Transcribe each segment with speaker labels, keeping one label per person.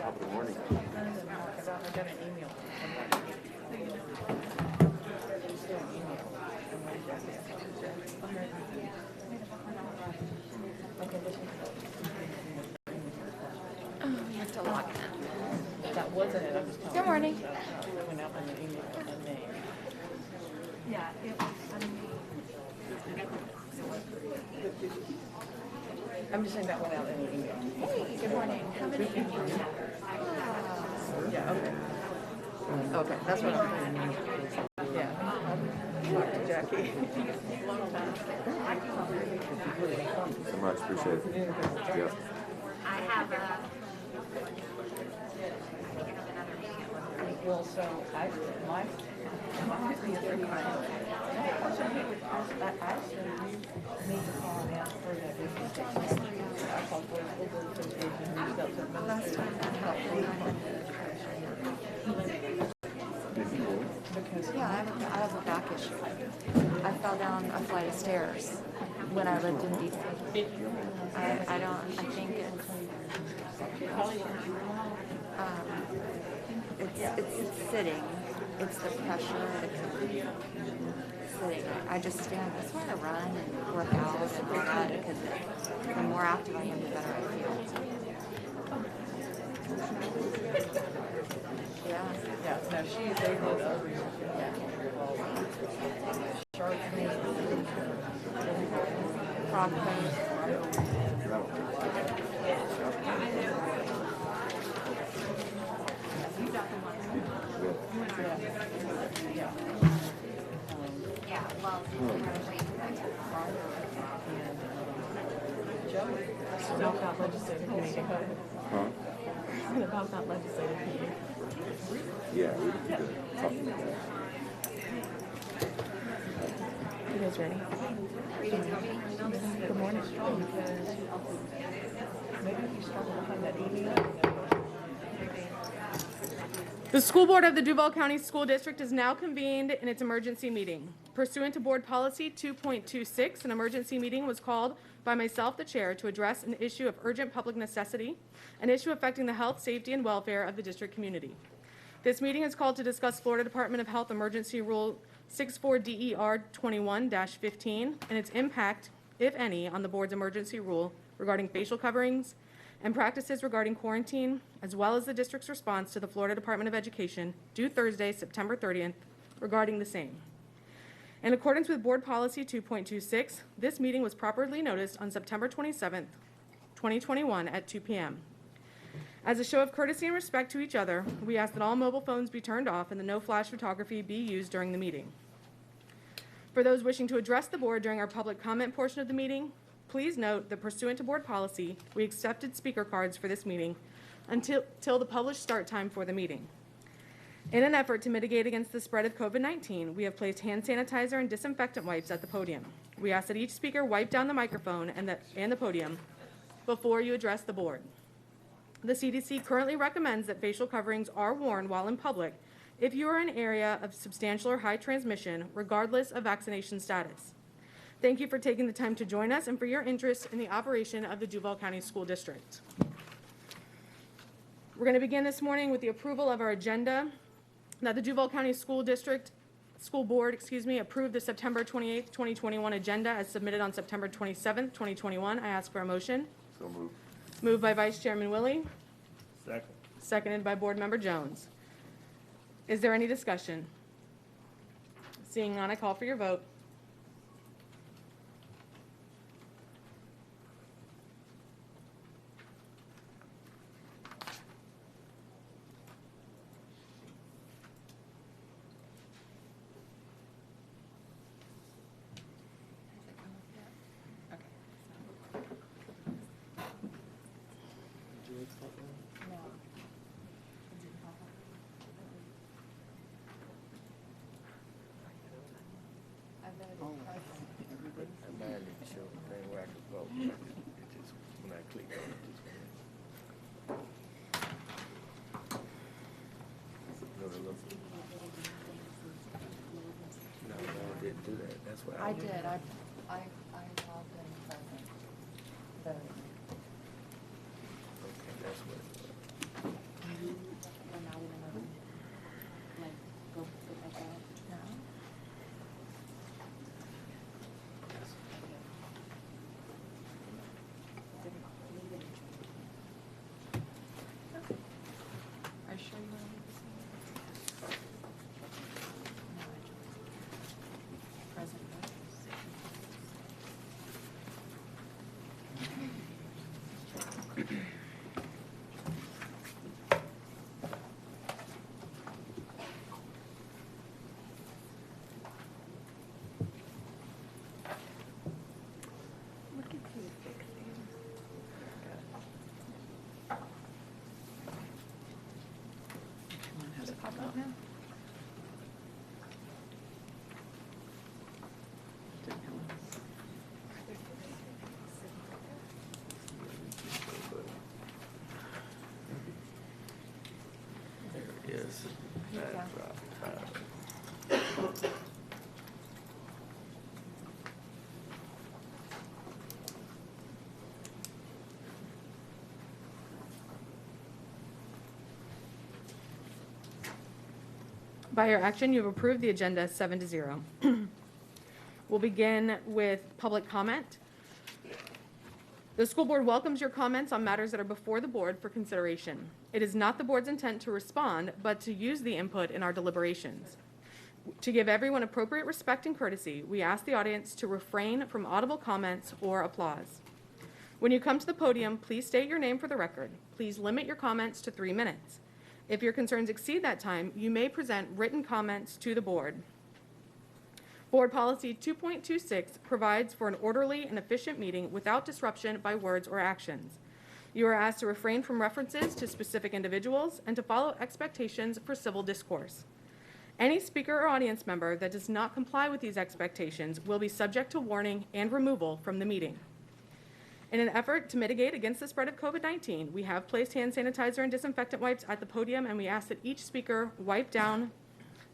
Speaker 1: Good morning.
Speaker 2: I got an email.
Speaker 3: Oh, we have to log in.
Speaker 2: That wasn't it. I'm just telling
Speaker 3: Good morning.
Speaker 2: you. It went out on the email and they.
Speaker 4: Yeah, it was,
Speaker 2: I'm just saying that went out in the email.
Speaker 3: Hey, good morning. How many of you?
Speaker 2: Yeah, okay. Okay, that's what I'm thinking. Yeah. Talk to Jackie.
Speaker 1: So much. Appreciate it. Yeah.
Speaker 4: I have another meeting.
Speaker 2: Well, so my thing is I actually need to call and ask for that business. I called for it.
Speaker 3: Last time that happened.
Speaker 2: Because
Speaker 3: Yeah, I have a back issue. I fell down a flight of stairs when I lived in DC. I think it's sitting. It's the pressure. It's sitting. I just stand. That's why I run and work out and all that because the more active I am, the better I feel. Yeah.
Speaker 2: yeah, no, she is able to sharp
Speaker 3: Frog pose.
Speaker 4: Yeah, well,
Speaker 2: about that legislative meeting.
Speaker 1: Huh?
Speaker 2: About that legislative meeting.
Speaker 1: Yeah, we did talking about that.
Speaker 2: You guys ready? Good morning. Because maybe if you struggle to find that email.
Speaker 5: The school board of the Duval County School District is now convened in its emergency meeting. Pursuant to board policy 2.26, an emergency meeting was called by myself, the chair, to address an issue of urgent public necessity, an issue affecting the health, safety, and welfare of the district community. This meeting is called to discuss Florida Department of Health Emergency Rule 64-DER 21-15 and its impact, if any, on the board's emergency rule regarding facial coverings and practices regarding quarantine, as well as the district's response to the Florida Department of Education due Thursday, September 30th, regarding the same. In accordance with Board Policy 2.26, this meeting was properly noticed on September 27th, 2021 at 2 p.m. As a show of courtesy and respect to each other, we ask that all mobile phones be turned off and that no flash photography be used during the meeting. For those wishing to address the board during our public comment portion of the meeting, please note that pursuant to board policy, we accepted speaker cards for this meeting until the published start time for the meeting. In an effort to mitigate against the spread of COVID-19, we have placed hand sanitizer and disinfectant wipes at the podium. We ask that each speaker wipe down the microphone and the podium before you address the board. The CDC currently recommends that facial coverings are worn while in public if you are in an area of substantial or high transmission, regardless of vaccination status. Thank you for taking the time to join us and for your interest in the operation of the Duval County School District. We're going to begin this morning with the approval of our agenda. That the Duval County School Board, approved the September 28th, 2021 agenda as submitted on September 27th, 2021. I ask for a motion.
Speaker 1: So moved.
Speaker 5: Moved by Vice Chairman Willie.
Speaker 1: Second.
Speaker 5: Seconded by Board Member Jones. Is there any discussion? Seeing none, I call for your vote.
Speaker 6: I'm mad at the show thing where I could vote. It just, when I click on it, just no, I didn't do that. That's why
Speaker 3: I did. I involved in present.
Speaker 6: Okay, that's what it was.
Speaker 2: Has it popped up now? Didn't help.
Speaker 6: There it is. That dropped.
Speaker 5: By your action, you have approved the agenda 7-0. We'll begin with public comment. The school board welcomes your comments on matters that are before the board for consideration. It is not the board's intent to respond, but to use the input in our deliberations. To give everyone appropriate respect and courtesy, we ask the audience to refrain from audible comments or applause. When you come to the podium, please state your name for the record. Please limit your comments to 3 minutes. If your concerns exceed that time, you may present written comments to the board. Board Policy 2.26 provides for an orderly and efficient meeting without disruption by words or actions. You are asked to refrain from references to specific individuals and to follow expectations for civil discourse. Any speaker or audience member that does not comply with these expectations will be subject to warning and removal from the meeting. In an effort to mitigate against the spread of COVID-19, we have placed hand sanitizer and disinfectant wipes at the podium, and we ask that each speaker wipe down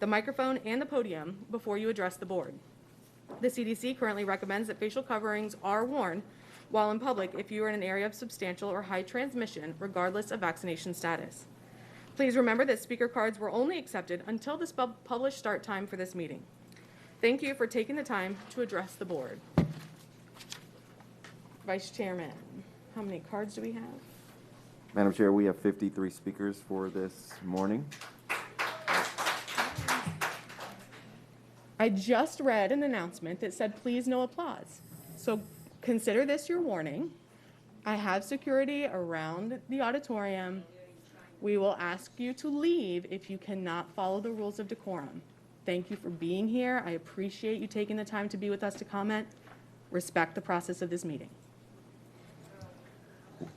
Speaker 5: the microphone and the podium before you address the board. The CDC currently recommends that facial coverings are worn while in public if you are in an area of substantial or high transmission, regardless of vaccination status. Please remember that speaker cards were only accepted until the published start time for this meeting. Thank you for taking the time to address the board. Vice Chairman, how many cards do we have?
Speaker 1: Madam Chair, we have 53 speakers for this morning.
Speaker 5: I just read an announcement that said, please no applause. So consider this your warning. I have security around the auditorium. We will ask you to leave if you cannot follow the rules of decorum. Thank you for being here. I appreciate you taking the time to be with us to comment. Respect the process of this meeting.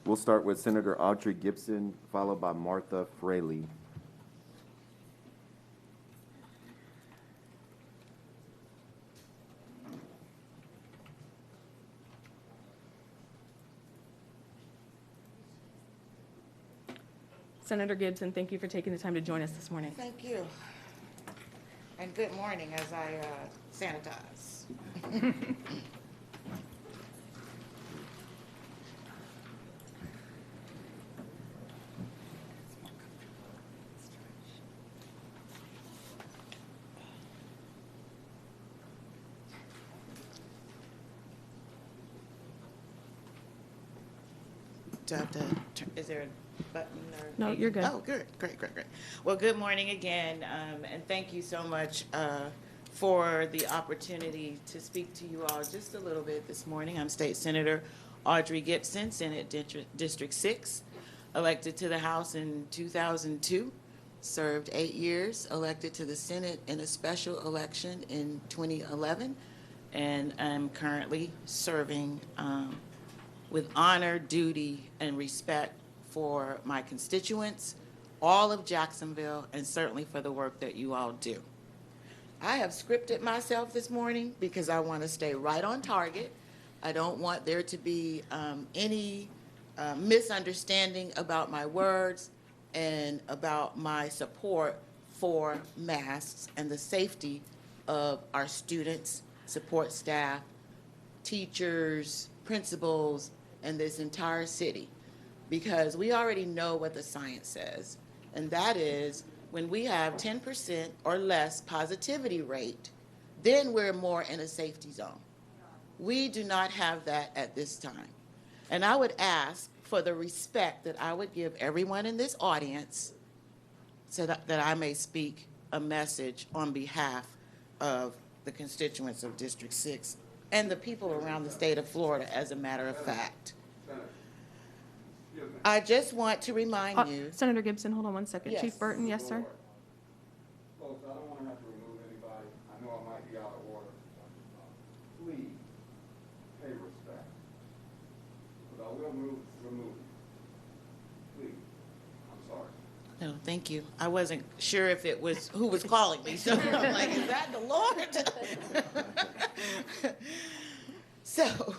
Speaker 1: We'll start with Senator Audrey Gibson, followed by Martha Fraley.
Speaker 5: Senator Gibson, thank you for taking the time to join us this morning.
Speaker 7: Thank you. And good morning as I sanitize. Do I have to, is there a button or?
Speaker 5: No, you're good.
Speaker 7: Oh, good, great. Well, good morning again, and thank you so much for the opportunity to speak to you all just a little bit this morning. I'm State Senator Audrey Gibson, Senate District 6, elected to the House in 2002, served 8 years, elected to the Senate in a special election in 2011, and I'm currently serving with honor, duty, and respect for my constituents, all of Jacksonville, and certainly for the work that you all do. I have scripted myself this morning because I want to stay right on target. I don't want there to be any misunderstanding about my words and about my support for masks and the safety of our students, support staff, teachers, principals, and this entire city. Because we already know what the science says, and that is when we have 10% or less positivity rate, then we're more in a safety zone. We do not have that at this time. And I would ask for the respect that I would give everyone in this audience so that I may speak a message on behalf of the constituents of District 6 and the people around the state of Florida, as a matter of fact. I just want to remind you,
Speaker 5: Senator Gibson, hold on one second.
Speaker 7: Yes.
Speaker 5: Chief Burton, yes, sir.
Speaker 1: Folks, I don't want to have to remove anybody. I know I might be out of order. Please, pay respect. Because I will remove you. Please. I'm sorry.
Speaker 7: no, thank you. I wasn't sure if it was who was calling me, so I'm like, is that the Lord? So,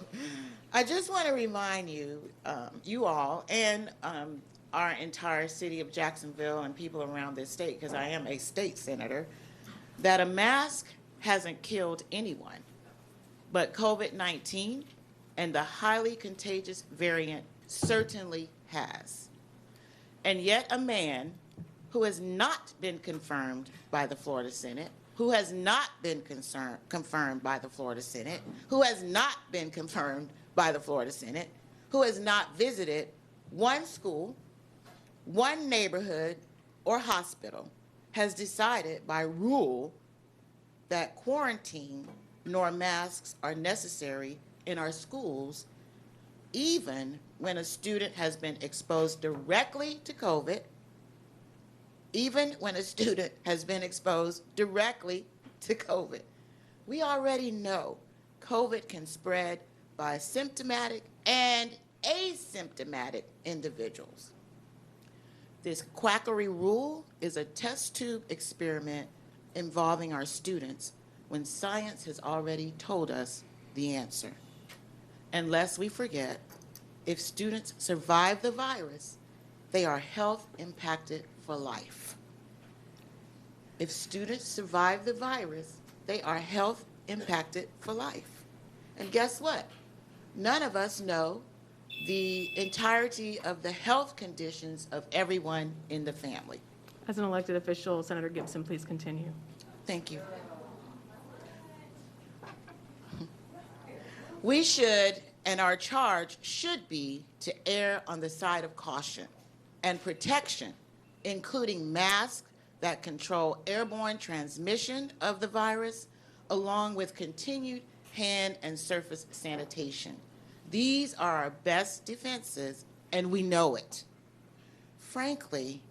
Speaker 7: I just want to remind you, you all, and our entire city of Jacksonville and people around this state, because I am a state senator, that a mask hasn't killed anyone, but COVID-19 and the highly contagious variant certainly has. And yet a man who has not been confirmed by the Florida Senate, who has not been confirmed by the Florida Senate, who has not been confirmed by the Florida Senate, who has not visited one school, one neighborhood, or hospital, has decided by rule that quarantine nor masks are necessary in our schools, even when a student has been exposed directly to COVID, even when a student has been exposed directly to COVID. We already know COVID can spread by symptomatic and asymptomatic individuals. This quackery rule is a test tube experiment involving our students when science has already told us the answer. And lest we forget, if students survive the virus, they are health impacted for life. If students survive the virus, they are health impacted for life. And guess what? None of us know the entirety of the health conditions of everyone in the family.
Speaker 5: As an elected official, Senator Gibson, please continue.
Speaker 7: Thank you. We should, and our charge should be, to err on the side of caution and protection, including masks that control airborne transmission of the virus, along with continued hand and surface sanitation. These are our best defenses, and we know it. Frankly,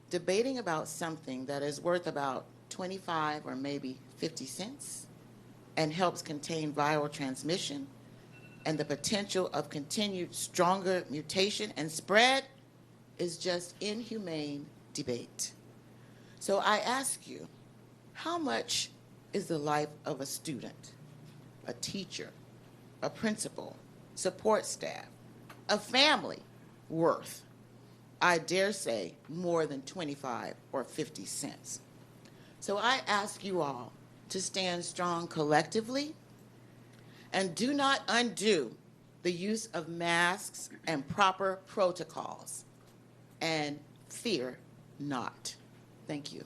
Speaker 7: debating about something that is worth about 25 or maybe 50 cents and helps contain viral transmission and the potential of continued stronger mutation and spread is just inhumane debate. So I ask you, how much is the life of a student, a teacher, a principal, support staff, a family worth? I dare say more than 25 or 50 cents. So I ask you all to stand strong collectively and do not undo the use of masks and proper protocols, and fear not. Thank you.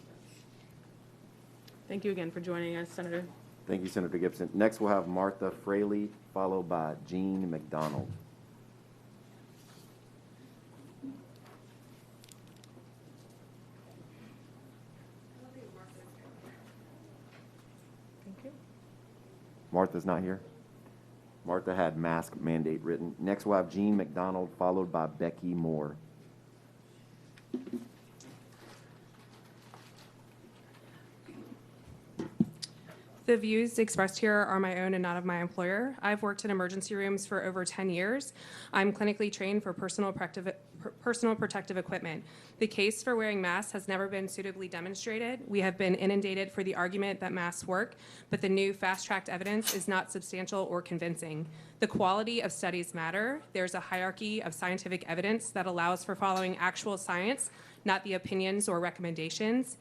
Speaker 5: Thank you again for joining us, Senator.
Speaker 1: Thank you, Senator Gibson. Next, we'll have Martha Fraley, followed by Jean McDonald.
Speaker 5: Thank you.
Speaker 1: Martha's not here. Martha had mask mandate written. Next, we'll have Jean McDonald, followed by Becky Moore.
Speaker 8: The views expressed here are my own and not of my employer. I've worked in emergency rooms for over 10 years. I'm clinically trained for personal protective equipment. The case for wearing masks has never been suitably demonstrated. We have been inundated for the argument that masks work, but the new fast-tracked evidence is not substantial or convincing. The quality of studies matter. There's a hierarchy of scientific evidence that allows for following actual science, not the opinions or recommendations.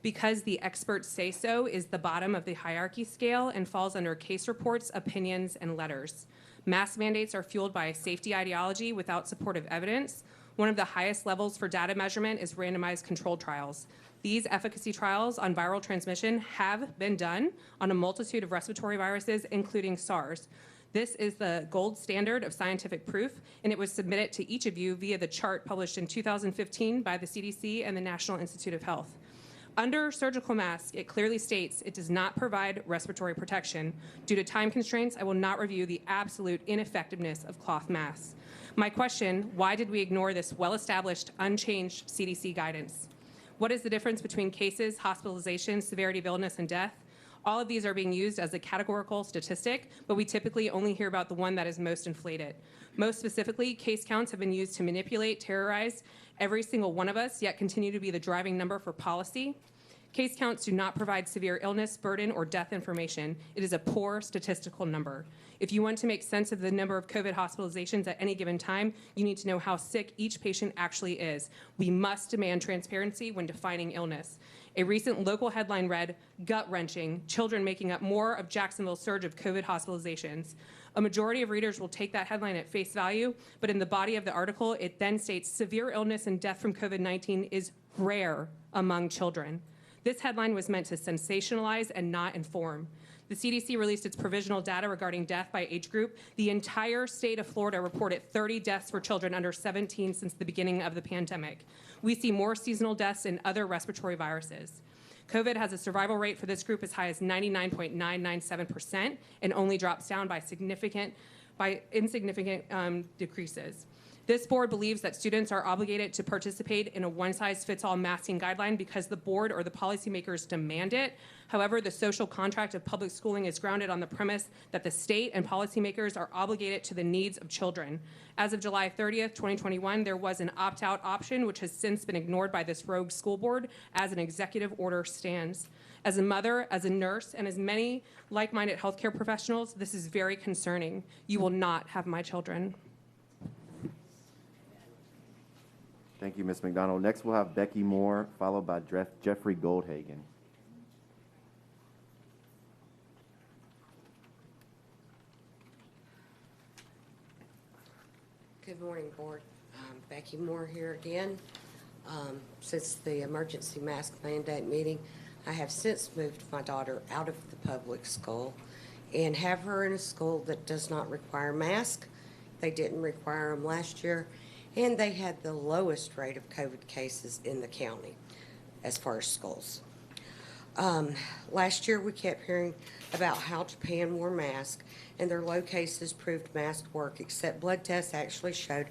Speaker 8: Because the experts say so is the bottom of the hierarchy scale and falls under case reports, opinions, and letters. Mask mandates are fueled by a safety ideology without supportive evidence. One of the highest levels for data measurement is randomized controlled trials. These efficacy trials on viral transmission have been done on a multitude of respiratory viruses, including SARS. This is the gold standard of scientific proof, and it was submitted to each of you via the chart published in 2015 by the CDC and the National Institute of Health. Under surgical masks, it clearly states it does not provide respiratory protection. Due to time constraints, I will not review the absolute ineffectiveness of cloth masks. My question, why did we ignore this well-established, unchanged CDC guidance? What is the difference between cases, hospitalization, severity of illness, and death? All of these are being used as a categorical statistic, but we typically only hear about the one that is most inflated. Most specifically, case counts have been used to manipulate, terrorize every single one of us, yet continue to be the driving number for policy. Case counts do not provide severe illness, burden, or death information. It is a poor statistical number. If you want to make sense of the number of COVID hospitalizations at any given time, you need to know how sick each patient actually is. We must demand transparency when defining illness. A recent local headline read, gut-wrenching, children making up more of Jacksonville's surge of COVID hospitalizations. A majority of readers will take that headline at face value, but in the body of the article, it then states severe illness and death from COVID-19 is rare among children. This headline was meant to sensationalize and not inform. The CDC released its provisional data regarding death by age group. The entire state of Florida reported 30 deaths for children under 17 since the beginning of the pandemic. We see more seasonal deaths in other respiratory viruses. COVID has a survival rate for this group as high as 99.997% and only drops down by insignificant decreases. This board believes that students are obligated to participate in a one-size-fits-all masking guideline because the board or the policymakers demand it. However, the social contract of public schooling is grounded on the premise that the state and policymakers are obligated to the needs of children. As of July 30th, 2021, there was an opt-out option, which has since been ignored by this rogue school board as an executive order stands. As a mother, as a nurse, and as many like-minded healthcare professionals, this is very concerning. You will not have my children.
Speaker 9: Thank you, Ms. McDonald. Next, we'll have Becky Moore, followed by Jeffrey Goldhagen.
Speaker 10: Good morning, Board. Becky Moore here again. Since the emergency mask mandate meeting, I have since moved my daughter out of the public school and have her in a school that does not require masks. They didn't require them last year, and they had the lowest rate of COVID cases in the county as far as schools. Last year, we kept hearing about how Japan wore masks, and their low cases proved masks work, except blood tests actually showed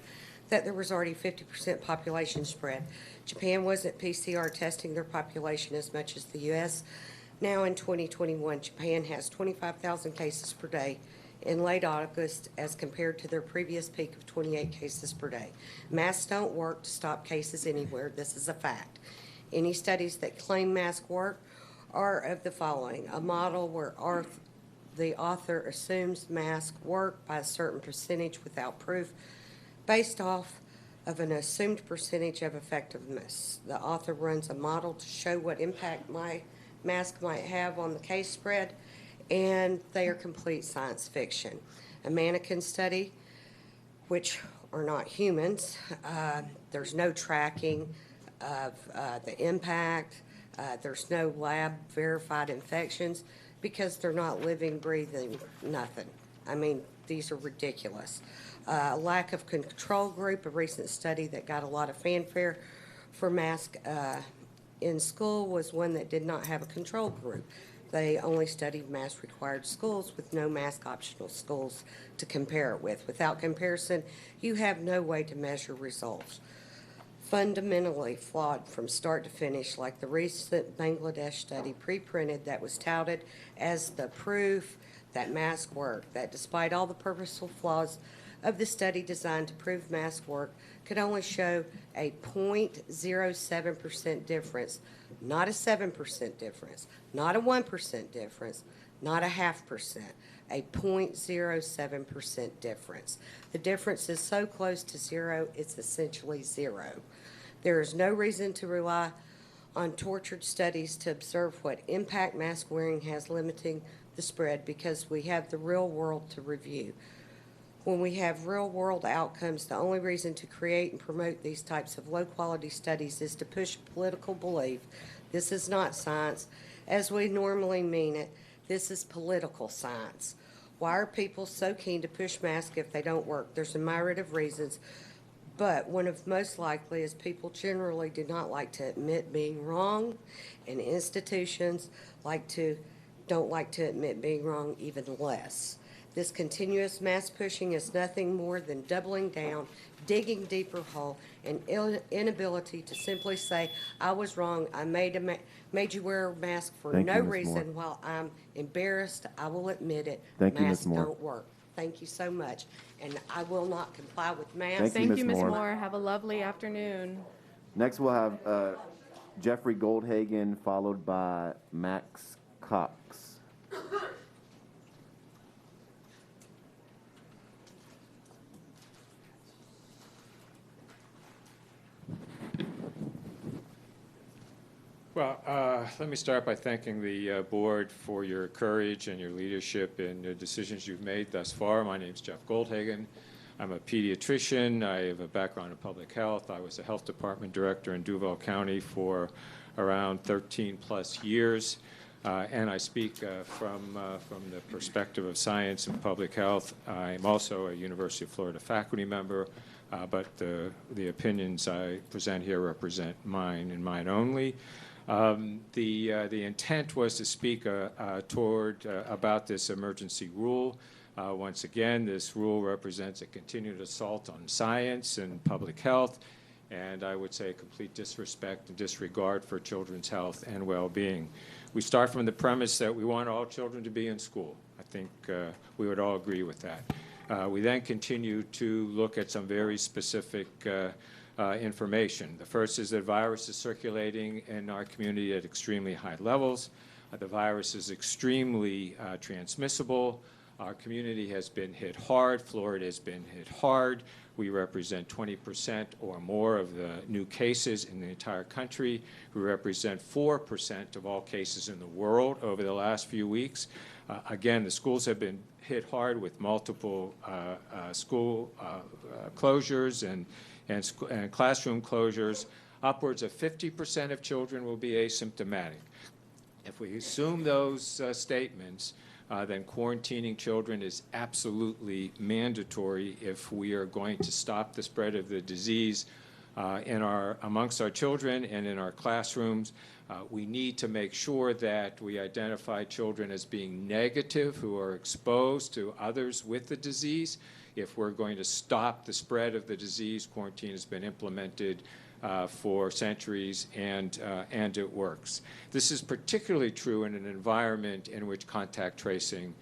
Speaker 10: that there was already 50% population spread. Japan wasn't PCR testing their population as much as the U.S. Now in 2021, Japan has 25,000 cases per day in late August as compared to their previous peak of 28 cases per day. Masks don't work to stop cases anywhere. This is a fact. Any studies that claim masks work are of the following: a model where the author assumes masks work by a certain percentage without proof based off of an assumed percentage of effectiveness. The author runs a model to show what impact my mask might have on the case spread, and they are complete science fiction. A mannequin study, which are not humans, there's no tracking of the impact, there's no lab verified infections because they're not living, breathing, nothing. I mean, these are ridiculous. Lack of control group, a recent study that got a lot of fanfare for masks in school was one that did not have a control group. They only studied mask-required schools with no mask-optional schools to compare it with. Without comparison, you have no way to measure results. Fundamentally flawed from start to finish, like the recent Bangladesh study pre-printed that was touted as the proof that masks work, that despite all the purposeful flaws of the study designed to prove masks work, could only show a 0.07% difference, not a 7% difference, not a 1% difference, not a 0.5%, a 0.07% difference. The difference is so close to zero, it's essentially zero. There is no reason to rely on tortured studies to observe what impact mask wearing has limiting the spread, because we have the real world to review. When we have real world outcomes, the only reason to create and promote these types of low quality studies is to push political belief. This is not science as we normally mean it. This is political science. Why are people so keen to push masks if they don't work? There's a myriad of reasons, but one of most likely is people generally do not like to admit being wrong, and institutions don't like to admit being wrong even less. This continuous mask pushing is nothing more than doubling down, digging deeper hole, and inability to simply say, I was wrong, I made you wear a mask for
Speaker 9: Thank you,
Speaker 10: no
Speaker 9: Ms. Moore.
Speaker 10: reason. While I'm embarrassed, I will admit it.
Speaker 9: Thank you, Ms.
Speaker 10: Masks
Speaker 9: Moore.
Speaker 10: don't work. Thank you so much. And I will not comply with masks.
Speaker 9: Thank you,
Speaker 5: Thank you,
Speaker 9: Ms.
Speaker 5: Ms.
Speaker 9: Moore.
Speaker 5: Moore. Have a lovely afternoon.
Speaker 9: Next, we'll have Jeffrey Goldhagen, followed by Max Cox.
Speaker 11: Well, let me start by thanking the board for your courage and your leadership in the decisions you've made thus far. My name's Jeff Goldhagen. I'm a pediatrician. I have a background in public health. I was a health department director in Duval County for around 13 plus years. And I speak from the perspective of science and public health. I'm also a University of Florida faculty member, but the opinions I present here represent mine and mine only. The intent was to speak about this emergency rule. Once again, this rule represents a continued assault on science and public health, and I would say a complete disrespect and disregard for children's health and well-being. We start from the premise that we want all children to be in school. I think we would all agree with that. We then continue to look at some very specific information. The first is that virus is circulating in our community at extremely high levels. The virus is extremely transmissible. Our community has been hit hard. Florida has been hit hard. We represent 20% or more of the new cases in the entire country. We represent 4% of all cases in the world over the last few weeks. Again, the schools have been hit hard with multiple school closures and classroom closures. Upwards of 50% of children will be asymptomatic. If we assume those statements, then quarantining children is absolutely mandatory if we are going to stop the spread of the disease amongst our children and in our classrooms. We need to make sure that we identify children as being negative who are exposed to others with the disease. If we're going to stop the spread of the disease, quarantine has been implemented for centuries, and it works. This is particularly true in an environment in which contact tracing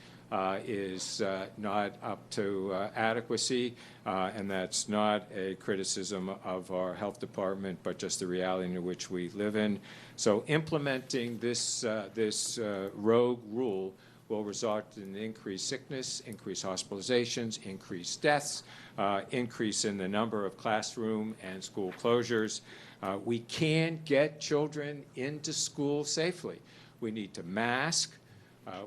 Speaker 11: is not up to adequacy, and that's not a criticism of our health department, but just the reality in which we live in. So implementing this rogue rule will result in increased sickness, increased hospitalizations, increased deaths, increase in the number of classroom and school closures. We can get children into school safely. We need to mask,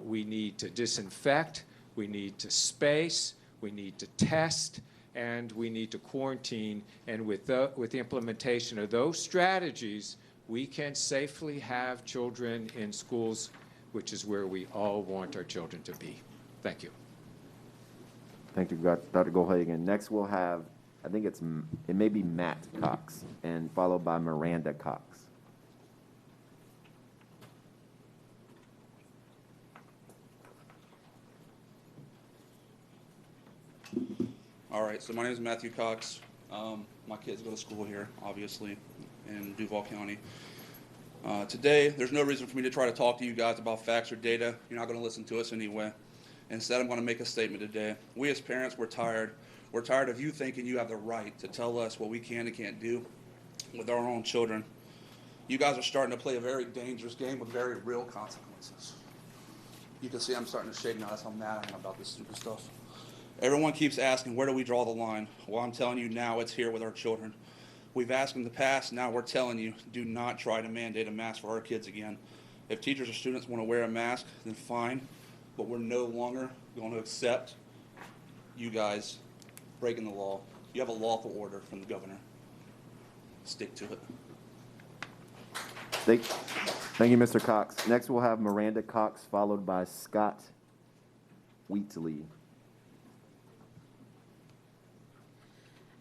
Speaker 11: we need to disinfect, we need to space, we need to test, and we need to quarantine. And with the implementation of those strategies, we can safely have children in schools, which is where we all want our children to be. Thank you.
Speaker 9: Thank you, Dr. Goldhagen. Next, we'll have, I think it may be Matt Cox, and followed by Miranda Cox.
Speaker 12: All right, so my name is Matthew Cox. My kids go to school here, obviously, in Duval County. Today, there's no reason for me to try to talk to you guys about facts or data. You're not going to listen to us anyway. Instead, I'm going to make a statement today. We as parents, we're tired. We're tired of you thinking you have the right to tell us what we can and can't do with our own children. You guys are starting to play a very dangerous game with very real consequences. You can see I'm starting to shake now. That's how mad I am about this stupid stuff. Everyone keeps asking, where do we draw the line? Well, I'm telling you now, it's here with our children. We've asked in the past, now we're telling you, do not try to mandate a mask for our kids again. If teachers or students want to wear a mask, then fine, but we're no longer going to accept you guys breaking the law. You have a lawful order from the governor. Stick to it.
Speaker 9: Thank you, Mr. Cox. Next, we'll have Miranda Cox, followed by Scott Wheatley.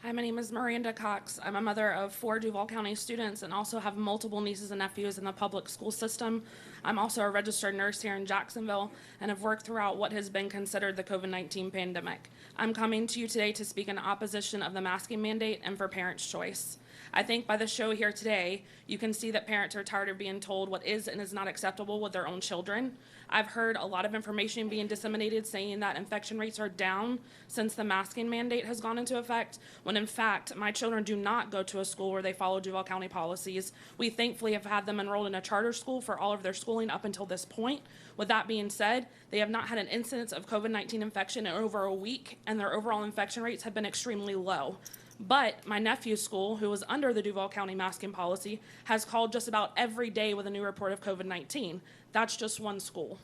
Speaker 13: Hi, my name is Miranda Cox. I'm a mother of 4 Duval County students and also have multiple nieces and nephews in the public school system. I'm also a registered nurse here in Jacksonville and have worked throughout what has been considered the COVID-19 pandemic. I'm coming to you today to speak in opposition of the masking mandate and for parents' choice. I think by the show here today, you can see that parents are tired of being told what is and is not acceptable with their own children. I've heard a lot of information being disseminated saying that infection rates are down since the masking mandate has gone into effect, when in fact, my children do not go to a school where they follow Duval County policies. We thankfully have had them enrolled in a charter school for all of their schooling up until this point. With that being said, they have not had an incidence of COVID-19 infection in over a week, and their overall infection rates have been extremely low. But my nephew's school, who was under the Duval County masking policy, has called just about every day with a new report of COVID-19. That's just one school.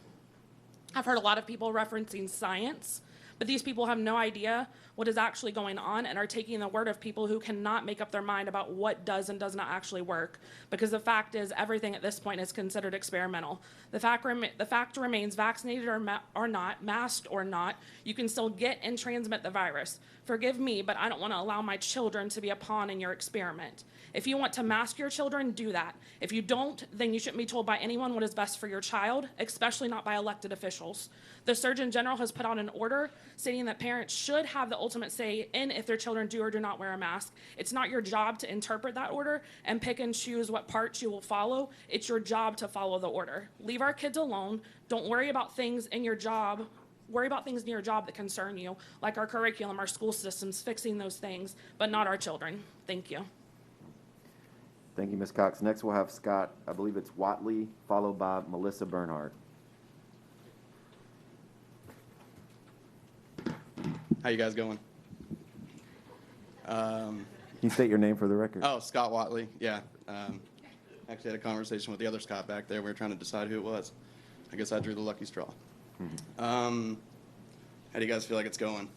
Speaker 13: I've heard a lot of people referencing science, but these people have no idea what is actually going on and are taking the word of people who cannot make up their mind about what does and does not actually work, because the fact is everything at this point is considered experimental. The fact remains, vaccinated or not, masked or not, you can still get and transmit the virus. Forgive me, but I don't want to allow my children to be a pawn in your experiment. If you want to mask your children, do that. If you don't, then you shouldn't be told by anyone what is best for your child, especially not by elected officials. The Surgeon General has put out an order stating that parents should have the ultimate say in if their children do or do not wear a mask. It's not your job to interpret that order and pick and choose what parts you will follow. It's your job to follow the order. Leave our kids alone. Don't worry about things in your job. Worry about things in your job that concern you, like our curriculum, our school systems, fixing those things, but not our children. Thank you.
Speaker 9: Thank you, Ms. Cox. Next, we'll have Scott, I believe it's Watley, followed by Melissa Bernhardt.
Speaker 14: How you guys going?
Speaker 9: Can you state your name for the record?
Speaker 14: Oh, Scott Watley. Yeah. Actually had a conversation with the other Scott back there. We were trying to decide who it was. I guess I drew the lucky straw. How do you guys feel like it's going?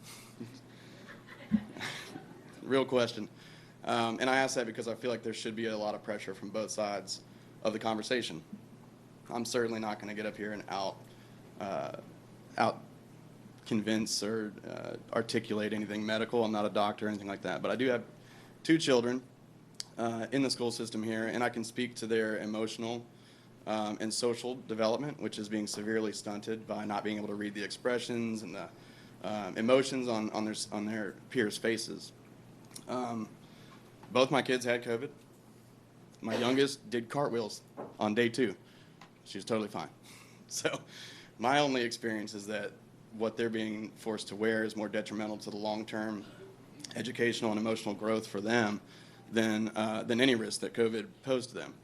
Speaker 14: Real question. And I ask that because I feel like there should be a lot of pressure from both sides of the conversation. I'm certainly not going to get up here and out convince or articulate anything medical. I'm not a doctor or anything like that. But I do have 2 children in the school system here, and I can speak to their emotional and social development, which is being severely stunted by not being able to read the expressions and the emotions on their peers' faces. Both my kids had COVID. My youngest did cartwheels on day 2. She was totally fine. So my only experience is that what they're being forced to wear is more detrimental to the long-term educational and emotional growth for them than any risk that COVID posed to them.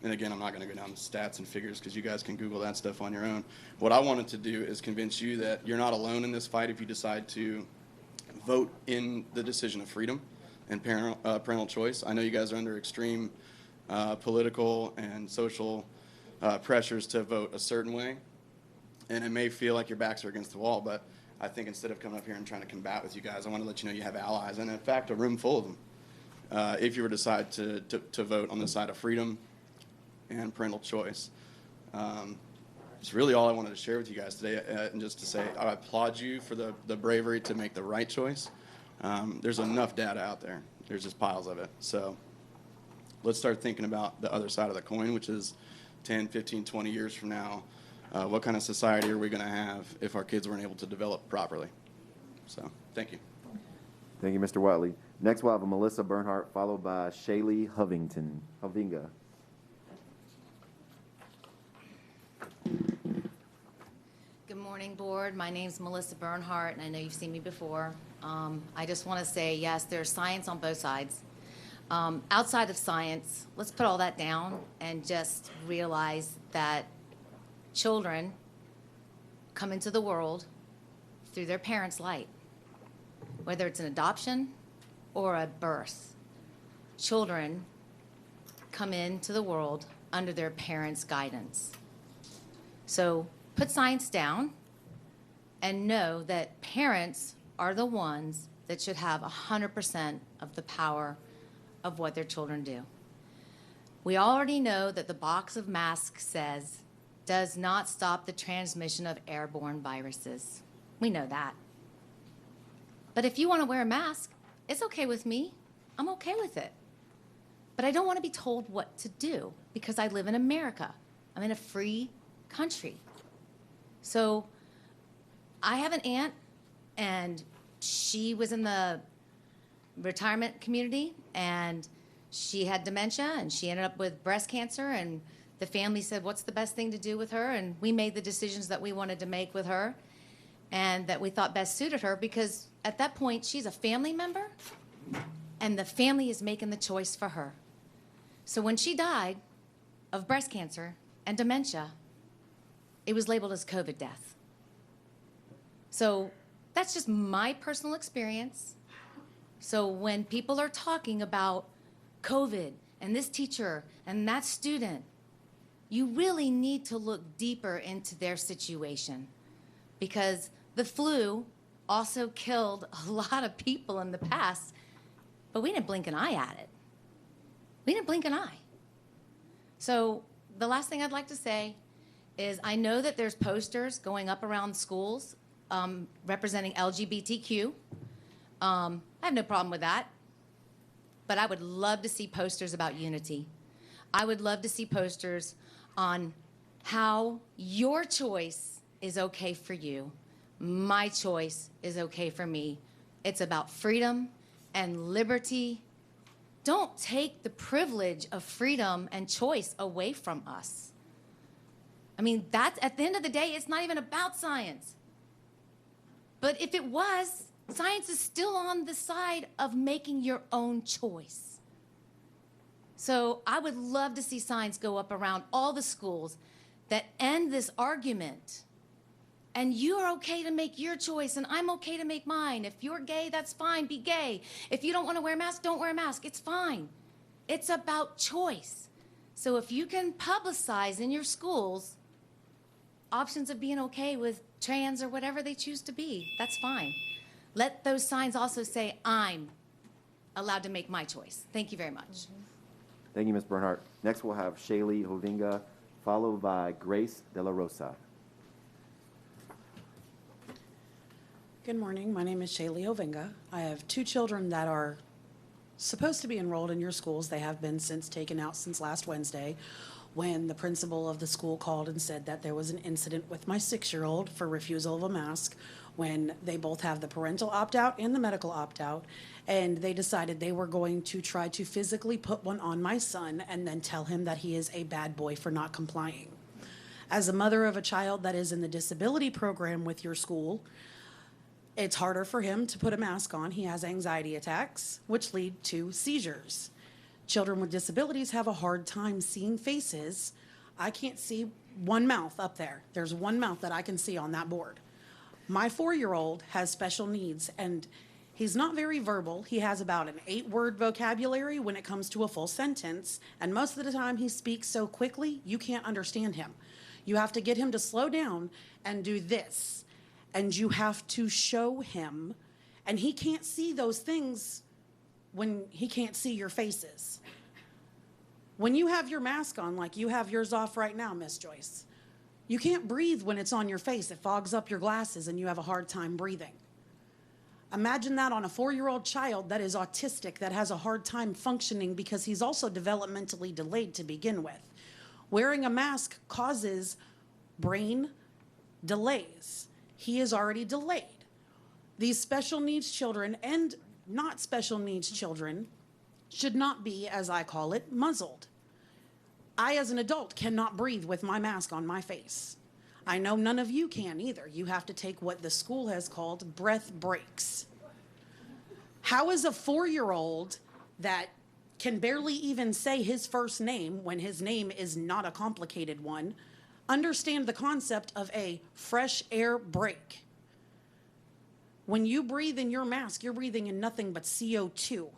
Speaker 14: And again, I'm not going to go down the stats and figures because you guys can Google that stuff on your own. What I wanted to do is convince you that you're not alone in this fight if you decide to vote in the decision of freedom and parental choice. I know you guys are under extreme political and social pressures to vote a certain way, and it may feel like your backs are against the wall, but I think instead of coming up here and trying to combat with you guys, I want to let you know you have allies, and in fact, a room full of them. If you were to decide to vote on the side of freedom and parental choice. It's really all I wanted to share with you guys today, and just to say I applaud you for the bravery to make the right choice. There's enough data out there. There's just piles of it. So let's start thinking about the other side of the coin, which is 10, 15, 20 years from now. What kind of society are we going to have if our kids weren't able to develop properly? So thank you.
Speaker 9: Thank you, Mr. Watley. Next, we'll have a Melissa Bernhardt, followed by Shaylee Hovinga.
Speaker 15: Good morning, board. My name's Melissa Bernhardt, and I know you've seen me before. I just want to say, yes, there's science on both sides. Outside of science, let's put all that down and just realize that children come into the world through their parents' light, whether it's an adoption or a birth. Children come into the world under their parents' guidance. So put science down and know that parents are the ones that should have 100% of the power of what their children do. We already know that the box of masks says does not stop the transmission of airborne viruses. We know that. But if you want to wear a mask, It's okay with me. I'm okay with it. But I don't want to be told what to do because I live in America. I'm in a free country. So I have an aunt, and she was in the retirement community, and she had dementia, and she ended up with breast cancer, and the family said, what's the best thing to do with her? And we made the decisions that we wanted to make with her and that we thought best suited her, because at that point, she's a family member, and the family is making the choice for her. So when she died of breast cancer and dementia, it was labeled as COVID death. So that's just my personal experience. So when people are talking about COVID and this teacher and that student, you really need to look deeper into their situation, because the flu also killed a lot of people in the past, but we didn't blink an eye at it. We didn't blink an eye. So the last thing I'd like to say is I know that there's posters going up around schools representing LGBTQ. I have no problem with that, but I would love to see posters about unity. I would love to see posters on how your choice is okay for you. My choice is okay for me. It's about freedom and liberty. Don't take the privilege of freedom and choice away from us. I mean, that's, at the end of the day, it's not even about science. But if it was, science is still on the side of making your own choice. So I would love to see signs go up around all the schools that end this argument. And you're okay to make your choice, and I'm okay to make mine. If you're gay, that's fine, be gay. If you don't want to wear a mask, don't wear a mask, it's fine. It's about choice. So if you can publicize in your schools options of being okay with trans or whatever they choose to be, that's fine. Let those signs also say, I'm allowed to make my choice. Thank you very much.
Speaker 9: Thank you, Ms. Bernhardt. Next, we'll have Shaylee Hovinga, followed by Grace De La Rosa.
Speaker 16: Good morning. My name is Shaylee Hovinga. I have 2 children that are supposed to be enrolled in your schools. They have been taken out since last Wednesday, when the principal of the school called and said that there was an incident with my 6-year-old for refusal of a mask, when they both have the parental opt-out and the medical opt-out, and they decided they were going to try to physically put one on my son and then tell him that he is a bad boy for not complying. As a mother of a child that is in the disability program with your school, it's harder for him to put a mask on. He has anxiety attacks, which lead to seizures. Children with disabilities have a hard time seeing faces. I can't see one mouth up there. There's one mouth that I can see on that board. My 4-year-old has special needs, and he's not very verbal. He has about an 8-word vocabulary when it comes to a full sentence, and most of the time he speaks so quickly, you can't understand him. You have to get him to slow down and do this, and you have to show him, and he can't see those things when he can't see your faces. When you have your mask on, like you have yours off right now, Miss Joyce, you can't breathe when it's on your face. It fogs up your glasses and you have a hard time breathing. Imagine that on a 4-year-old child that is autistic, that has a hard time functioning because he's also developmentally delayed to begin with. Wearing a mask causes brain delays. He is already delayed. These special needs children and not special needs children should not be, as I call it, muzzled. I, as an adult, cannot breathe with my mask on my face. I know none of you can either. You have to take what the school has called breath breaks. How is a 4-year-old that can barely even say his first name when his name is not a complicated one understand the concept of a fresh air break? When you breathe in your mask, you're breathing in nothing but CO2.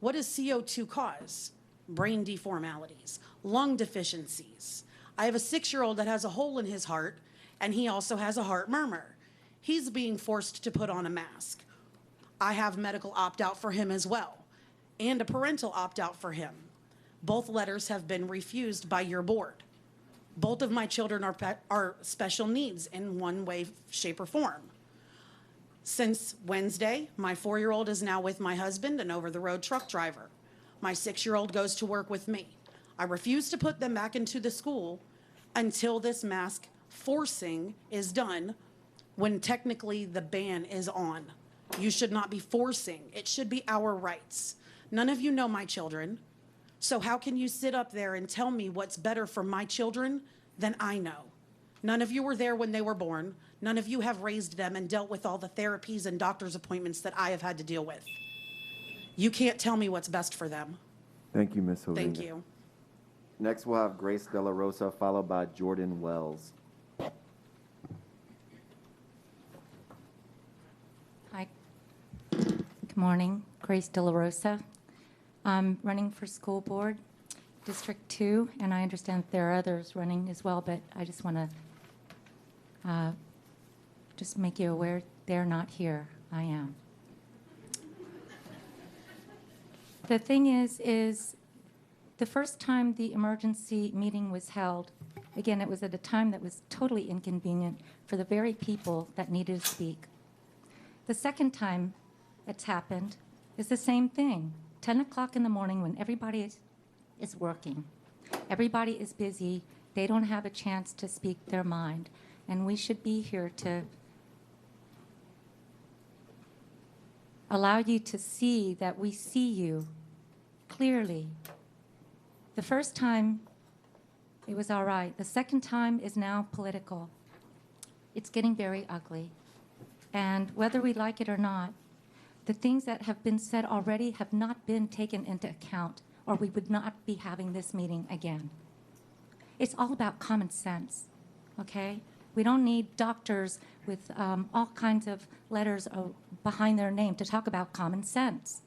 Speaker 16: What does CO2 cause? Brain deformalities, lung deficiencies. I have a 6-year-old that has a hole in his heart, and he also has a heart murmur. He's being forced to put on a mask. I have medical opt-out for him as well, and a parental opt-out for him. Both letters have been refused by your board. Both of my children are special needs in one way, shape, or form. Since Wednesday, my 4-year-old is now with my husband, an over-the-road truck driver. My 6-year-old goes to work with me. I refuse to put them back into the school until this mask forcing is done, when technically the ban is on. You should not be forcing. It should be our rights. None of you know my children, so how can you sit up there and tell me what's better for my children than I know? None of you were there when they were born. None of you have raised them and dealt with all the therapies and doctor's appointments that I have had to deal with. You can't tell me what's best for them.
Speaker 9: Thank you, Ms. Hovinga.
Speaker 16: Thank you.
Speaker 9: Next, we'll have Grace De La Rosa, followed by Jordan Wells.
Speaker 17: Hi. Good morning. Grace De La Rosa. I'm running for school board, District 2, and I understand there are others running as well, but I just want to just make you aware they're not here. I am. The thing is the first time the emergency meeting was held, again, it was at a time that was totally inconvenient for the very people that needed to speak. The second time it's happened is the same thing. 10 o'clock in the morning when everybody is working. Everybody is busy. They don't have a chance to speak their mind. And we should be here to allow you to see that we see you clearly. The first time, it was all right. The second time is now political. It's getting very ugly. And whether we like it or not, the things that have been said already have not been taken into account, or we would not be having this meeting again. It's all about common sense, okay? We don't need doctors with all kinds of letters behind their name to talk about common sense.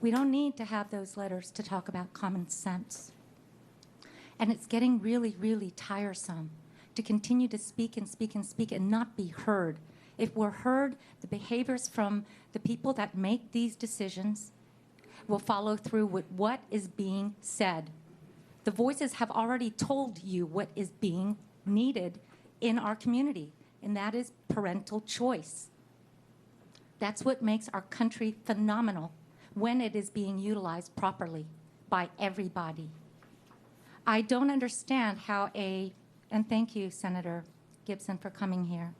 Speaker 17: We don't need to have those letters to talk about common sense. And it's getting really, really tiresome to continue to speak and speak and speak and not be heard. If we're heard, the behaviors from the people that make these decisions will follow through with what is being said. The voices have already told you what is being needed in our community, and that is parental choice. That's what makes our country phenomenal when it is being utilized properly by everybody. I don't understand how and thank you, Senator Gibson, for coming here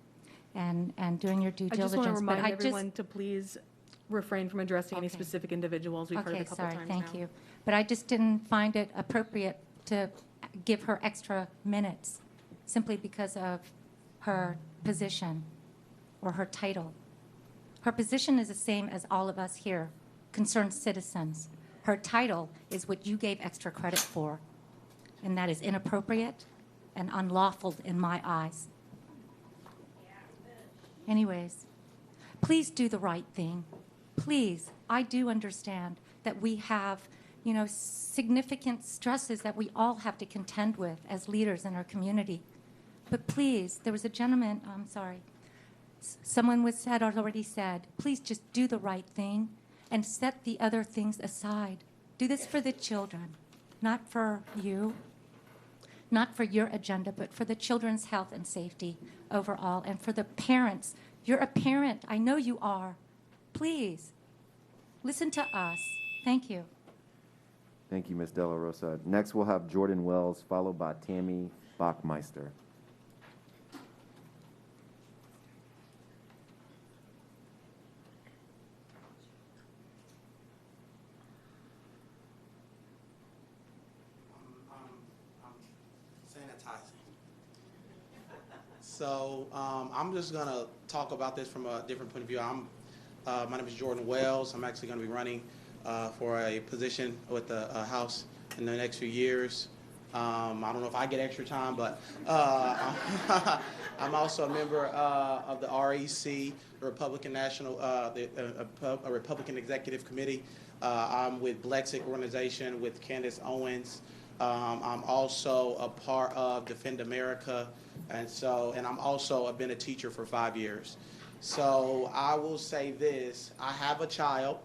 Speaker 17: and doing your due
Speaker 5: I
Speaker 17: diligence.
Speaker 5: just want to remind
Speaker 17: but
Speaker 5: everyone to please refrain from addressing any specific individuals. We've heard it a couple times
Speaker 17: thank
Speaker 5: now.
Speaker 17: you. But I just didn't find it appropriate to give her extra minutes simply because of her position or her title. Her position is the same as all of us here, concerned citizens. Her title is what you gave extra credit for, and that is inappropriate and unlawful in my eyes. Anyways, please do the right thing. Please, I do understand that we have, significant stresses that we all have to contend with as leaders in our community. But please, there was a gentleman, I'm sorry, someone already said, please just do the right thing and set the other things aside. Do this for the children, not for you, not for your agenda, but for the children's health and safety overall, and for the parents. You're a parent. I know you are. Please, listen to us. Thank you.
Speaker 9: Thank you, Ms. De La Rosa. Next, we'll have Jordan Wells, followed by Tammy Bachmeister.
Speaker 18: So I'm just going to talk about this from a different point of view. My name is Jordan Wells. I'm actually going to be running for a position with the House in the next few years. I don't know if I get extra time, but I'm also a member of the REC, the Republican National, a Republican Executive Committee. I'm with Blexic Organization with Candace Owens. I'm also a part of Defend America, and I'm also been a teacher for 5 years. So I will say this: I have a child,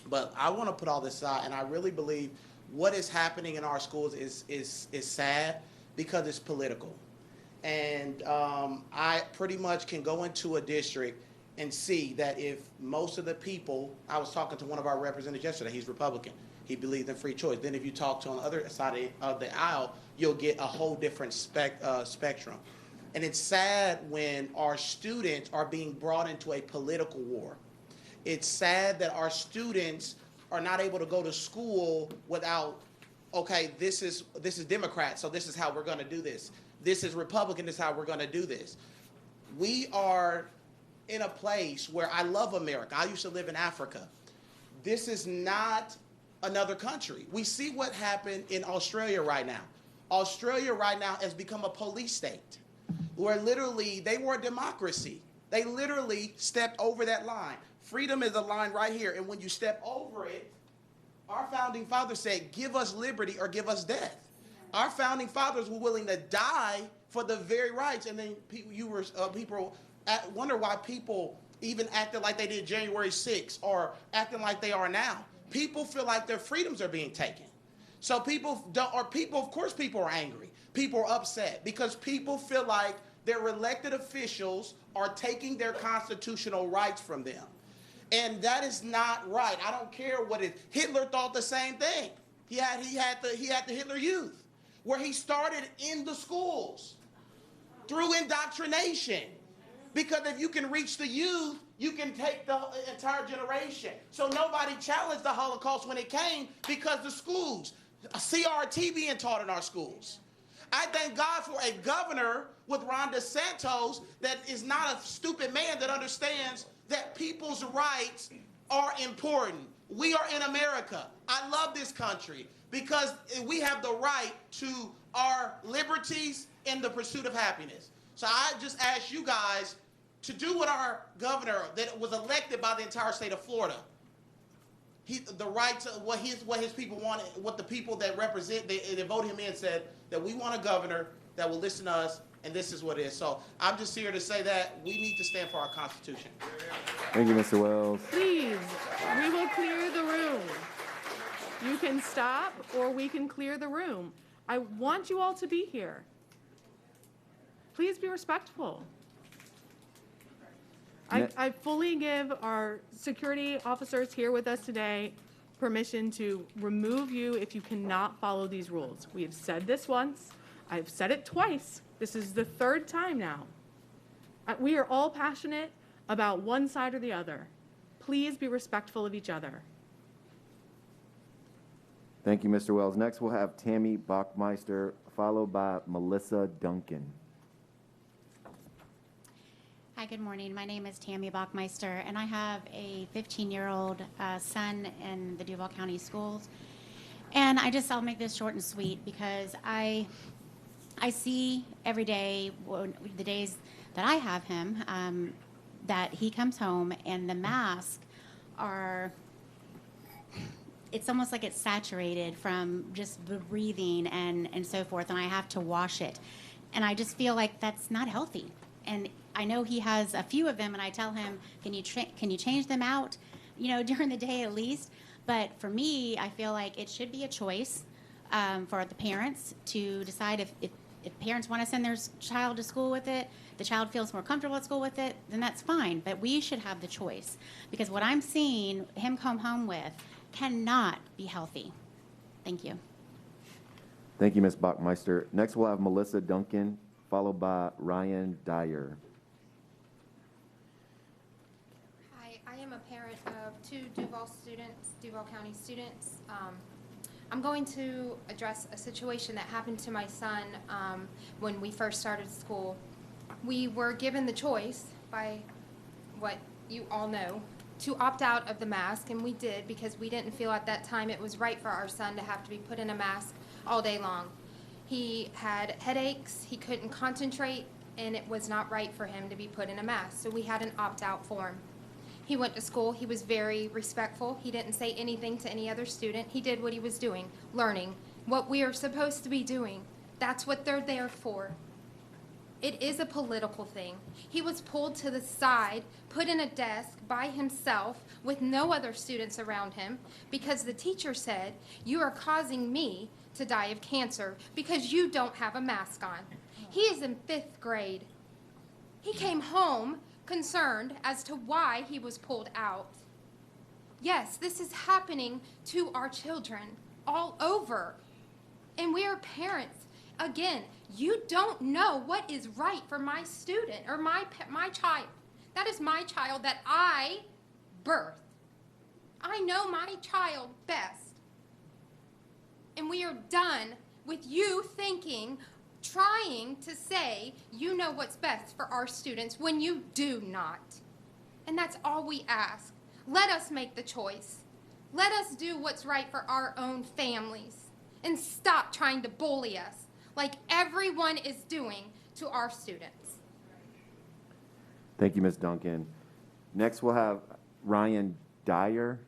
Speaker 18: but I want to put all this aside, and I really believe what is happening in our schools is sad because it's political. And I pretty much can go into a district and see that if most of the people, I was talking to one of our representatives yesterday, he's Republican. He believes in free choice. Then if you talk to on the other side of the aisle, you'll get a whole different spectrum. And it's sad when our students are being brought into a political war. It's sad that our students are not able to go to school without, okay, this is Democrat, so this is how we're going to do this. This is Republican, this is how we're going to do this. We are in a place where I love America. I used to live in Africa. This is not another country. We see what happened in Australia right now. Australia right now has become a police state where literally they were a democracy. They literally stepped over that line. Freedom is a line right here, and when you step over it, our founding fathers said, give us liberty or give us death. Our founding fathers were willing to die for the very rights, and then people wonder why people even acted like they did January 6th or acting like they are now. People feel like their freedoms are being taken. So of course people are angry. People are upset because people feel like their elected officials are taking their constitutional rights from them. And that is not right. I don't care what it is. Hitler thought the same thing. He had the Hitler Youth, where he started in the schools through indoctrination. Because if you can reach the youth, you can take the entire generation. So nobody challenged the Holocaust when it came because the schools, CRT being taught in our schools. I thank God for a governor with Ron DeSantis that is not a stupid man that understands that people's rights are important. We are in America. I love this country because we have the right to our liberties in the pursuit of happiness. So I just ask you guys to do what our governor that was elected by the entire state of Florida. The right to what his people wanted, what the people that represent, they voted him in, said that we want a governor that will listen to us, and this is what it is. So I'm just here to say that we need to stand for our Constitution.
Speaker 9: Thank you, Mr. Wells.
Speaker 5: Please, we will clear the room. You can stop or we can clear the room. I want you all to be here. Please be respectful. I fully give our security officers here with us today permission to remove you if you cannot follow these rules. We have said this once. I've said it twice. This is the third time now. We are all passionate about one side or the other. Please be respectful of each other.
Speaker 9: Thank you, Mr. Wells. Next, we'll have Tammy Bachmeister, followed by Melissa Duncan.
Speaker 19: Hi, good morning. My name is Tammy Bachmeister, and I have a 15-year-old son in the Duval County Schools. And I'll make this short and sweet because I see every day, the days that I have him, that he comes home and the masks are, it's almost like it's saturated from just the breathing and so forth, and I have to wash it. And I just feel like that's not healthy. And I know he has a few of them, and I tell him, can you change them out, during the day at least? But for me, I feel like it should be a choice for the parents to decide if parents want to send their child to school with it, the child feels more comfortable at school with it, then that's fine. But we should have the choice because what I'm seeing him come home with cannot be healthy. Thank you.
Speaker 9: Thank you, Ms. Bachmeister. Next, we'll have Melissa Duncan, followed by Ryan Dyer.
Speaker 20: Hi, I am a parent of two Duval County students. I'm going to address a situation that happened to my son when we first started school. We were given the choice by what you all know to opt out of the mask, and we did because we didn't feel at that time it was right for our son to have to be put in a mask all day long. He had headaches, he couldn't concentrate, and it was not right for him to be put in a mask, so we had an opt-out form. He went to school, he was very respectful, he didn't say anything to any other student, he did what he was doing, learning, what we are supposed to be doing. That's what they're there for. It is a political thing. He was pulled to the side, put in a desk by himself with no other students around him because the teacher said, "You are causing me to die of cancer because you don't have a mask on." He is in 5th grade. He came home concerned as to why he was pulled out. Yes, this is happening to our children all over. And we are parents. Again, you don't know what is right for my student or my child. That is my child that I birthed. I know my child best. And we are done with you trying to say you know what's best for our students when you do not. And that's all we ask. Let us make the choice. Let us do what's right for our own families and stop trying to bully us like everyone is doing to our students.
Speaker 9: Thank you, Ms. Duncan. Next, we'll have Ryan Dyer.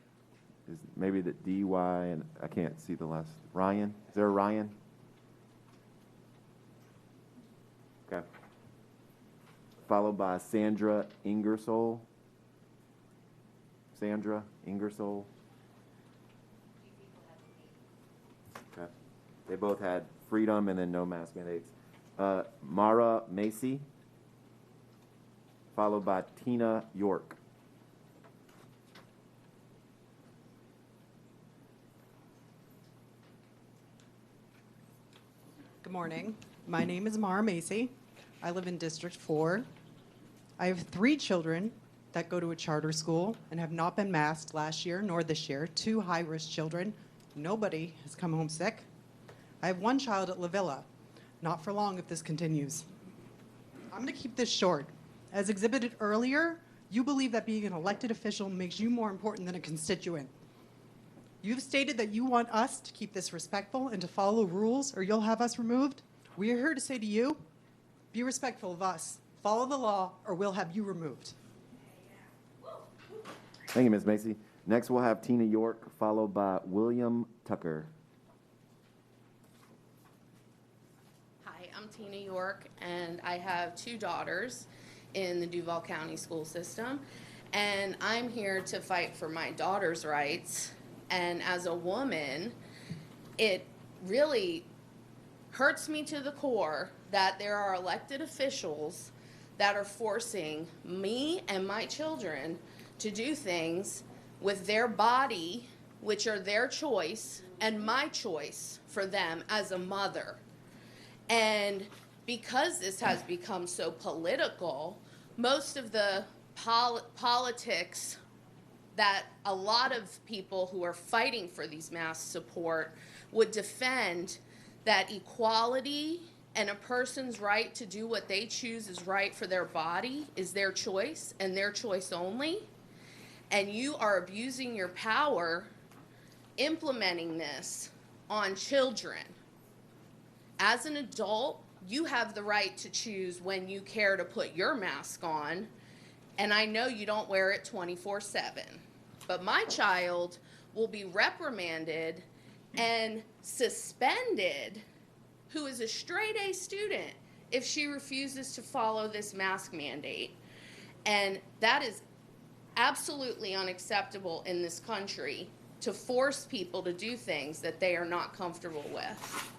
Speaker 9: Is maybe the D-Y, and I can't see the last. Ryan? Is there a Ryan? Okay. Followed by Sandra Ingersoll. Sandra Ingersoll. Okay. They both had freedom and then no mask mandates. Mara Macy. Followed by Tina York.
Speaker 21: Good morning. My name is Mara Macy. I live in District 4. I have 3 children that go to a charter school and have not been masked last year nor this year. 2 high-risk children. Nobody has come home sick. I have 1 child at La Villa. Not for long if this continues. I'm going to keep this short. As exhibited earlier, you believe that being an elected official makes you more important than a constituent. You've stated that you want us to keep this respectful and to follow rules or you'll have us removed. We are here to say to you, be respectful of us. Follow the law or we'll have you removed.
Speaker 9: Thank you, Ms. Macy. Next, we'll have Tina York, followed by William Tucker.
Speaker 22: Hi, I'm Tina York, and I have 2 daughters in the Duval County school system, and I'm here to fight for my daughter's rights. And as a woman, it really hurts me to the core that there are elected officials that are forcing me and my children to do things with their body, which are their choice, and my choice for them as a mother. And because this has become so political, most of the politics that a lot of people who are fighting for these mask support would defend, that equality and a person's right to do what they choose is right for their body is their choice and their choice only. And you are abusing your power implementing this on children. As an adult, you have the right to choose when you care to put your mask on. And I know you don't wear it 24/7. But my child will be reprimanded and suspended, who is a straight A student, if she refuses to follow this mask mandate. And that is absolutely unacceptable in this country, to force people to do things that they are not comfortable with.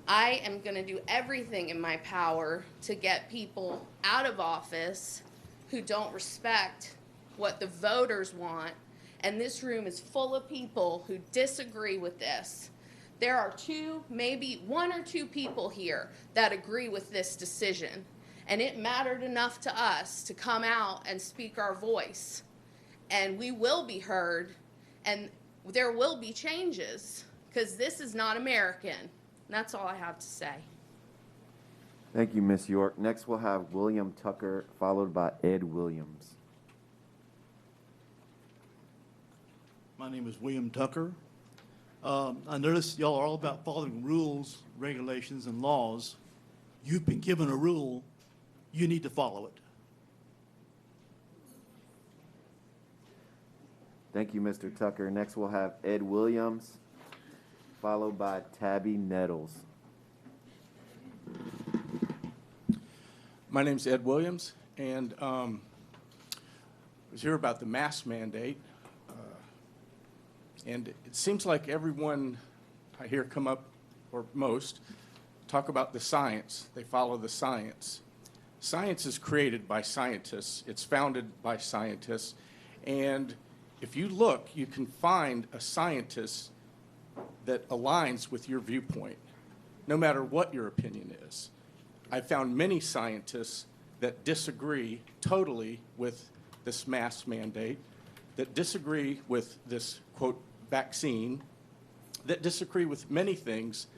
Speaker 22: I am going to do everything in my power to get people out of office who don't respect what the voters want, and this room is full of people who disagree with this. There are 2, maybe 1 or 2 people here that agree with this decision, and it mattered enough to us to come out and speak our voice, and we will be heard, and there will be changes, because this is not American. And that's all I have to say.
Speaker 9: Thank you, Ms. York. Next, we'll have William Tucker, followed by Ed Williams.
Speaker 23: My name is William Tucker. I notice y'all are all about following rules, regulations, and laws. You've been given a rule. You need to follow it.
Speaker 9: Thank you, Mr. Tucker. Next, we'll have Ed Williams, followed by Tabby Nettles.
Speaker 6: My name's Ed Williams, and I was here about the mask mandate. And it seems like everyone I hear come up, or most, talk about the science. They follow the science. Science is created by scientists. It's founded by scientists. And if you look, you can find a scientist that aligns with your viewpoint, no matter what your opinion is. I found many scientists that disagree totally with this mask mandate, that disagree with this, quote, vaccine, that disagree with many things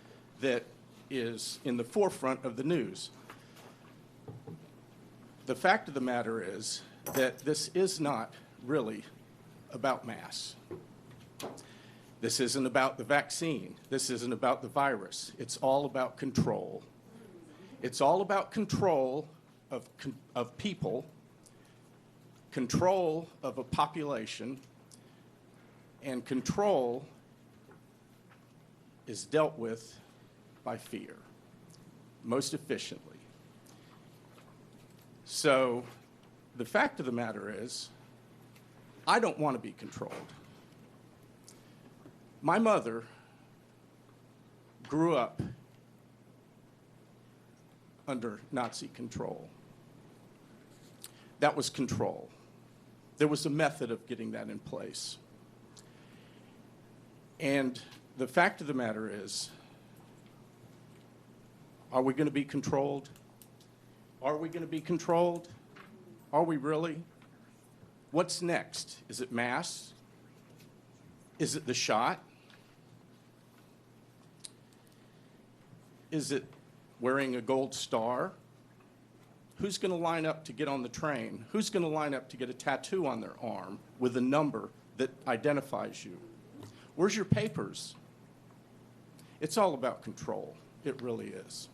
Speaker 6: that is in the forefront of the news. The fact of the matter is that this is not really about masks. This isn't about the vaccine. This isn't about the virus. It's all about control. It's all about control of people, control of a population, and control is dealt with by fear, most efficiently. So the fact of the matter is, I don't want to be controlled. My mother grew up under Nazi control. That was control. There was a method of getting that in place. And the fact of the matter is, are we going to be controlled? Are we going to be controlled? Are we really? What's next? Is it masks? Is it the shot? Is it wearing a gold star? Who's going to line up to get on the train? Who's going to line up to get a tattoo on their arm with a number that identifies you? Where's your papers? It's all about control. It really is.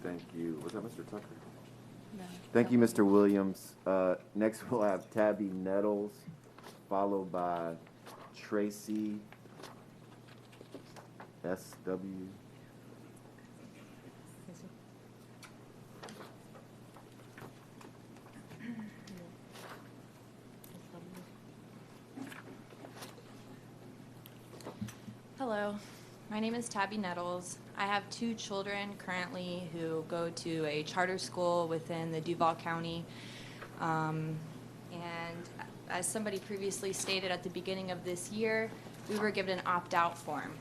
Speaker 9: Thank you. Was that Mr. Tucker?
Speaker 5: No.
Speaker 9: Thank you, Mr. Williams. Next, we'll have Tabby Nettles, followed by Tracy S.W.
Speaker 2: Hello, my name is Tabby Nettles. I have 2 children currently who go to a charter school within the Duval County. And as somebody previously stated at the beginning of this year, we were given an opt-out form.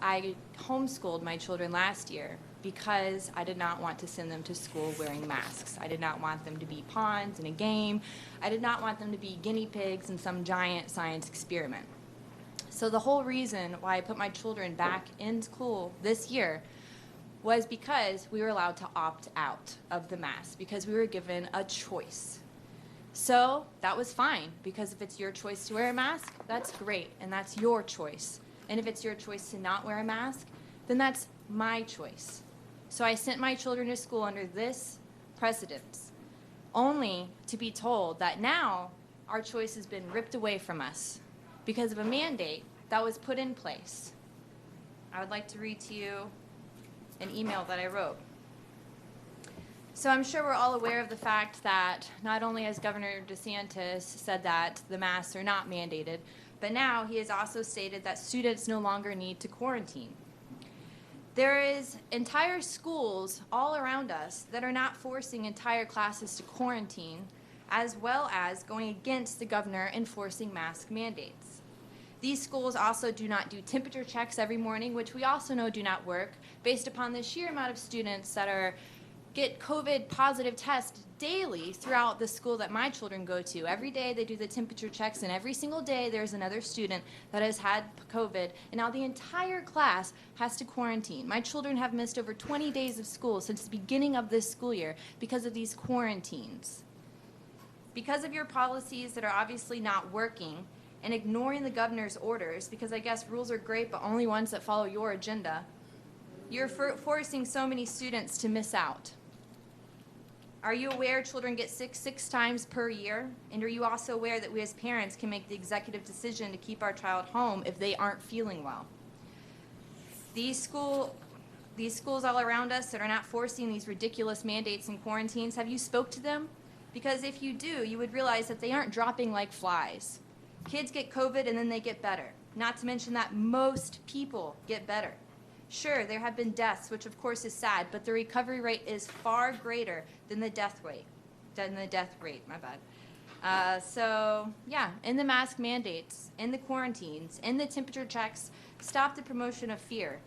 Speaker 2: I homeschooled my children last year because I did not want to send them to school wearing masks. I did not want them to be pawns in a game. I did not want them to be guinea pigs in some giant science experiment. So the whole reason why I put my children back in school this year was because we were allowed to opt out of the mask, because we were given a choice. So that was fine, because if it's your choice to wear a mask, that's great, and that's your choice. And if it's your choice to not wear a mask, then that's my choice. So I sent my children to school under this precedence, only to be told that now our choice has been ripped away from us because of a mandate that was put in place. I would like to read to you an email that I wrote. So I'm sure we're all aware of the fact that not only has Governor DeSantis said that the masks are not mandated, but now he has also stated that students no longer need to quarantine. There is entire schools all around us that are not forcing entire classes to quarantine, as well as going against the governor enforcing mask mandates. These schools also do not do temperature checks every morning, which we also know do not work, based upon the sheer amount of students that get COVID positive tests daily throughout the school that my children go to. Every day they do the temperature checks, and every single day there's another student that has had COVID, and now the entire class has to quarantine. My children have missed over 20 days of school since the beginning of this school year because of these quarantines. Because of your policies that are obviously not working, and ignoring the governor's orders, because I guess rules are great, but only ones that follow your agenda, you're forcing so many students to miss out. Are you aware children get sick 6 times per year? And are you also aware that we as parents can make the executive decision to keep our child home if they aren't feeling well? These schools all around us that are not forcing these ridiculous mandates and quarantines, have you spoke to them? Because if you do, you would realize that they aren't dropping like flies. Kids get COVID and then they get better. Not to mention that most people get better. Sure, there have been deaths, which of course is sad, but the recovery rate is far greater than the death rate. My bad. So yeah, in the mask mandates, in the quarantines, in the temperature checks, stop the promotion of fear.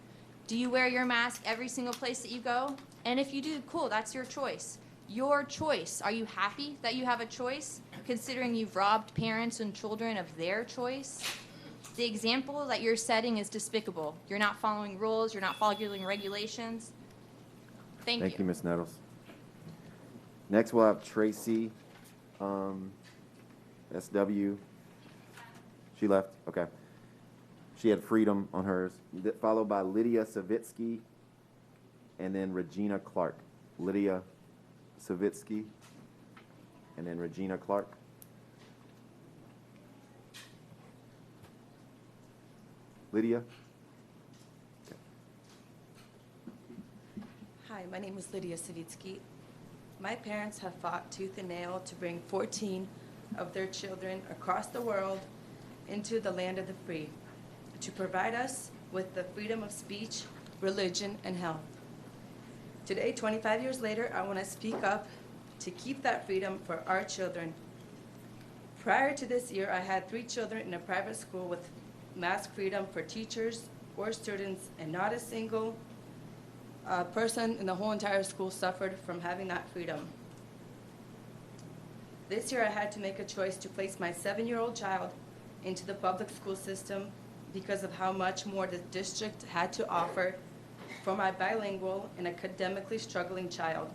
Speaker 2: Do you wear your mask every single place that you go? And if you do, cool, that's your choice. Your choice. Are you happy that you have a choice, considering you've robbed parents and children of their choice? The example that you're setting is despicable. You're not following rules. You're not following regulations. Thank you.
Speaker 9: Thank you, Ms. Nettles. Next, we'll have Tracy, SW. She left, okay. She had Freedom on hers, followed by Lydia Savitsky, and then Regina Clark. Lydia Savitsky, and then Regina Clark. Lydia?
Speaker 3: Hi, my name is Lydia Savitsky. My parents have fought tooth and nail to bring 14 of their children across the world into the land of the free, to provide us with the freedom of speech, religion, and health. Today, 25 years later, I want to speak up to keep that freedom for our children. Prior to this year, I had 3 children in a private school with mask freedom for teachers or students, and not a single person in the whole entire school suffered from having that freedom. This year I had to make a choice to place my 7-year-old child into the public school system because of how much more the district had to offer for my bilingual and academically struggling child.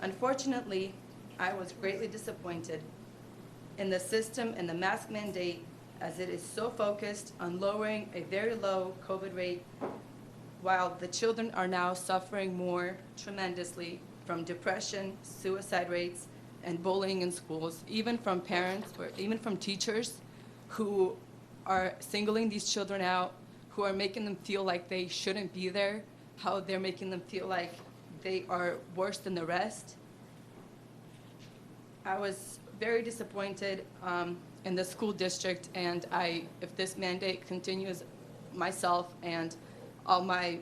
Speaker 3: Unfortunately, I was greatly disappointed in the system and the mask mandate, as it is so focused on lowering a very low COVID rate, while the children are now suffering more tremendously from depression, suicide rates, and bullying in schools, even from parents or even from teachers who are singling these children out, who are making them feel like they shouldn't be there, how they're making them feel like they are worse than the rest. I was very disappointed in the school district, and if this mandate continues, myself and all my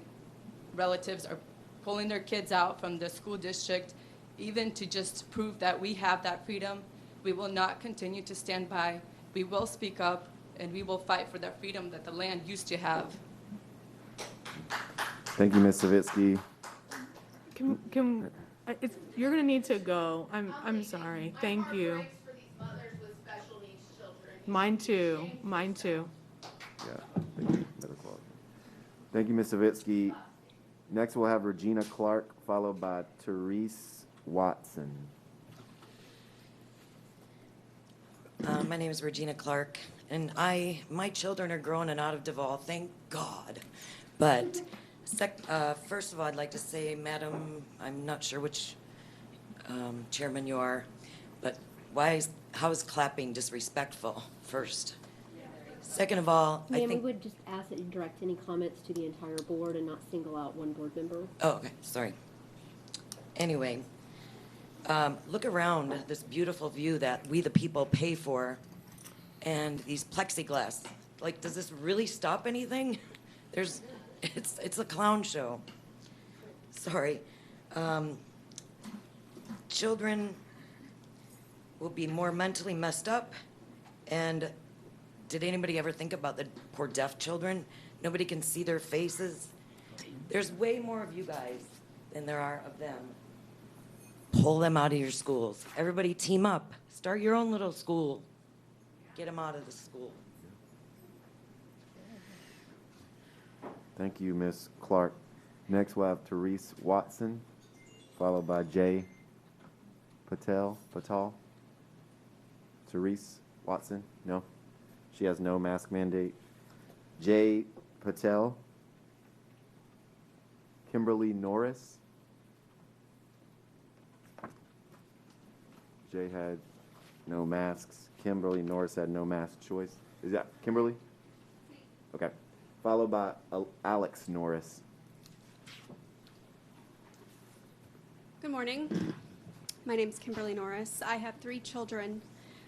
Speaker 3: relatives are pulling their kids out from the school district, even to just prove that we have that freedom. We will not continue to stand by. We will speak up, and we will fight for that freedom that the land used to have.
Speaker 9: Thank you, Ms. Savitsky.
Speaker 5: You're gonna need to go. I'm sorry. Thank you. Mine too. Mine too.
Speaker 9: Yeah, thank you. Thank you, Ms. Savitsky. Next, we'll have Regina Clark, followed by Therese Watson.
Speaker 4: My name is Regina Clark, and my children are grown and out of Duval, thank God. But first of all, I'd like to say, Madam, I'm not sure which chairman you are, but how is clapping disrespectful, first? Second of all, I
Speaker 7: Ma'am,
Speaker 4: think...
Speaker 7: we would just ask that you direct any comments to the entire board and not single out one board member.
Speaker 4: Oh, okay, sorry. Anyway, look around this beautiful view that we the people pay for, and these plexiglass. Like, does this really stop anything? It's a clown show. Sorry. Children will be more mentally messed up, and did anybody ever think about the poor deaf children? Nobody can see their faces. There's way more of you guys than there are of them. Pull them out of your schools. Everybody team up. Start your own little school. Get them out of the school.
Speaker 9: Thank you, Ms. Clark. Next, we'll have Therese Watson, followed by Jay Patel. Therese Watson? No? She has no mask mandate. Jay Patel. Kimberly Norris. Jay had no masks. Kimberly Norris had no mask choice. Is that Kimberly? Okay. Followed by Alex Norris.
Speaker 24: Good morning. My name is Kimberly Norris. I have 3 children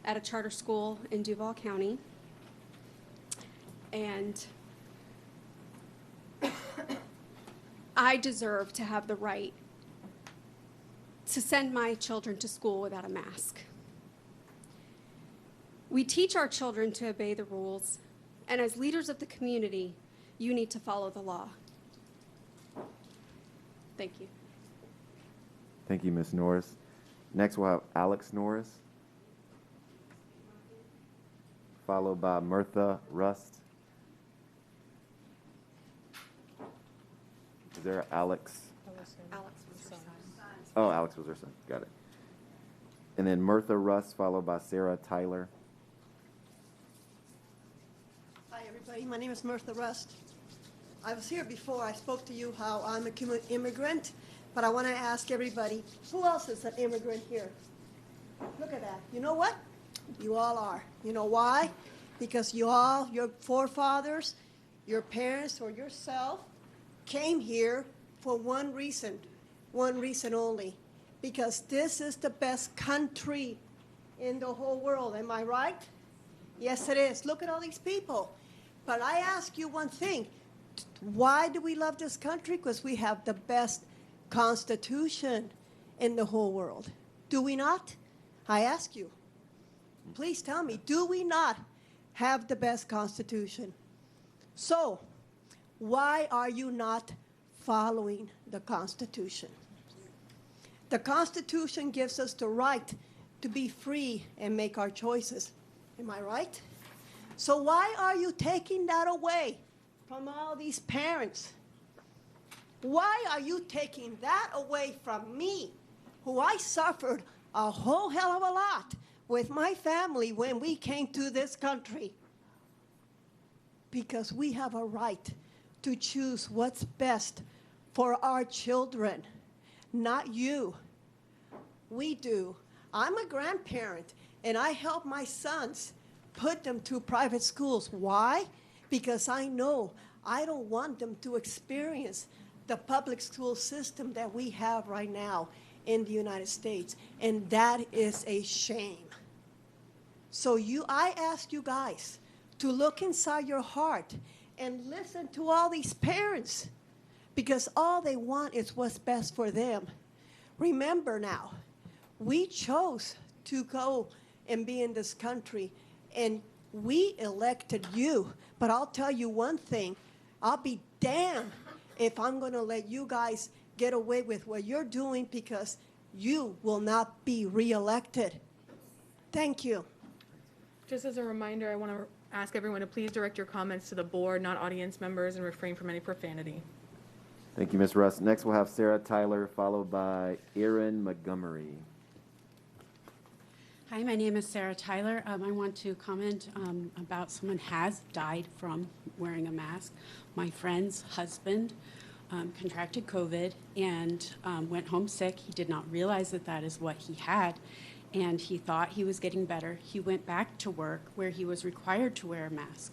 Speaker 24: at a charter school in Duval County. And I deserve to have the right to send my children to school without a mask. We teach our children to obey the rules, and as leaders of the community, you need to follow the law. Thank you.
Speaker 9: Thank you, Ms. Norris. Next, we'll have Alex Norris, followed by Mirtha Rust. Is there Alex?
Speaker 24: Alex was her son.
Speaker 9: Oh, Alex was her son. Got it. And then Mirtha Rust, followed by Sarah Tyler.
Speaker 1: Hi, everybody. My name is Mirtha Rust. I was here before. I spoke to you how I'm an immigrant, but I want to ask everybody, who else is an immigrant here? Look at that. You know what? You all are. You know why? Because you all, your forefathers, your parents, or yourself came here for one reason only, because this is the best country in the whole world. Am I right? Yes, it is. Look at all these people. But I ask you one thing. Why do we love this country? Because we have the best constitution in the whole world. Do we not? I ask you. Please tell me, do we not have the best constitution? So, why are you not following the Constitution? The Constitution gives us the right to be free and make our choices. Am I right? So why are you taking that away from all these parents? Why are you taking that away from me, who I suffered a whole hell of a lot with my family when we came to this country? Because we have a right to choose what's best for our children, not you. We do. I'm a grandparent, and I help my sons put them to private schools. Why? Because I know I don't want them to experience the public school system that we have right now in the United States, and that is a shame. So I ask you guys to look inside your heart and listen to all these parents, because all they want is what's best for them. Remember now, we chose to go and be in this country, and we elected you. But I'll tell you one thing, I'll be damned if I'm going to let you guys get away with what you're doing, because you will not be reelected. Thank you.
Speaker 5: Just as a reminder, I want to ask everyone to please direct your comments to the board, not audience members, and refrain from any profanity.
Speaker 9: Thank you, Ms. Rust. Next, we'll have Sarah Tyler, followed by Erin Montgomery.
Speaker 8: Hi, my name is Sarah Tyler. I want to comment about someone has died from wearing a mask. My friend's husband contracted COVID and went home sick. He did not realize that that is what he had, and he thought he was getting better. He went back to work where he was required to wear a mask,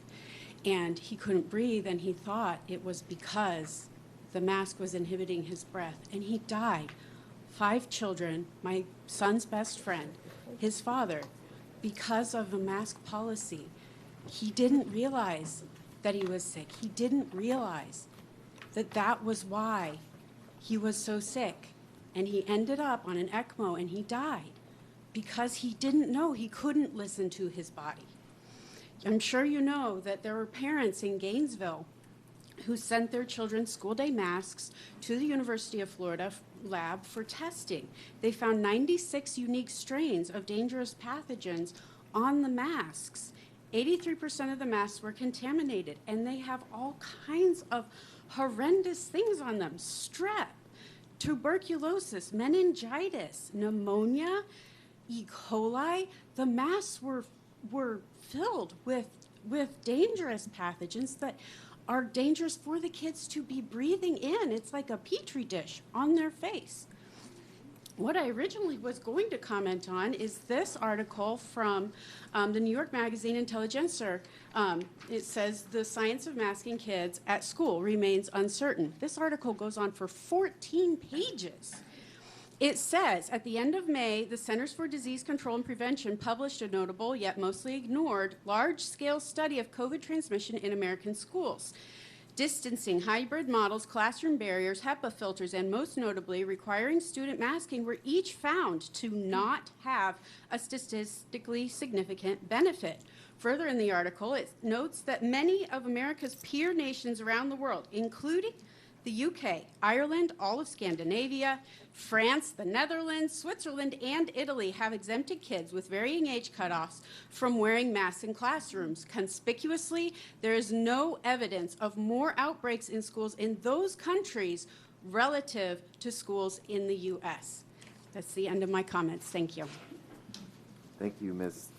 Speaker 8: and he couldn't breathe, and he thought it was because the mask was inhibiting his breath, and he died. 5 children, my son's best friend, his father, because of a mask policy. He didn't realize that he was sick. He didn't realize that that was why he was so sick. And he ended up on an ECMO and he died because he didn't know, he couldn't listen to his body. I'm sure you know that there were parents in Gainesville who sent their children's school day masks to the University of Florida lab for testing. They found 96 unique strains of dangerous pathogens on the masks. 83% of the masks were contaminated, and they have all kinds of horrendous things on them: strep, tuberculosis, meningitis, pneumonia, E. coli. The masks were filled with dangerous pathogens that are dangerous for the kids to be breathing in. It's like a petri dish on their face. What I originally was going to comment on is this article from the New York magazine Intelligencer. It says, "The science of masking kids at school remains uncertain." This article goes on for 14 pages. It says, at the end of May, the Centers for Disease Control and Prevention published a notable, yet mostly ignored, large-scale study of COVID transmission in American schools. Distancing, hybrid models, classroom barriers, HEPA filters, and most notably requiring student masking were each found to not have a statistically significant benefit. Further in the article, it notes that many of America's peer nations around the world, including the UK, Ireland, all of Scandinavia, France, the Netherlands, Switzerland, and Italy have exempted kids with varying age cutoffs from wearing masks in classrooms. Conspicuously, there is no evidence of more outbreaks in schools in those countries relative to schools in the U.S. That's the end of my comments. Thank you.
Speaker 9: Thank you, Ms.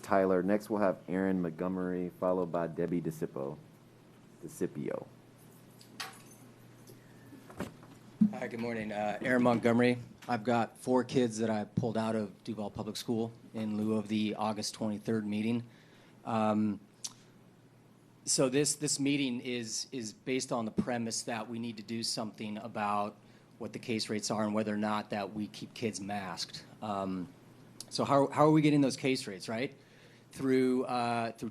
Speaker 9: Tyler. Next, we'll have Aaron Montgomery, followed by Debbie DeCipio.
Speaker 10: Hi, good morning. Aaron Montgomery. I've got 4 kids that I pulled out of Duval Public School in lieu of the August 23rd meeting. So this meeting is based on the premise that we need to do something about what the case rates are and whether or not that we keep kids masked. So how are we getting those case rates, right? Through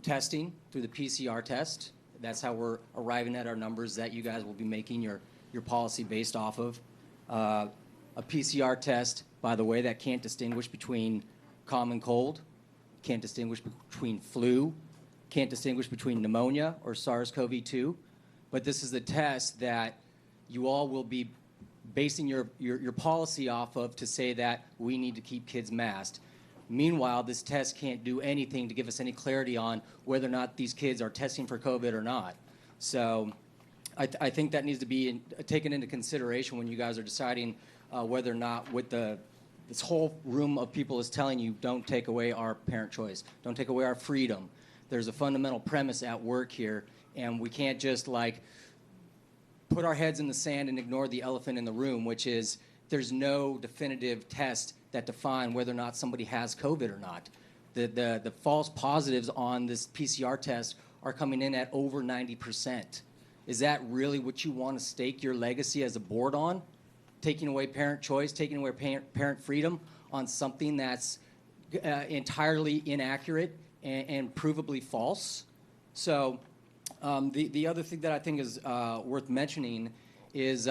Speaker 10: testing, through the PCR test. That's how we're arriving at our numbers that you guys will be making your policy based off of. A PCR test, by the way, that can't distinguish between common cold, can't distinguish between flu, can't distinguish between pneumonia or SARS-CoV-2. But this is a test that you all will be basing your policy off of to say that we need to keep kids masked. Meanwhile, this test can't do anything to give us any clarity on whether or not these kids are testing for COVID or not. So I think that needs to be taken into consideration when you guys are deciding whether or not this whole room of people is telling you don't take away our parent choice, don't take away our freedom. There's a fundamental premise at work here, and we can't just put our heads in the sand and ignore the elephant in the room, which is there's no definitive test that define whether or not somebody has COVID or not. The false positives on this PCR test are coming in at over 90%. Is that really what you want to stake your legacy as a board on? Taking away parent choice, taking away parent freedom on something that's entirely inaccurate and provably false? So the other thing that I think is worth mentioning is,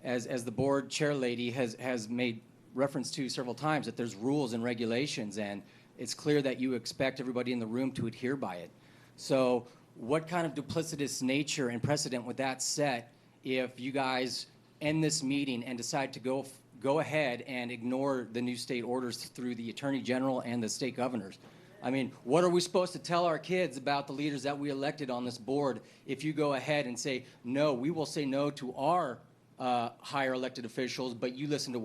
Speaker 10: as the board chair lady has made reference to several times, that there's rules and regulations, and it's clear that you expect everybody in the room to adhere by it. So what kind of duplicitous nature and precedent would that set if you guys end this meeting and decide to go ahead and ignore the new state orders through the Attorney General and the state governors? I mean, what are we supposed to tell our kids about the leaders that we elected on this board if you go ahead and say, no, we will say no to our higher elected officials, but you listen to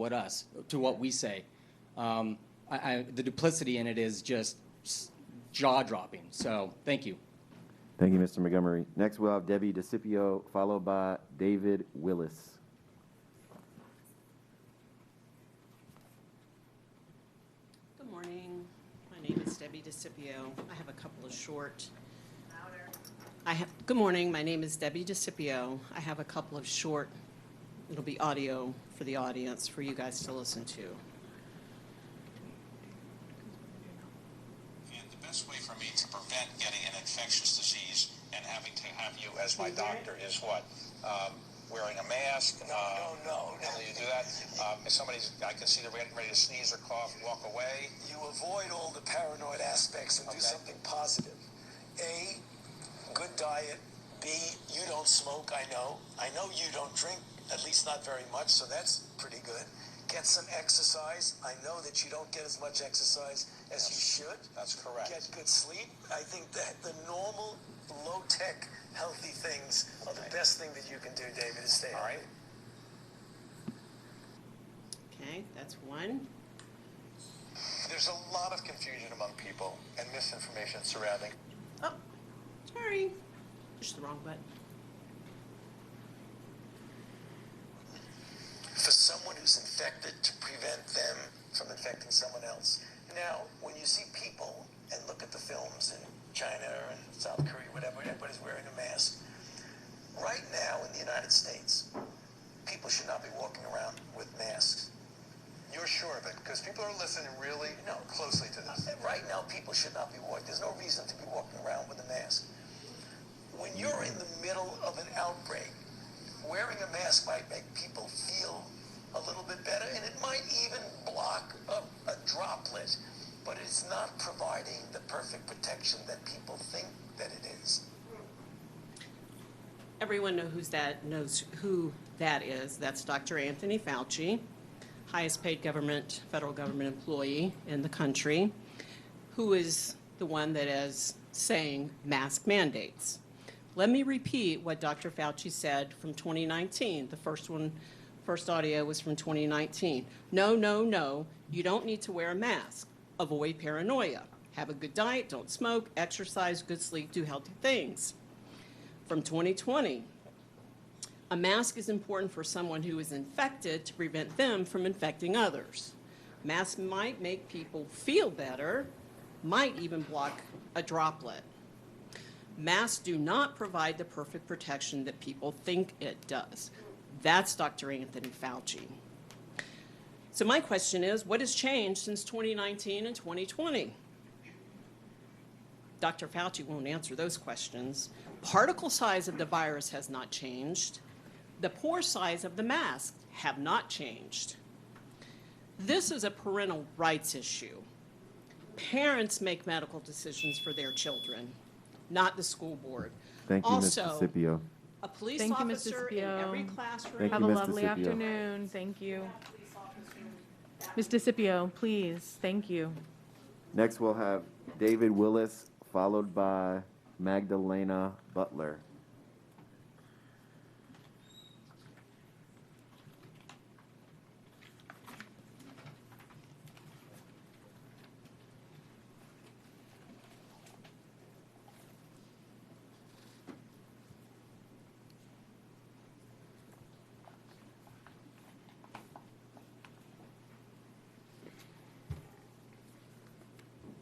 Speaker 10: what we say? The duplicity in it is just jaw-dropping. So thank you.
Speaker 9: Thank you, Mr. Montgomery. Next, we'll have Debbie DeCipio, followed by David Willis.
Speaker 11: Good morning. My name is Debbie DeCipio. I have a couple of short. Good morning. My name is Debbie DeCipio. I have a couple of short. It'll be audio for the audience for you guys to listen to.
Speaker 12: And the best way for me to prevent getting an infectious disease and having to have you as my doctor is what? Wearing a mask? No. And you do that? If I can see they're getting ready to sneeze or cough, walk away.
Speaker 13: You avoid all the paranoid aspects and do something positive. A, good diet. B, you don't smoke, I know. I know you don't drink, at least not very much, so that's pretty good. Get some exercise. I know that you don't get as much exercise as you should.
Speaker 12: That's correct.
Speaker 13: Get good sleep. I think that the normal, low-tech, healthy things are the best thing that you can do, David, is stay healthy.
Speaker 12: All right.
Speaker 11: Okay, that's one.
Speaker 12: There's a lot of confusion among people and misinformation surrounding.
Speaker 11: Oh, sorry. Pushed the wrong button.
Speaker 13: For someone who's infected, to prevent them from infecting someone else. Now, when you see people and look at the films in China and South Korea, whatever, everybody's wearing a mask. Right now in the United States, people should not be walking around with masks.
Speaker 12: You're sure of it? Because people are listening really closely to this.
Speaker 13: Right now, people should not be walking. There's no reason to be walking around with a mask. When you're in the middle of an outbreak, wearing a mask might make people feel a little bit better, and it might even block a droplet, but it's not providing the perfect protection that people think that it is.
Speaker 11: Everyone knows who that is. That's Dr. Anthony Fauci, highest paid federal government employee in the country, who is the one that is saying mask mandates. Let me repeat what Dr. Fauci said from 2019. The first audio was from 2019. No, no, no, you don't need to wear a mask. Avoid paranoia. Have a good diet, don't smoke, exercise, good sleep, do healthy things. From 2020, a mask is important for someone who is infected to prevent them from infecting others. Masks might make people feel better, might even block a droplet. Masks do not provide the perfect protection that people think it does. That's Dr. Anthony Fauci. So my question is, what has changed since 2019 and 2020? Dr. Fauci won't answer those questions. Particle size of the virus has not changed. The pore size of the mask have not changed. This is a parental rights issue. Parents make medical decisions for their children, not the school board.
Speaker 9: Thank you,
Speaker 11: Also,
Speaker 9: Mr. Scipio.
Speaker 11: a police
Speaker 5: Thank you, Mr.
Speaker 11: officer in
Speaker 5: Scipio.
Speaker 11: every classroom.
Speaker 9: Thank
Speaker 5: Have
Speaker 9: you,
Speaker 5: a
Speaker 9: Mr.
Speaker 5: lovely
Speaker 9: Scipio.
Speaker 5: afternoon. Thank you. Mr. Scipio, please. Thank you.
Speaker 9: Next, we'll have David Willis, followed by Magdalena Butler.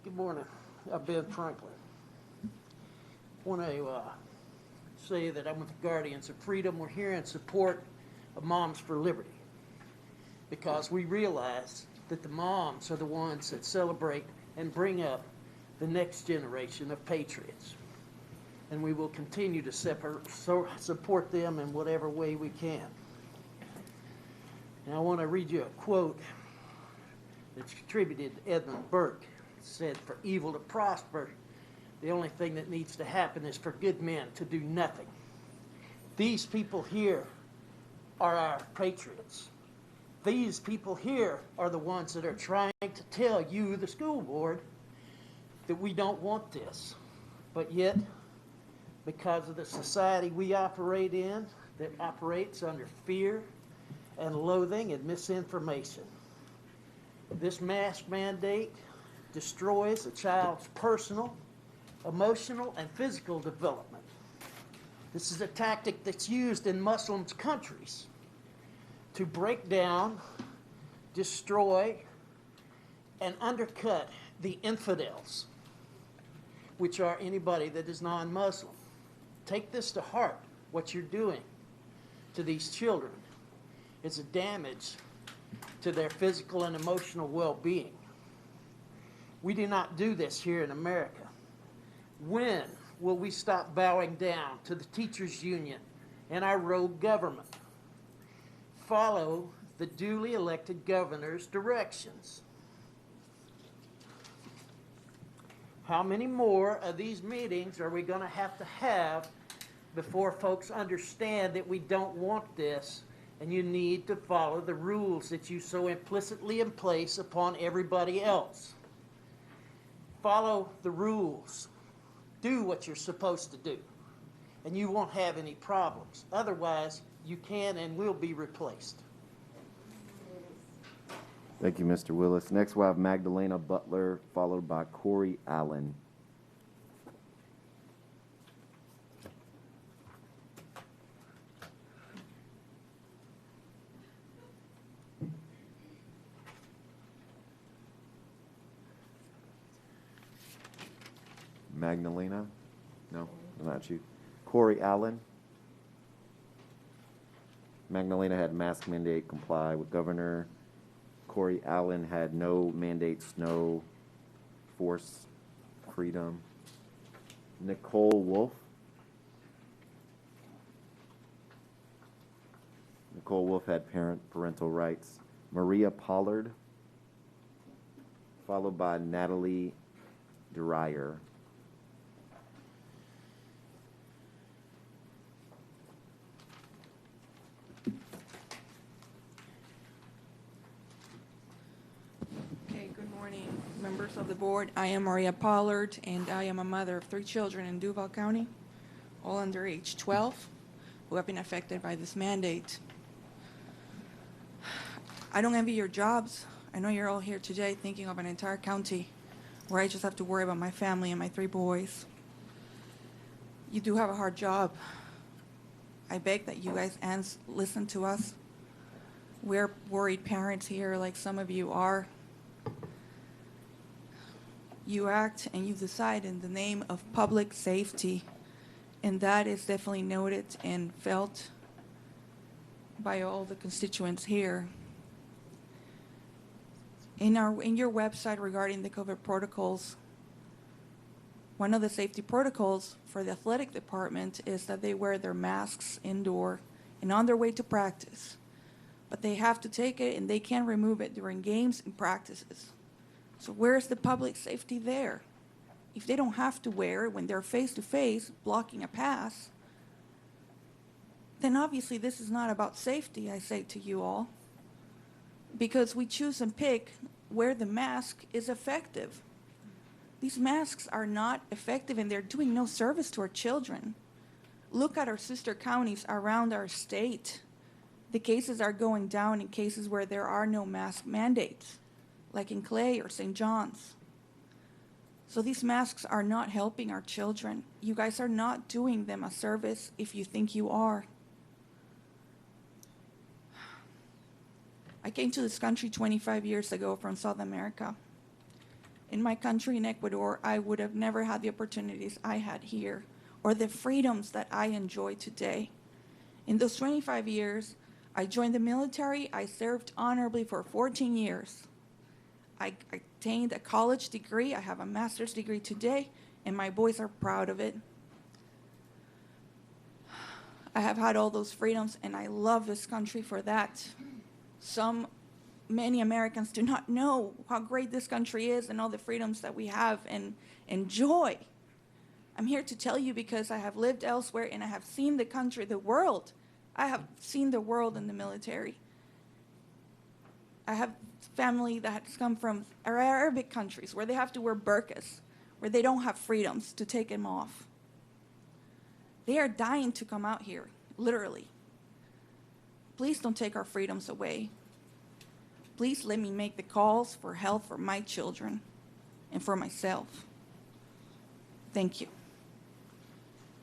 Speaker 14: Good morning. I'm Ben Franklin. I want to say that I'm with the Guardians of Freedom. We're here in support of Moms for Liberty because we realize that the moms are the ones that celebrate and bring up the next generation of patriots. And we will continue to support them in whatever way we can. And I want to read you a quote that's attributed to Edmund Burke. It said, "For evil to prosper, the only thing that needs to happen is for good men to do nothing." These people here are our patriots. These people here are the ones that are trying to tell you, the school board, that we don't want this. But yet, because of the society we operate in, that operates under fear and loathing and misinformation, this mask mandate destroys a child's personal, emotional, and physical development. This is a tactic that's used in Muslim countries to break down, destroy, and undercut the infidels, which are anybody that is non-Muslim. Take this to heart, what you're doing to these children. It's a damage to their physical and emotional well-being. We do not do this here in America. When will we stop bowing down to the teachers' union and our rogue government? Follow the duly elected governor's directions. How many more of these meetings are we going to have before folks understand that we don't want this and you need to follow the rules that you so implicitly place upon everybody else? Follow the rules. Do what you're supposed to do, and you won't have any problems. Otherwise, you can and will be replaced.
Speaker 9: Thank you, Mr. Willis. Next, we'll have Magdalena Butler, followed by Corey Allen. Magdalena? No, not you. Corey Allen. Magdalena had mask mandate comply with Governor Corey Allen had no mandates, no force freedom. Nicole Wolf. Nicole Wolf had parental rights. Maria Pollard, followed by Natalie Dreyer.
Speaker 15: Okay, good morning, members of the board. I am Maria Pollard, and I am a mother of 3 children in Duval County, all under age 12, who have been affected by this mandate. I don't envy your jobs. I know you're all here today thinking of an entire county where I just have to worry about my family and my 3 boys. You do have a hard job. I beg that you guys listen to us. We're worried parents here, like some of you are. You act and you decide in the name of public safety, and that is definitely noted and felt by all the constituents here. In your website regarding the COVID protocols, one of the safety protocols for the athletic department is that they wear their masks indoor and on their way to practice. But they have to take it and they can't remove it during games and practices. So where's the public safety there? If they don't have to wear it when they're face to face blocking a pass, then obviously this is not about safety, I say to you all. Because we choose and pick where the mask is effective. These masks are not effective and they're doing no service to our children. Look at our sister counties around our state. The cases are going down in cases where there are no mask mandates, like in Clay or St. John's. So these masks are not helping our children. You guys are not doing them a service if you think you are. I came to this country 25 years ago from South America. In my country, in Ecuador, I would have never had the opportunities I had here or the freedoms that I enjoy today. In those 25 years, I joined the military. I served honorably for 14 years. I attained a college degree. I have a master's degree today, and my boys are proud of it. I have had all those freedoms, and I love this country for that. Many Americans do not know how great this country is and all the freedoms that we have and enjoy. I'm here to tell you because I have lived elsewhere and I have seen the country, the world. I have seen the world in the military. I have family that has come from Arabic countries where they have to wear burqas, where they don't have freedoms to take them off. They are dying to come out here, literally. Please don't take our freedoms away. Please let me make the calls for help for my children and for myself. Thank you.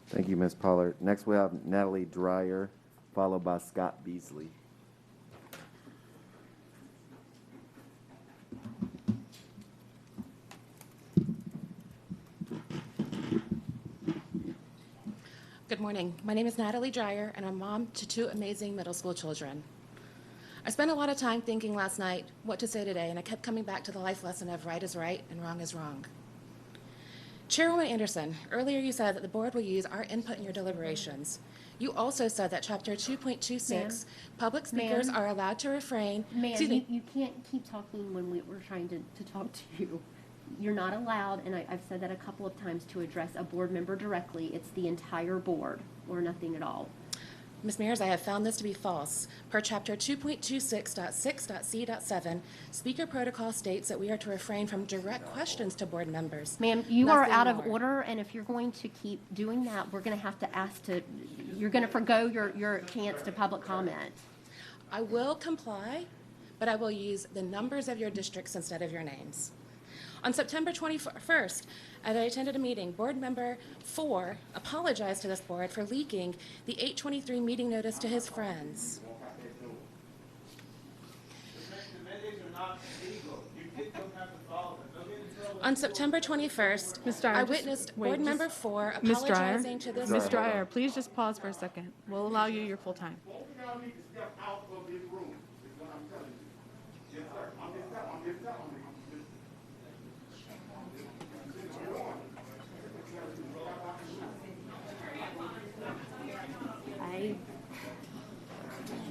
Speaker 9: Thank you, Ms. Pollard. Next we have Natalie Dreyer, followed by Scott Beasley.
Speaker 16: Good morning. My name is Natalie Dreyer, and I'm mom to 2 amazing middle school children. I spent a lot of time thinking last night what to say today, and I kept coming back to the life lesson of right is right and wrong is wrong. Chairwoman Anderson, earlier you said that the board will use our input in your deliberations. You also said that Chapter 2.26, public speakers are allowed to refrain.
Speaker 7: Ma'am, you can't keep talking when we're trying to talk to you. You're not allowed, and I've said that a couple of times, to address a board member directly. It's the entire board, or nothing at all.
Speaker 16: Ms. Mears, I have found this to be false. Per Chapter 2.26.6.c.7, speaker protocol states that we are to refrain from direct questions to board members.
Speaker 7: Ma'am, you are
Speaker 16: Nothing
Speaker 7: out of
Speaker 16: more.
Speaker 7: order, and if you're going to keep doing that, we're going to have to you're going to forgo your chance to public comment.
Speaker 16: I will comply, but I will use the numbers of your districts instead of your names. On September 21st, as I attended a meeting, board member 4 apologized to this board for leaking the 823 meeting notice to his friends. On September 21st,
Speaker 5: Ms. Dreyer,
Speaker 16: I
Speaker 5: just
Speaker 16: witnessed
Speaker 5: wait,
Speaker 16: board
Speaker 5: just-
Speaker 16: member 4
Speaker 5: Ms. Dreyer,
Speaker 16: apologizing to this
Speaker 5: Ms.
Speaker 16: board.
Speaker 5: Dreyer, please just pause for a second. We'll allow you your full time.
Speaker 23: Both of y'all need to step out of this room, is what I'm telling you. Yes, sir.
Speaker 5: You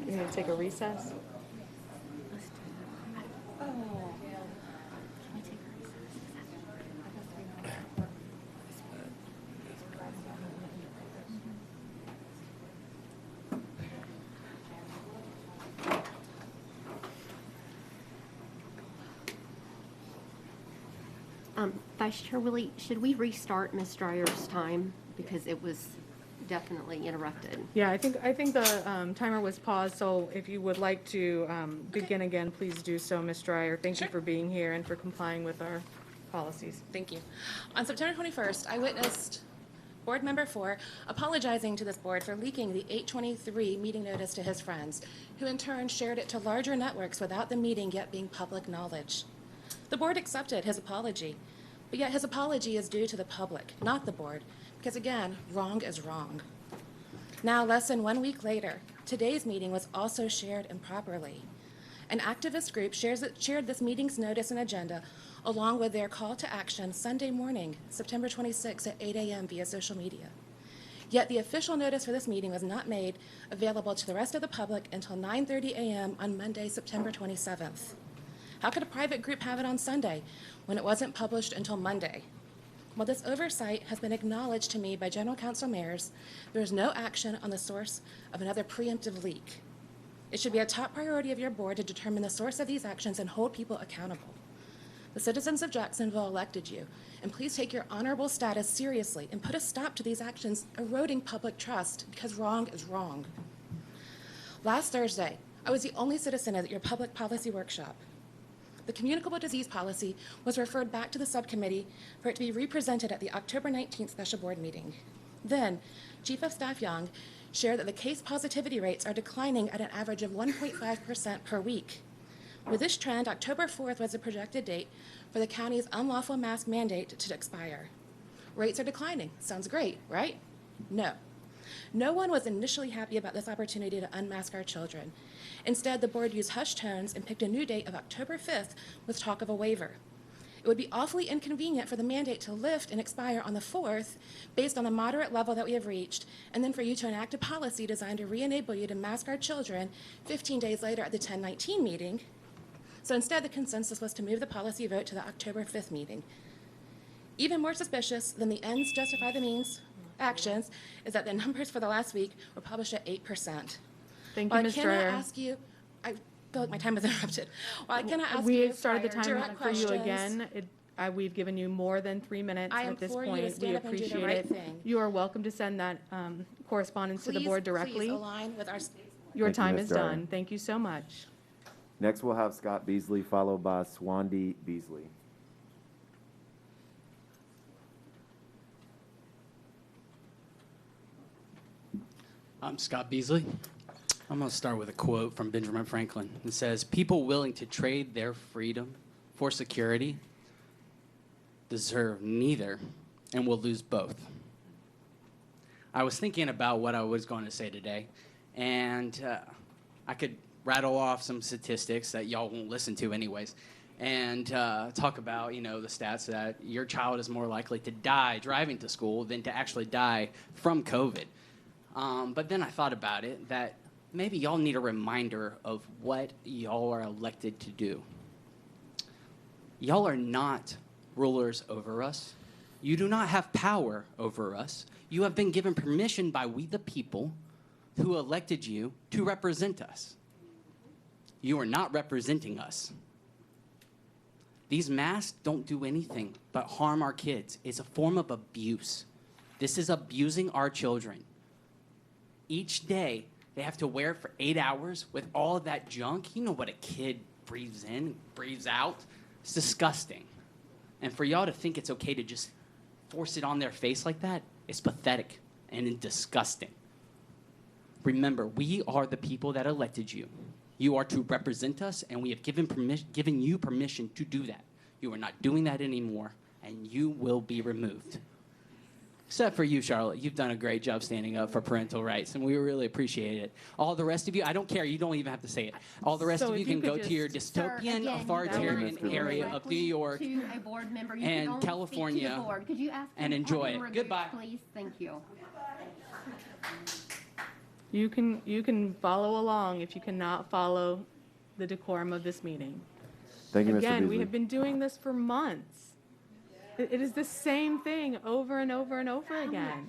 Speaker 5: need to take a recess?
Speaker 7: Vice Chair Willie, should we restart Ms. Dreyer's time? Because it was definitely interrupted.
Speaker 5: Yeah, I think the timer was paused, so if you would like to begin again, please do so, Ms. Dryer. Thank you for being here and for complying with our policies.
Speaker 16: Thank you. On September 21st, I witnessed Board Member 4 apologizing to this board for leaking the 823 meeting notice to his friends, who in turn shared it to larger networks without the meeting yet being public knowledge. The board accepted his apology, but yet his apology is due to the public, not the board, because again, wrong is wrong. Now, less than 1 week later, today's meeting was also shared improperly. An activist group shared this meeting's notice and agenda along with their call to action Sunday morning, September 26 at 8 a.m. via social media. Yet the official notice for this meeting was not made available to the rest of the public until 9:30 a.m. on Monday, September 27th. How could a private group have it on Sunday when it wasn't published until Monday? While this oversight has been acknowledged to me by General Counsel Mayers, there is no action on the source of another preemptive leak. It should be a top priority of your board to determine the source of these actions and hold people accountable. The citizens of Jacksonville elected you, and please take your honorable status seriously and put a stop to these actions eroding public trust, because wrong is wrong. Last Thursday, I was the only citizen at your public policy workshop. The communicable disease policy was referred back to the subcommittee for it to be represented at the October 19th special board meeting. Then, Chief of Staff Young shared that the case positivity rates are declining at an average of 1.5% per week. With this trend, October 4th was the projected date for the county's unlawful mask mandate to expire. Rates are declining. Sounds great, right? No. No one was initially happy about this opportunity to unmask our children. Instead, the board used hushed tones and picked a new date of October 5th with talk of a waiver. It would be awfully inconvenient for the mandate to lift and expire on the 4th based on the moderate level that we have reached, and then for you to enact a policy designed to re-enable you to mask our children 15 days later at the 10/19 meeting. So instead, the consensus was to move the policy vote to the October 5th meeting. Even more suspicious than the ends justify the means actions is that the numbers for the last week were published at 8%.
Speaker 5: Thank you, Ms.
Speaker 16: I
Speaker 5: Dreyer.
Speaker 16: cannot ask you, I feel like my time is interrupted. Well, I cannot ask you
Speaker 5: We started the time
Speaker 16: direct
Speaker 5: for you
Speaker 16: questions.
Speaker 5: again. We've given you more than 3 minutes
Speaker 16: I
Speaker 5: at this
Speaker 16: implore you
Speaker 5: point.
Speaker 16: to stand
Speaker 5: We
Speaker 16: up and do the
Speaker 5: appreciate
Speaker 16: right
Speaker 5: it.
Speaker 16: thing.
Speaker 5: You are welcome to send that correspondence to the board directly.
Speaker 16: Please align with our
Speaker 5: Your
Speaker 9: Thank you,
Speaker 5: time
Speaker 9: Ms.
Speaker 5: is
Speaker 9: Dreyer.
Speaker 5: done. Thank you so much.
Speaker 9: Next, we'll have Scott Beasley, followed by Swandi Beasley.
Speaker 17: I'm Scott Beasley. I'm going to start with a quote from Benjamin Franklin. It says, "People willing to trade their freedom for security deserve neither and will lose both." I was thinking about what I was going to say today, and I could rattle off some statistics that y'all won't listen to anyways, and talk about, the stats that your child is more likely to die driving to school than to actually die from COVID. But then I thought about it, that maybe y'all need a reminder of what y'all are elected to do. Y'all are not rulers over us. You do not have power over us. You have been given permission by we the people who elected you to represent us. You are not representing us. These masks don't do anything but harm our kids. It's a form of abuse. This is abusing our children. Each day, they have to wear it for 8 hours with all of that junk. You know what a kid breathes in, breathes out. It's disgusting. And for y'all to think it's okay to just force it on their face like that, it's pathetic and disgusting. Remember, we are the people that elected you. You are to represent us, and we have given you permission to do that. You are not doing that anymore, and you will be removed. Except for you, Charlotte. You've done a great job standing up for parental rights, and we really appreciate it. All the rest of you, I don't care. You don't even have to say it. All the rest
Speaker 5: So
Speaker 17: of you
Speaker 5: if you
Speaker 17: can
Speaker 5: could
Speaker 17: go to your
Speaker 5: just-
Speaker 17: dystopian,
Speaker 7: Sir, again,
Speaker 17: authoritarian
Speaker 9: Thank you, Mr.
Speaker 17: area
Speaker 9: Lewis.
Speaker 17: of New York
Speaker 7: To a board member. You can
Speaker 17: and
Speaker 7: only speak to the
Speaker 17: California
Speaker 7: board. Could you ask
Speaker 17: and
Speaker 7: him to have
Speaker 17: enjoy
Speaker 7: him
Speaker 17: it.
Speaker 7: removed,
Speaker 17: Goodbye.
Speaker 7: Please, thank you.
Speaker 5: You can follow along if you cannot follow the decorum of this meeting.
Speaker 9: Thank you, Mr.
Speaker 5: Again, we
Speaker 9: Beasley.
Speaker 5: have been doing this for months. It is the same thing over and over and over again.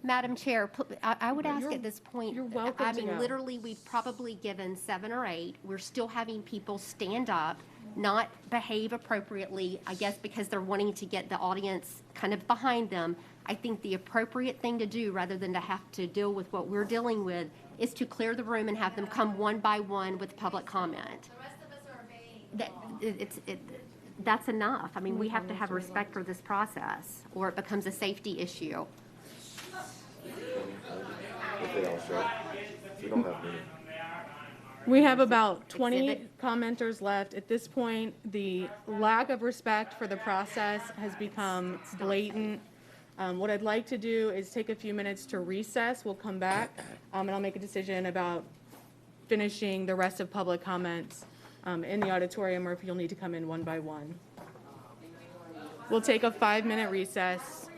Speaker 7: Madam Chair, I would ask
Speaker 5: You're-
Speaker 7: at this point,
Speaker 5: you're welcome
Speaker 7: I
Speaker 5: to
Speaker 7: mean,
Speaker 5: go.
Speaker 7: literally, we've probably given 7 or 8. We're still having people stand up, not behave appropriately, I guess because they're wanting to get the audience kind of behind them. I think the appropriate thing to do, rather than to have to deal with what we're dealing with, is to clear the room and have them come one by one with public comment. That's enough. I mean, we have to have respect for this process, or it becomes a safety issue.
Speaker 9: If they all show. We don't have many.
Speaker 5: We have about 20
Speaker 7: Exhibit.
Speaker 5: commenters left. At this point, the lack of respect for the process has become blatant. What I'd like to do is take a few minutes to recess. We'll come back, and I'll make a decision about finishing the rest of public comments in the auditorium, or if you'll need to come in one by one. We'll take a 5-minute recess.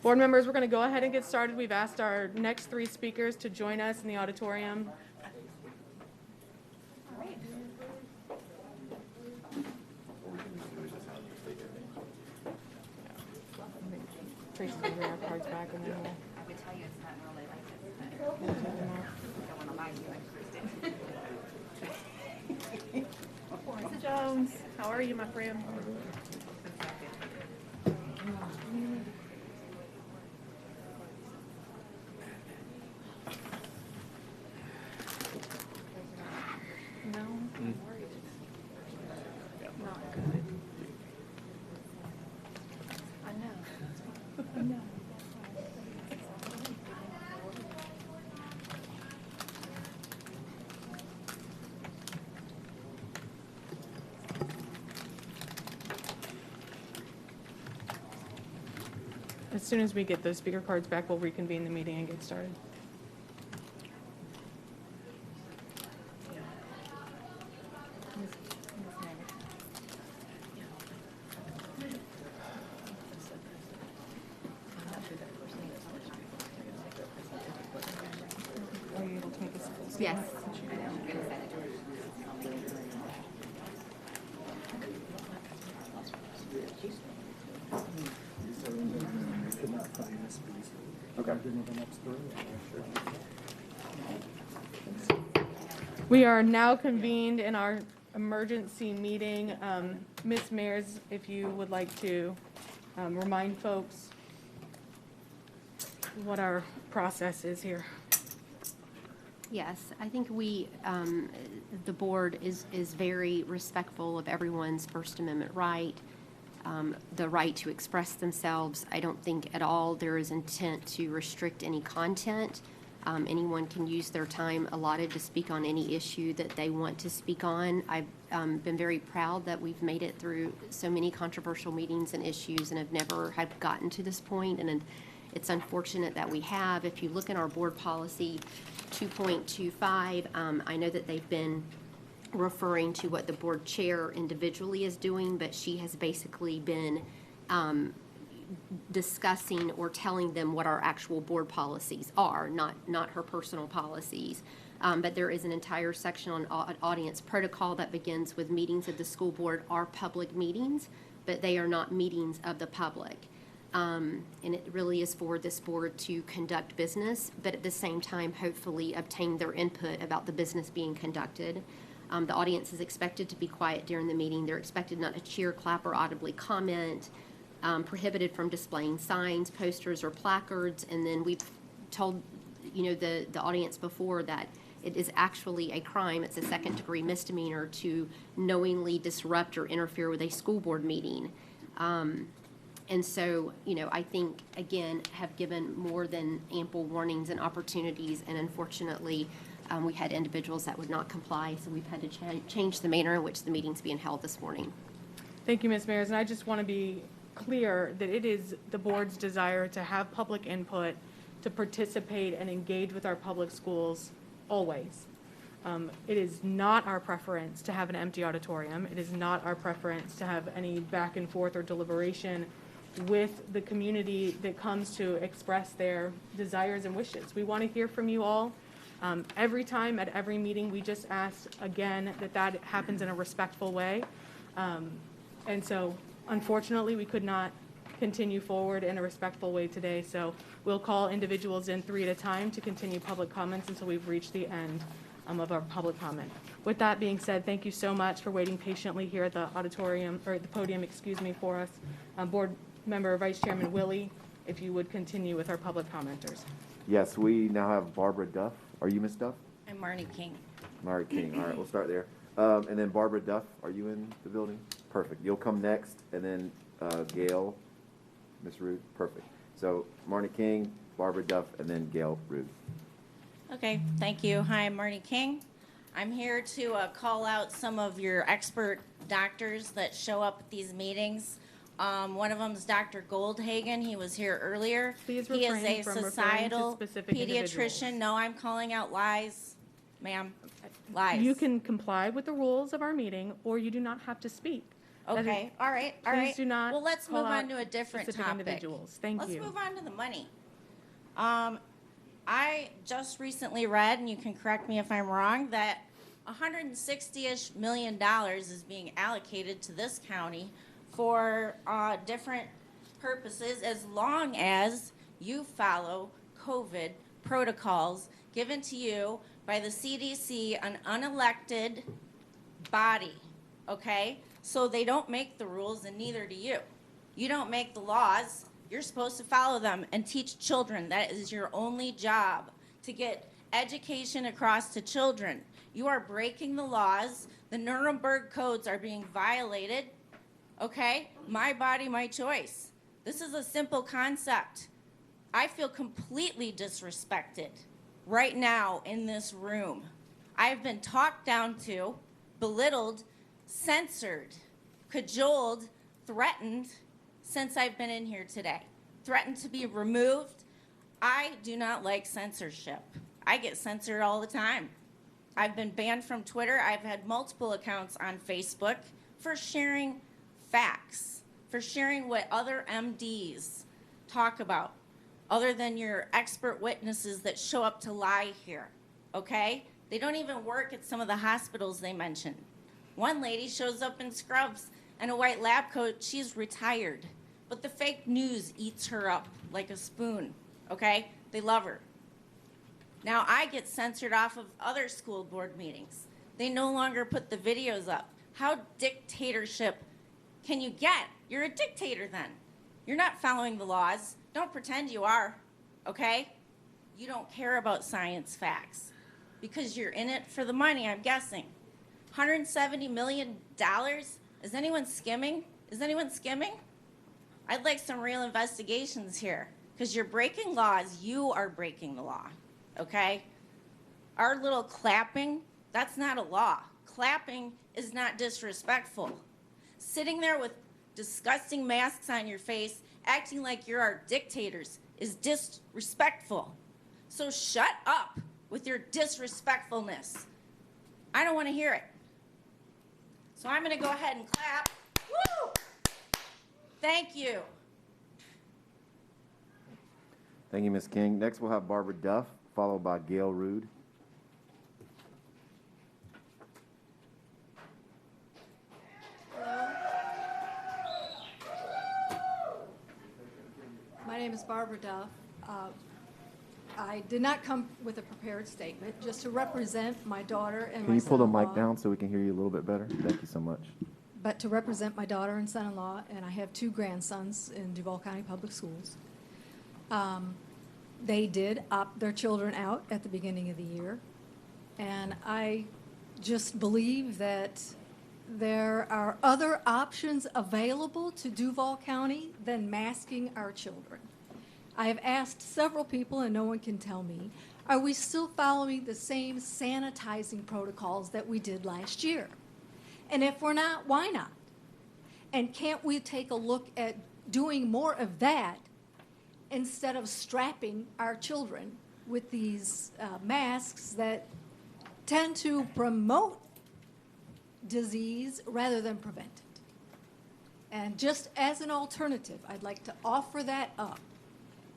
Speaker 5: Board members, we're going to go ahead and get started. We've asked our next 3 speakers to join us in the auditorium. Tracy's going to bring our cards back and then we'll...
Speaker 2: I would tell you it's not really like this, but I don't want to lie to you, I'm Kristen.
Speaker 5: Ms. Jones, how are you, my friend? No, I'm worried. Not good. I know. I know. As soon as we get those speaker cards back, we'll reconvene the meeting and get started. Are you able to make a statement?
Speaker 7: Yes.
Speaker 9: Okay.
Speaker 5: We are now convened in our emergency meeting. Ms. Mears, if you would like to remind folks what our process is here.
Speaker 7: Yes, I think the board is very respectful of everyone's First Amendment right, the right to express themselves. I don't think at all there is intent to restrict any content. Anyone can use their time allotted to speak on any issue that they want to speak on. I've been very proud that we've made it through so many controversial meetings and issues and have never had gotten to this point, and it's unfortunate that we have. If you look in our board policy 2.25, I know that they've been referring to what the board chair individually is doing, but she has basically been discussing or telling them what our actual board policies are, not her personal policies. But there is an entire section on audience protocol that begins with meetings of the school board are public meetings, but they are not meetings of the public. And it really is for this board to conduct business, but at the same time, hopefully obtain their input about the business being conducted. The audience is expected to be quiet during the meeting. They're expected not to cheer, clap, or audibly comment, prohibited from displaying signs, posters, or placards. And then we've told, the audience before that it is actually a crime. It's a second-degree misdemeanor to knowingly disrupt or interfere with a school board meeting. And so, I think, again, have given more than ample warnings and opportunities, and unfortunately, we had individuals that would not comply, so we've had to change the manner in which the meeting's being held this morning.
Speaker 5: Thank you, Ms. Mears, and I just want to be clear that it is the board's desire to have public input, to participate and engage with our public schools always. It is not our preference to have an empty auditorium. It is not our preference to have any back and forth or deliberation with the community that comes to express their desires and wishes. We want to hear from you all. Every time at every meeting, we just ask again that happens in a respectful way. And so unfortunately, we could not continue forward in a respectful way today. So we'll call individuals in 3 at a time to continue public comments until we've reached the end of our public comment. With that being said, thank you so much for waiting patiently here at the auditorium, or the podium, for us. Board Member Vice Chairman Willie, if you would continue with our public commenters.
Speaker 9: Yes, we now have Barbara Duff. Are you Miss Duff?
Speaker 18: I'm Marnie King.
Speaker 9: Marnie King. All right, we'll start there. And then Barbara Duff, are you in the building? Perfect. You'll come next, and then Gail, Miss Rude. Perfect. So Marnie King, Barbara Duff, and then Gail Rude.
Speaker 18: Okay, thank you. Hi, I'm Marnie King. I'm here to call out some of your expert doctors that show up at these meetings. One of them is Dr. Goldhagen. He was here earlier.
Speaker 5: Please
Speaker 18: he is
Speaker 5: refrain
Speaker 18: a
Speaker 5: from referring to
Speaker 18: societal
Speaker 5: specific individuals.
Speaker 18: pediatrician. No, I'm calling out lies, ma'am. Lies.
Speaker 5: You can comply with the rules of our meeting, or you do not have to speak.
Speaker 18: Okay, all right, all
Speaker 5: Please
Speaker 18: right.
Speaker 5: do not
Speaker 18: Well, let's
Speaker 5: call
Speaker 18: move
Speaker 5: out
Speaker 18: on to a different
Speaker 5: specific
Speaker 18: topic.
Speaker 5: individuals. Thank you.
Speaker 18: Let's move on to the money. I just recently read, and you can correct me if I'm wrong, that $160-ish million is being allocated to this county for different purposes as long as you follow COVID protocols given to you by the CDC, an unelected body, okay? So they don't make the rules, and neither do you. You don't make the laws. You're supposed to follow them and teach children. That is your only job, to get education across to children. You are breaking the laws. The Nuremberg codes are being violated, okay? My body, my choice. This is a simple concept. I feel completely disrespected right now in this room. I've been talked down to, belittled, censored, cajoled, threatened since I've been in here today. Threatened to be removed. I do not like censorship. I get censored all the time. I've been banned from Twitter. I've had multiple accounts on Facebook for sharing facts, for sharing what other MDs talk about, other than your expert witnesses that show up to lie here, okay? They don't even work at some of the hospitals they mentioned. One lady shows up in scrubs and a white lab coat. She's retired, but the fake news eats her up like a spoon, okay? They love her. Now I get censored off of other school board meetings. They no longer put the videos up. How dictatorship can you get? You're a dictator then. You're not following the laws. Don't pretend you are, okay? You don't care about science facts because you're in it for the money, I'm guessing. $170 million? Is anyone skimming? Is anyone skimming? I'd like some real investigations here because you're breaking laws. You are breaking the law, okay? Our little clapping, that's not a law. Clapping is not disrespectful. Sitting there with disgusting masks on your face, acting like you're our dictators, is disrespectful. So shut up with your disrespectfulness. I don't want to hear it. So I'm going to go ahead and clap. Woo! Thank you.
Speaker 9: Thank you, Ms. King. Next, we'll have Barbara Duff, followed by Gail Rude.
Speaker 19: My name is Barbara Duff. I did not come with a prepared statement, just to represent my daughter and
Speaker 9: Can
Speaker 19: my
Speaker 9: you pull the
Speaker 19: son-in-law.
Speaker 9: mic down so we can hear you a little bit better? Thank you so much.
Speaker 19: But to represent my daughter and son-in-law, and I have 2 grandsons in Duval County Public Schools. They did opt their children out at the beginning of the year, and I just believe that there are other options available to Duval County than masking our children. I have asked several people, and no one can tell me, are we still following the same sanitizing protocols that we did last year? And if we're not, why not? And can't we take a look at doing more of that instead of strapping our children with these masks that tend to promote disease rather than prevent it? And just as an alternative, I'd like to offer that up.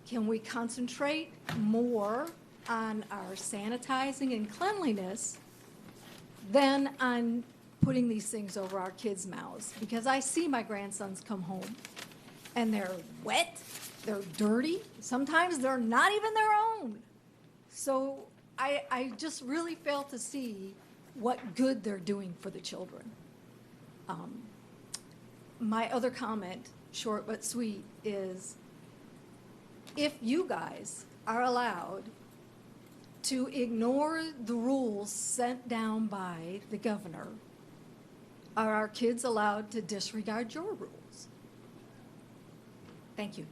Speaker 19: Can we concentrate more on our sanitizing and cleanliness than on putting these things over our kids' mouths? Because I see my grandsons come home and they're wet, they're dirty, sometimes they're not even their own. So I just really fail to see what good they're doing for the children. My other comment, short but sweet, is if you guys are allowed to ignore the rules sent down by the governor, are our kids allowed to disregard your rules? Thank you.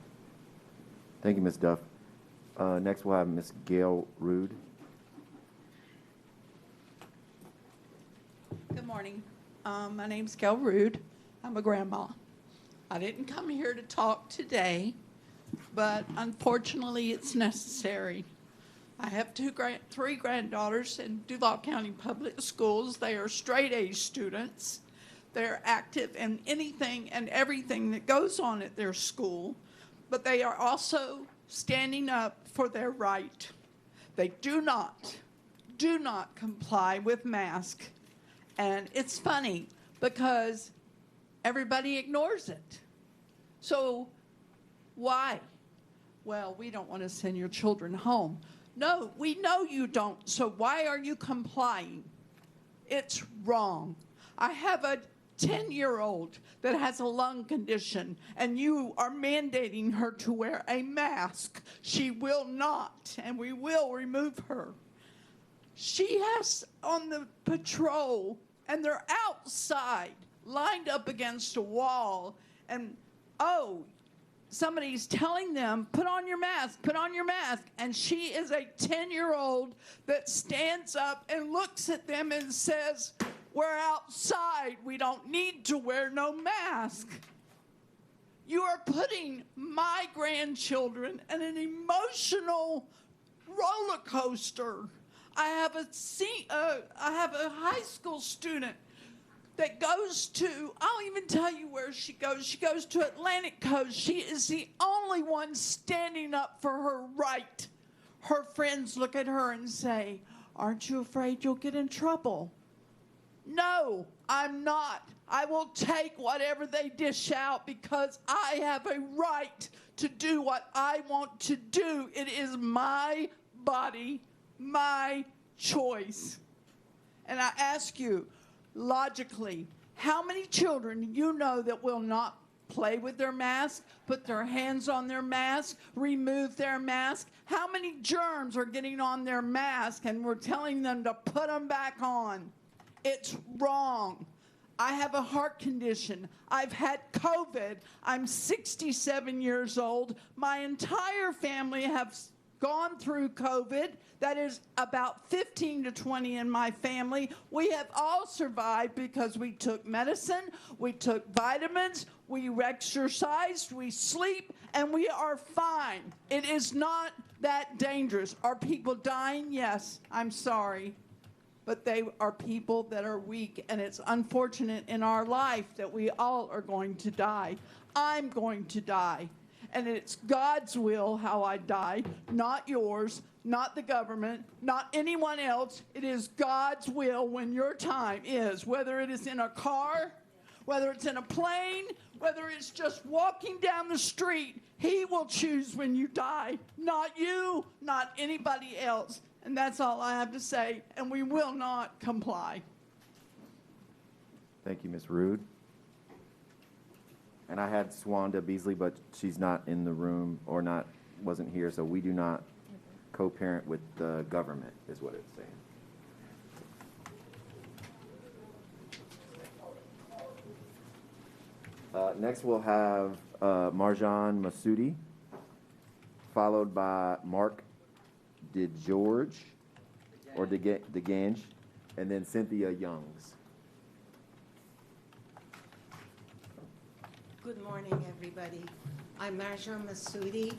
Speaker 9: Thank you, Ms. Duff. Next, we'll have Ms. Gail Rude.
Speaker 20: Good morning. My name's Gail Rude. I'm a grandma. I didn't come here to talk today, but unfortunately it's necessary. I have 3 granddaughters in Duval County Public Schools. They are straight A students. They're active in anything and everything that goes on at their school, but they are also standing up for their right. They do not comply with masks. And it's funny because everybody ignores it. So why? Well, we don't want to send your children home. No, we know you don't. So why are you complying? It's wrong. I have a 10-year-old that has a lung condition, and you are mandating her to wear a mask. She will not, and we will remove her. She has on the patrol, and they're outside, lined up against a wall, and somebody's telling them, put on your mask, put on your mask. And she is a 10-year-old that stands up and looks at them and says, we're outside. We don't need to wear no mask. You are putting my grandchildren in an emotional roller coaster. I have a high school student that goes to, I'll even tell you where she goes. She goes to Atlantic Coast. She is the only one standing up for her right. Her friends look at her and say, aren't you afraid you'll get in trouble? No, I'm not. I will take whatever they dish out because I have a right to do what I want to do. It is my body, my choice. And I ask you, logically, how many children you know that will not play with their mask, put their hands on their mask, remove their mask? How many germs are getting on their mask and we're telling them to put them back on? It's wrong. I have a heart condition. I've had COVID. I'm 67 years old. My entire family have gone through COVID. That is about 15 to 20 in my family. We have all survived because we took medicine, we took vitamins, we exercised, we sleep, and we are fine. It is not that dangerous. Are people dying? Yes, I'm sorry. But they are people that are weak, and it's unfortunate in our life that we all are going to die. I'm going to die. And it's God's will how I die, not yours, not the government, not anyone else. It is God's will when your time is, whether it is in a car, whether it's in a plane, whether it's just walking down the street. He will choose when you die, not you, not anybody else. And that's all I have to say, and we will not comply.
Speaker 9: Thank you, Ms. Rude. And I had Swanda Beasley, but she's not in the room or wasn't here, so we do not co-parent with the government, is what it's saying. Next, we'll have Marjan Masudi, followed by Mark DeGeorge, or DeGange, and then Cynthia Youngs.
Speaker 3: Good morning, everybody. I'm Marjan Masudi.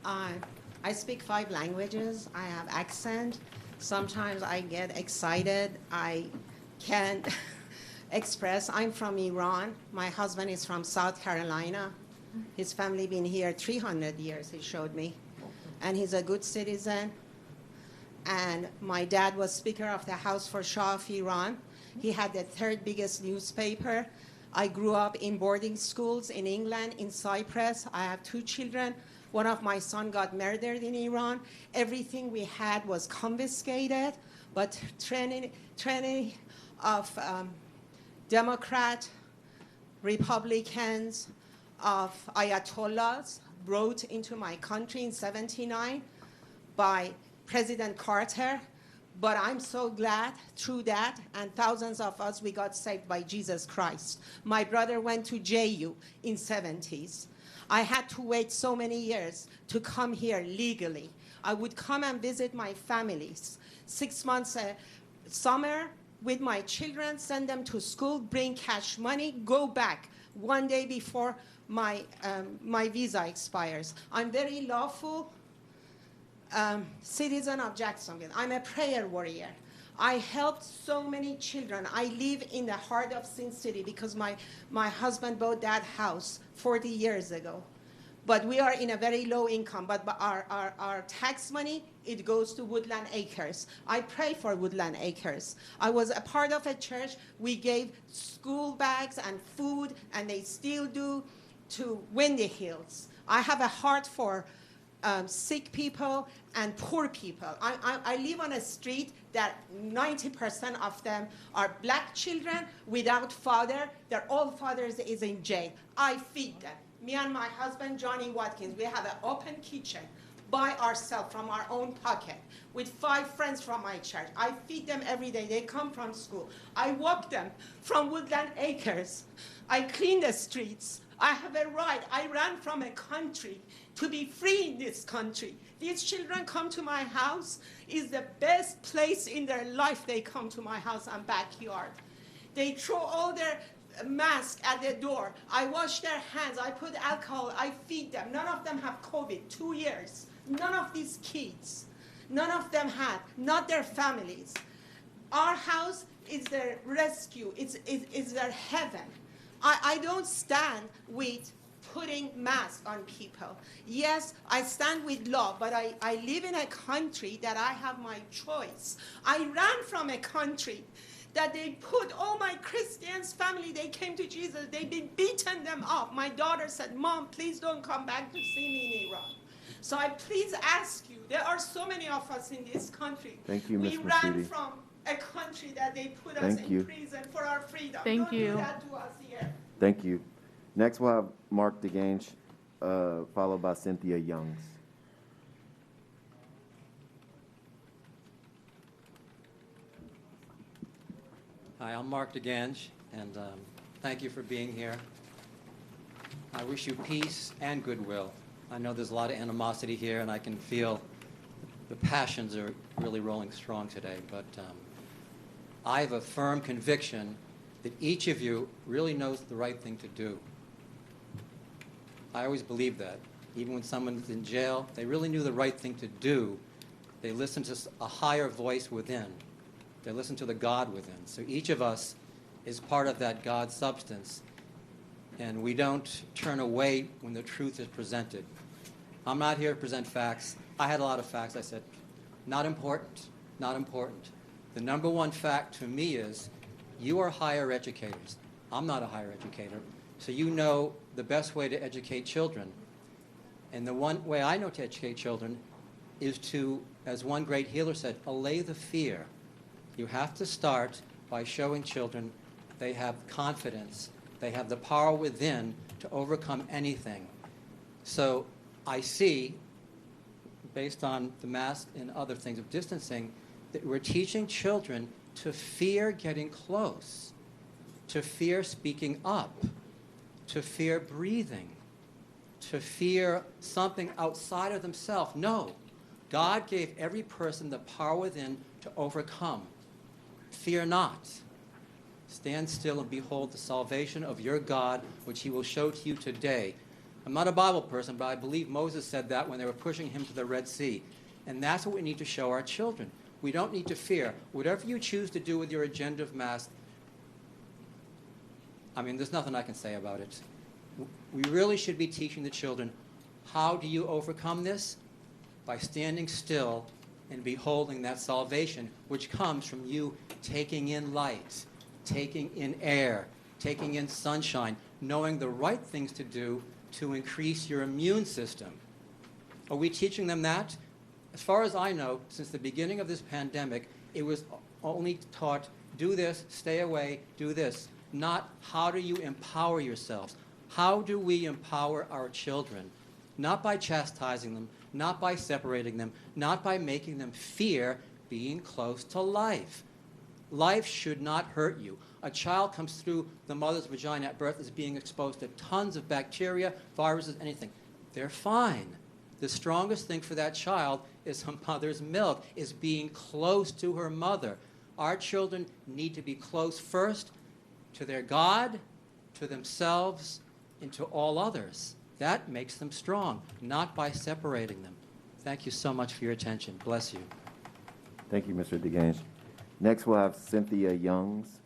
Speaker 3: I speak 5 languages. I have accent. Sometimes I get excited. I can't express. I'm from Iran. My husband is from South Carolina. His family been here 300 years, he showed me. And he's a good citizen. And my dad was Speaker of the House for Shah of Iran. He had the 3rd biggest newspaper. I grew up in boarding schools in England, in Cyprus. I have 2 children. One of my sons got murdered in Iran. Everything we had was confiscated, but training of Democrat, Republicans, of Ayatollahs brought into my country in '79 by President Carter. But I'm so glad through that, and thousands of us, we got saved by Jesus Christ. My brother went to JU in '70s. I had to wait so many years to come here legally. I would come and visit my families. 6 months summer with my children, send them to school, bring cash money, go back 1 day before my visa expires. I'm very lawful citizen of Jacksonville. I'm a prayer warrior. I helped so many children. I live in the heart of Sin City because my husband bought that house 40 years ago. But we are in a very low income, but our tax money, it goes to Woodland Acres. I pray for Woodland Acres. I was a part of a church. We gave school bags and food, and they still do, to Windy Hills. I have a heart for sick people and poor people. I live on a street that 90% of them are black children without father. Their old fathers is in jail. I feed them. Me and my husband, Johnny Watkins, we have an open kitchen by ourselves from our own pocket with 5 friends from my church. I feed them every day. They come from school. I walk them from Woodland Acres. I clean the streets. I have a right. I ran from a country to be free in this country. These children come to my house. It's the best place in their life. They come to my house and backyard. They throw all their masks at the door. I wash their hands. I put alcohol. I feed them. None of them have COVID. 2 years. None of these kids. None of them had. Not their families. Our house is their rescue. It's their heaven. I don't stand with putting masks on people. Yes, I stand with law, but I live in a country that I have my choice. I ran from a country that they put all my Christians family, they came to Jesus, they've been beaten them up. My daughter said, Mom, please don't come back to see me in Iran. So I please ask you, there are so many of us in this country.
Speaker 9: Thank you, Ms.
Speaker 3: We ran
Speaker 9: Masudi.
Speaker 3: from a country that they put us
Speaker 9: Thank
Speaker 3: in
Speaker 9: you.
Speaker 3: prison for our freedom.
Speaker 5: Thank
Speaker 3: Don't
Speaker 5: you.
Speaker 3: do that to us here.
Speaker 9: Thank you. Next, we'll have Mark DeGange, followed by Cynthia Youngs.
Speaker 4: Hi, I'm Mark DeGange, and thank you for being here. I wish you peace and goodwill. I know there's a lot of animosity here, and I can feel the passions are really rolling strong today, but I have a firm conviction that each of you really knows the right thing to do. I always believe that. Even when someone's in jail, they really knew the right thing to do. They listened to a higher voice within. They listen to the God within. So each of us is part of that God substance, and we don't turn away when the truth is presented. I'm not here to present facts. I had a lot of facts. I said, not important, not important. The number one fact to me is you are higher educators. I'm not a higher educator. So you know the best way to educate children. And the one way I know to educate children is to, as one great healer said, allay the fear. You have to start by showing children they have confidence. They have the power within to overcome anything. So I see, based on the mask and other things of distancing, that we're teaching children to fear getting close, to fear speaking up, to fear breathing, to fear something outside of themselves. No, God gave every person the power within to overcome. Fear not. Stand still and behold the salvation of your God, which he will show to you today. I'm not a Bible person, but I believe Moses said that when they were pushing him to the Red Sea. And that's what we need to show our children. We don't need to fear. Whatever you choose to do with your agenda of mass, I mean, there's nothing I can say about it. We really should be teaching the children, how do you overcome this? By standing still and beholding that salvation, which comes from you taking in light, taking in air, taking in sunshine, knowing the right things to do to increase your immune system. Are we teaching them that? As far as I know, since the beginning of this pandemic, it was only taught, do this, stay away, do this. Not how do you empower yourselves? How do we empower our children? Not by chastising them, not by separating them, not by making them fear being close to life. Life should not hurt you. A child comes through the mother's vagina at birth is being exposed to tons of bacteria, viruses, anything. They're fine. The strongest thing for that child is a mother's milk, is being close to her mother. Our children need to be close first to their God, to themselves, and to all others. That makes them strong, not by separating them. Thank you so much for your attention. Bless you.
Speaker 9: Thank you, Mr. DeGange. Next, we'll have Cynthia Youngs.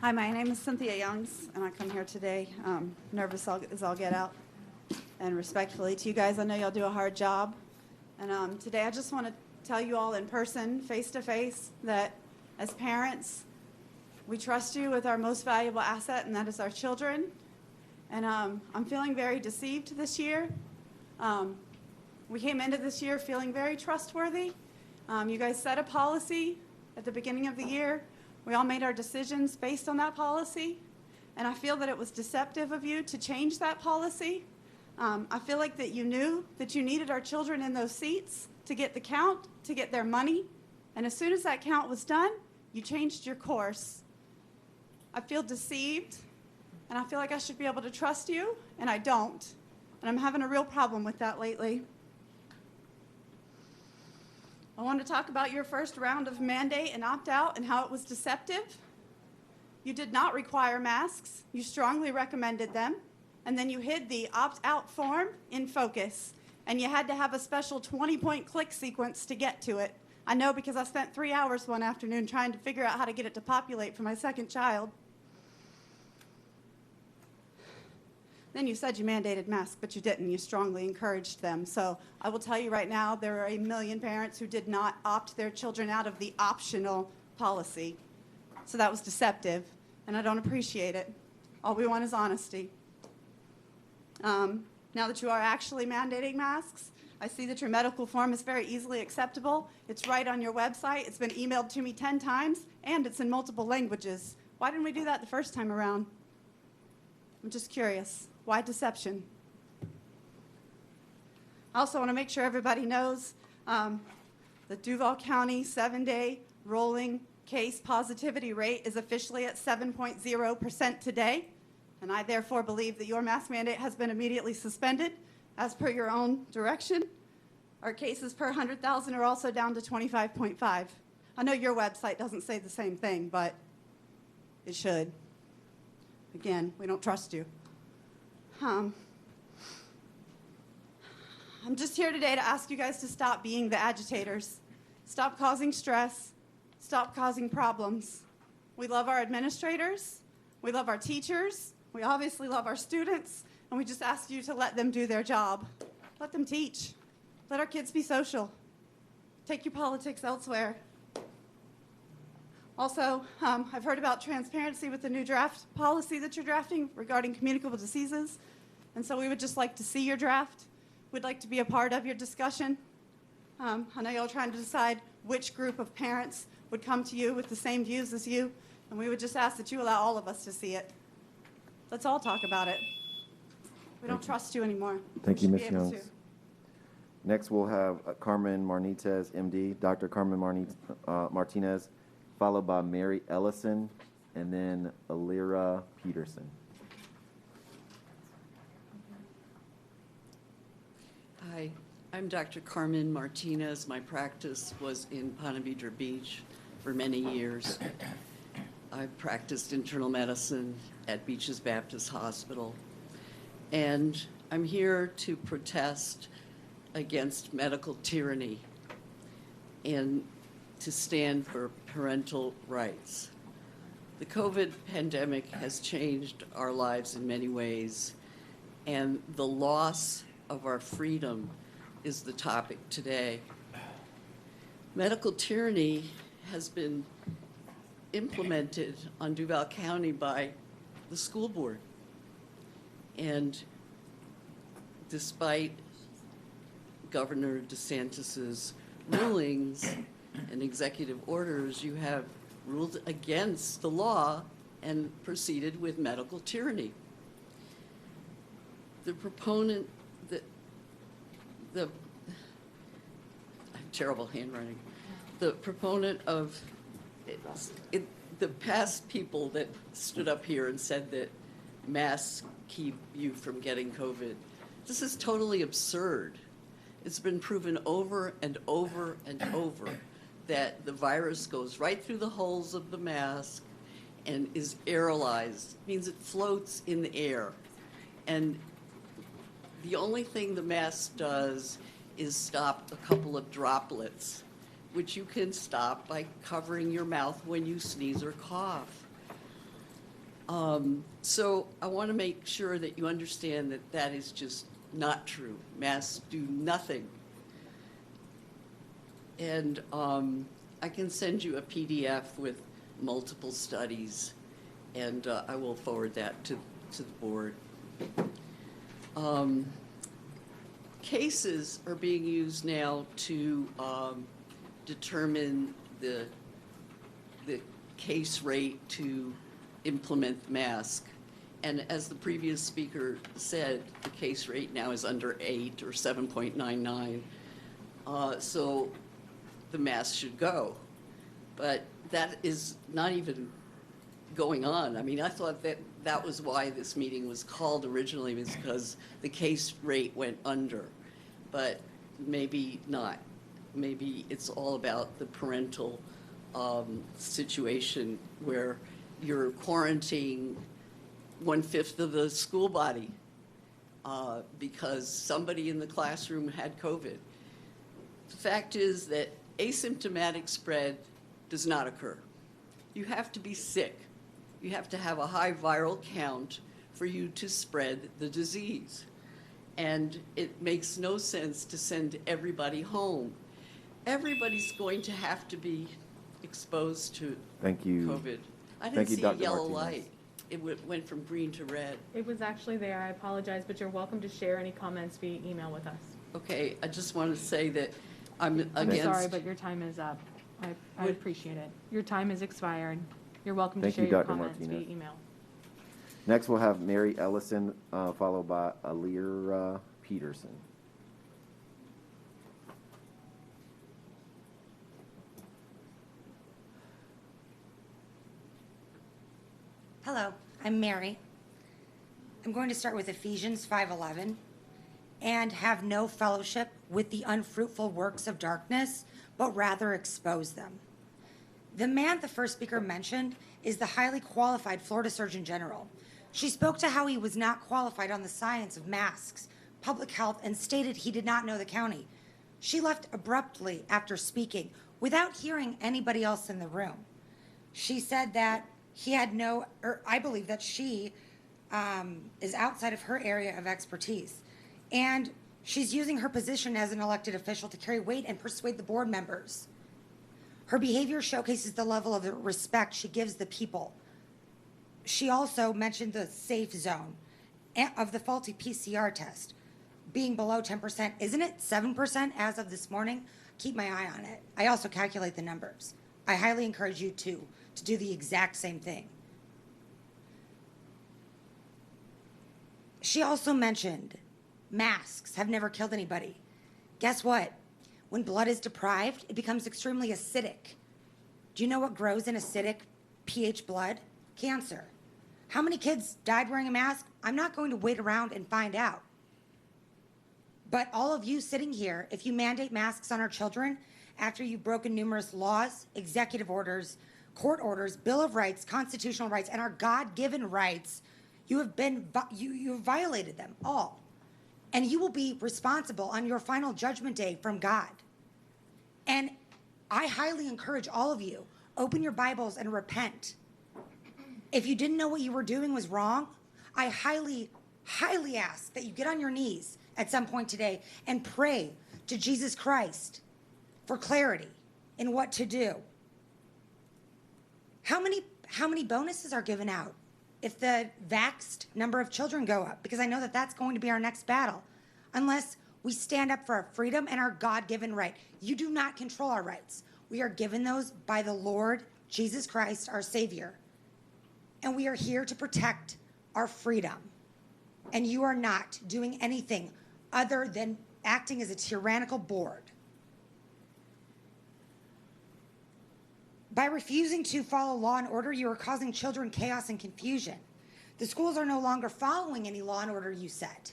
Speaker 6: Hi, my name is Cynthia Youngs, and I come here today nervous as all get out. And respectfully to you guys, I know y'all do a hard job. And today I just want to tell you all in person, face to face, that as parents, we trust you with our most valuable asset, and that is our children. And I'm feeling very deceived this year. We came into this year feeling very trustworthy. You guys set a policy at the beginning of the year. We all made our decisions based on that policy, and I feel that it was deceptive of you to change that policy. I feel like that you knew that you needed our children in those seats to get the count, to get their money, and as soon as that count was done, you changed your course. I feel deceived, and I feel like I should be able to trust you, and I don't, and I'm having a real problem with that lately. I want to talk about your first round of mandate and opt-out and how it was deceptive. You did not require masks. You strongly recommended them. And then you hid the opt-out form in Focus. And you had to have a special 20-point click sequence to get to it. I know because I spent 3 hours one afternoon trying to figure out how to get it to populate for my second child. Then you said you mandated masks, but you didn't. You strongly encouraged them. So I will tell you right now, there are 1 million parents who did not opt their children out of the optional policy. So that was deceptive, and I don't appreciate it. All we want is honesty. Now that you are actually mandating masks, I see that your medical form is very easily acceptable. It's right on your website. It's been emailed to me 10 times, and it's in multiple languages. Why didn't we do that the first time around? I'm just curious. Why deception? I also want to make sure everybody knows the Duval County 7-day rolling case positivity rate is officially at 7.0% today, and I therefore believe that your mask mandate has been immediately suspended as per your own direction. Our cases per 100,000 are also down to 25.5. I know your website doesn't say the same thing, but it should. Again, we don't trust you. I'm just here today to ask you guys to stop being the agitators. Stop causing stress. Stop causing problems. We love our administrators. We love our teachers. We obviously love our students. And we just ask you to let them do their job. Let them teach. Let our kids be social. Take your politics elsewhere. Also, I've heard about transparency with the new draft policy that you're drafting regarding communicable diseases. And so we would just like to see your draft. We'd like to be a part of your discussion. I know you're trying to decide which group of parents would come to you with the same views as you. And we would just ask that you allow all of us to see it. Let's all talk about it. We don't trust you anymore.
Speaker 9: Thank you,
Speaker 6: We
Speaker 9: Ms.
Speaker 6: should be able
Speaker 9: Youngs.
Speaker 6: to.
Speaker 9: Next, we'll have Carmen Martinez, MD, Dr. Carmen Martinez, followed by Mary Ellison, and then Alira Peterson.
Speaker 21: Hi, I'm Dr. Carmen Martinez. My practice was in Ponte Vedra Beach for many years. I've practiced internal medicine at Beaches Baptist Hospital. And I'm here to protest against medical tyranny and to stand for parental rights. The COVID pandemic has changed our lives in many ways, and the loss of our freedom is the topic today. Medical tyranny has been implemented on Duval County by the school board. And despite Governor DeSantis's rulings and executive orders, you have ruled against the law and proceeded with medical tyranny. The proponent, terrible handwriting. The proponent of the past people that stood up here and said that masks keep you from getting COVID. This is totally absurd. It's been proven over and over and over that the virus goes right through the holes of the mask and is aerolized. It means it floats in the air. And The only thing the mask does is stop a couple of droplets, which you can stop by covering your mouth when you sneeze or cough. So I want to make sure that you understand that that is just not true. Masks do nothing. And I can send you a PDF with multiple studies, and I will forward that to the board. Cases are being used now to determine the case rate to implement the mask. And as the previous speaker said, the case rate now is under 8 or 7.99. So the mask should go. But that is not even going on. I mean, I thought that was why this meeting was called originally, was because the case rate went under. But maybe not. Maybe it's all about the parental situation where you're quarantining 1/5 of the school body because somebody in the classroom had COVID. The fact is that asymptomatic spread does not occur. You have to be sick. You have to have a high viral count for you to spread the disease. And it makes no sense to send everybody home. Everybody's going to have to be exposed to
Speaker 9: Thank you.
Speaker 21: COVID. I
Speaker 9: Thank
Speaker 21: didn't
Speaker 9: you,
Speaker 21: see
Speaker 9: Dr.
Speaker 21: a yellow
Speaker 9: Martinez.
Speaker 21: light. It went from green to red.
Speaker 5: It was actually there. I apologize, but you're welcome to share any comments via email with us.
Speaker 21: Okay, I just want to say that I'm
Speaker 5: I'm
Speaker 21: against.
Speaker 5: sorry, but your time is up. I appreciate it. Your time is expired. You're welcome to
Speaker 9: Thank
Speaker 5: share
Speaker 9: you,
Speaker 5: your
Speaker 9: Dr.
Speaker 5: comments
Speaker 9: Martinez.
Speaker 5: via email.
Speaker 9: Next, we'll have Mary Ellison, followed by Alir Peterson.
Speaker 1: Hello, I'm Mary. I'm going to start with Ephesians 5:11, and have no fellowship with the unfruitful works of darkness, but rather expose them. The man the first speaker mentioned is the highly qualified Florida Surgeon General. She spoke to how he was not qualified on the science of masks, public health, and stated he did not know the county. She left abruptly after speaking without hearing anybody else in the room. She said that he had no, or I believe that she is outside of her area of expertise. And she's using her position as an elected official to carry weight and persuade the board members. Her behavior showcases the level of the respect she gives the people. She also mentioned the safe zone of the faulty PCR test being below 10%. Isn't it 7% as of this morning? Keep my eye on it. I also calculate the numbers. I highly encourage you to do the exact same thing. She also mentioned masks have never killed anybody. Guess what? When blood is deprived, it becomes extremely acidic. Do you know what grows in acidic pH blood? Cancer. How many kids died wearing a mask? I'm not going to wait around and find out. But all of you sitting here, if you mandate masks on our children, after you've broken numerous laws, executive orders, court orders, Bill of Rights, constitutional rights, and our God-given rights, you have violated them all. And you will be responsible on your final judgment day from God. And I highly encourage all of you, open your Bibles and repent. If you didn't know what you were doing was wrong, I highly, highly ask that you get on your knees at some point today and pray to Jesus Christ for clarity in what to do. How many bonuses are given out if the vaxxed number of children go up? Because I know that that's going to be our next battle. Unless we stand up for our freedom and our God-given right. You do not control our rights. We are given those by the Lord Jesus Christ, our Savior. And we are here to protect our freedom. And you are not doing anything other than acting as a tyrannical board. By refusing to follow law and order, you are causing children chaos and confusion. The schools are no longer following any law and order you set.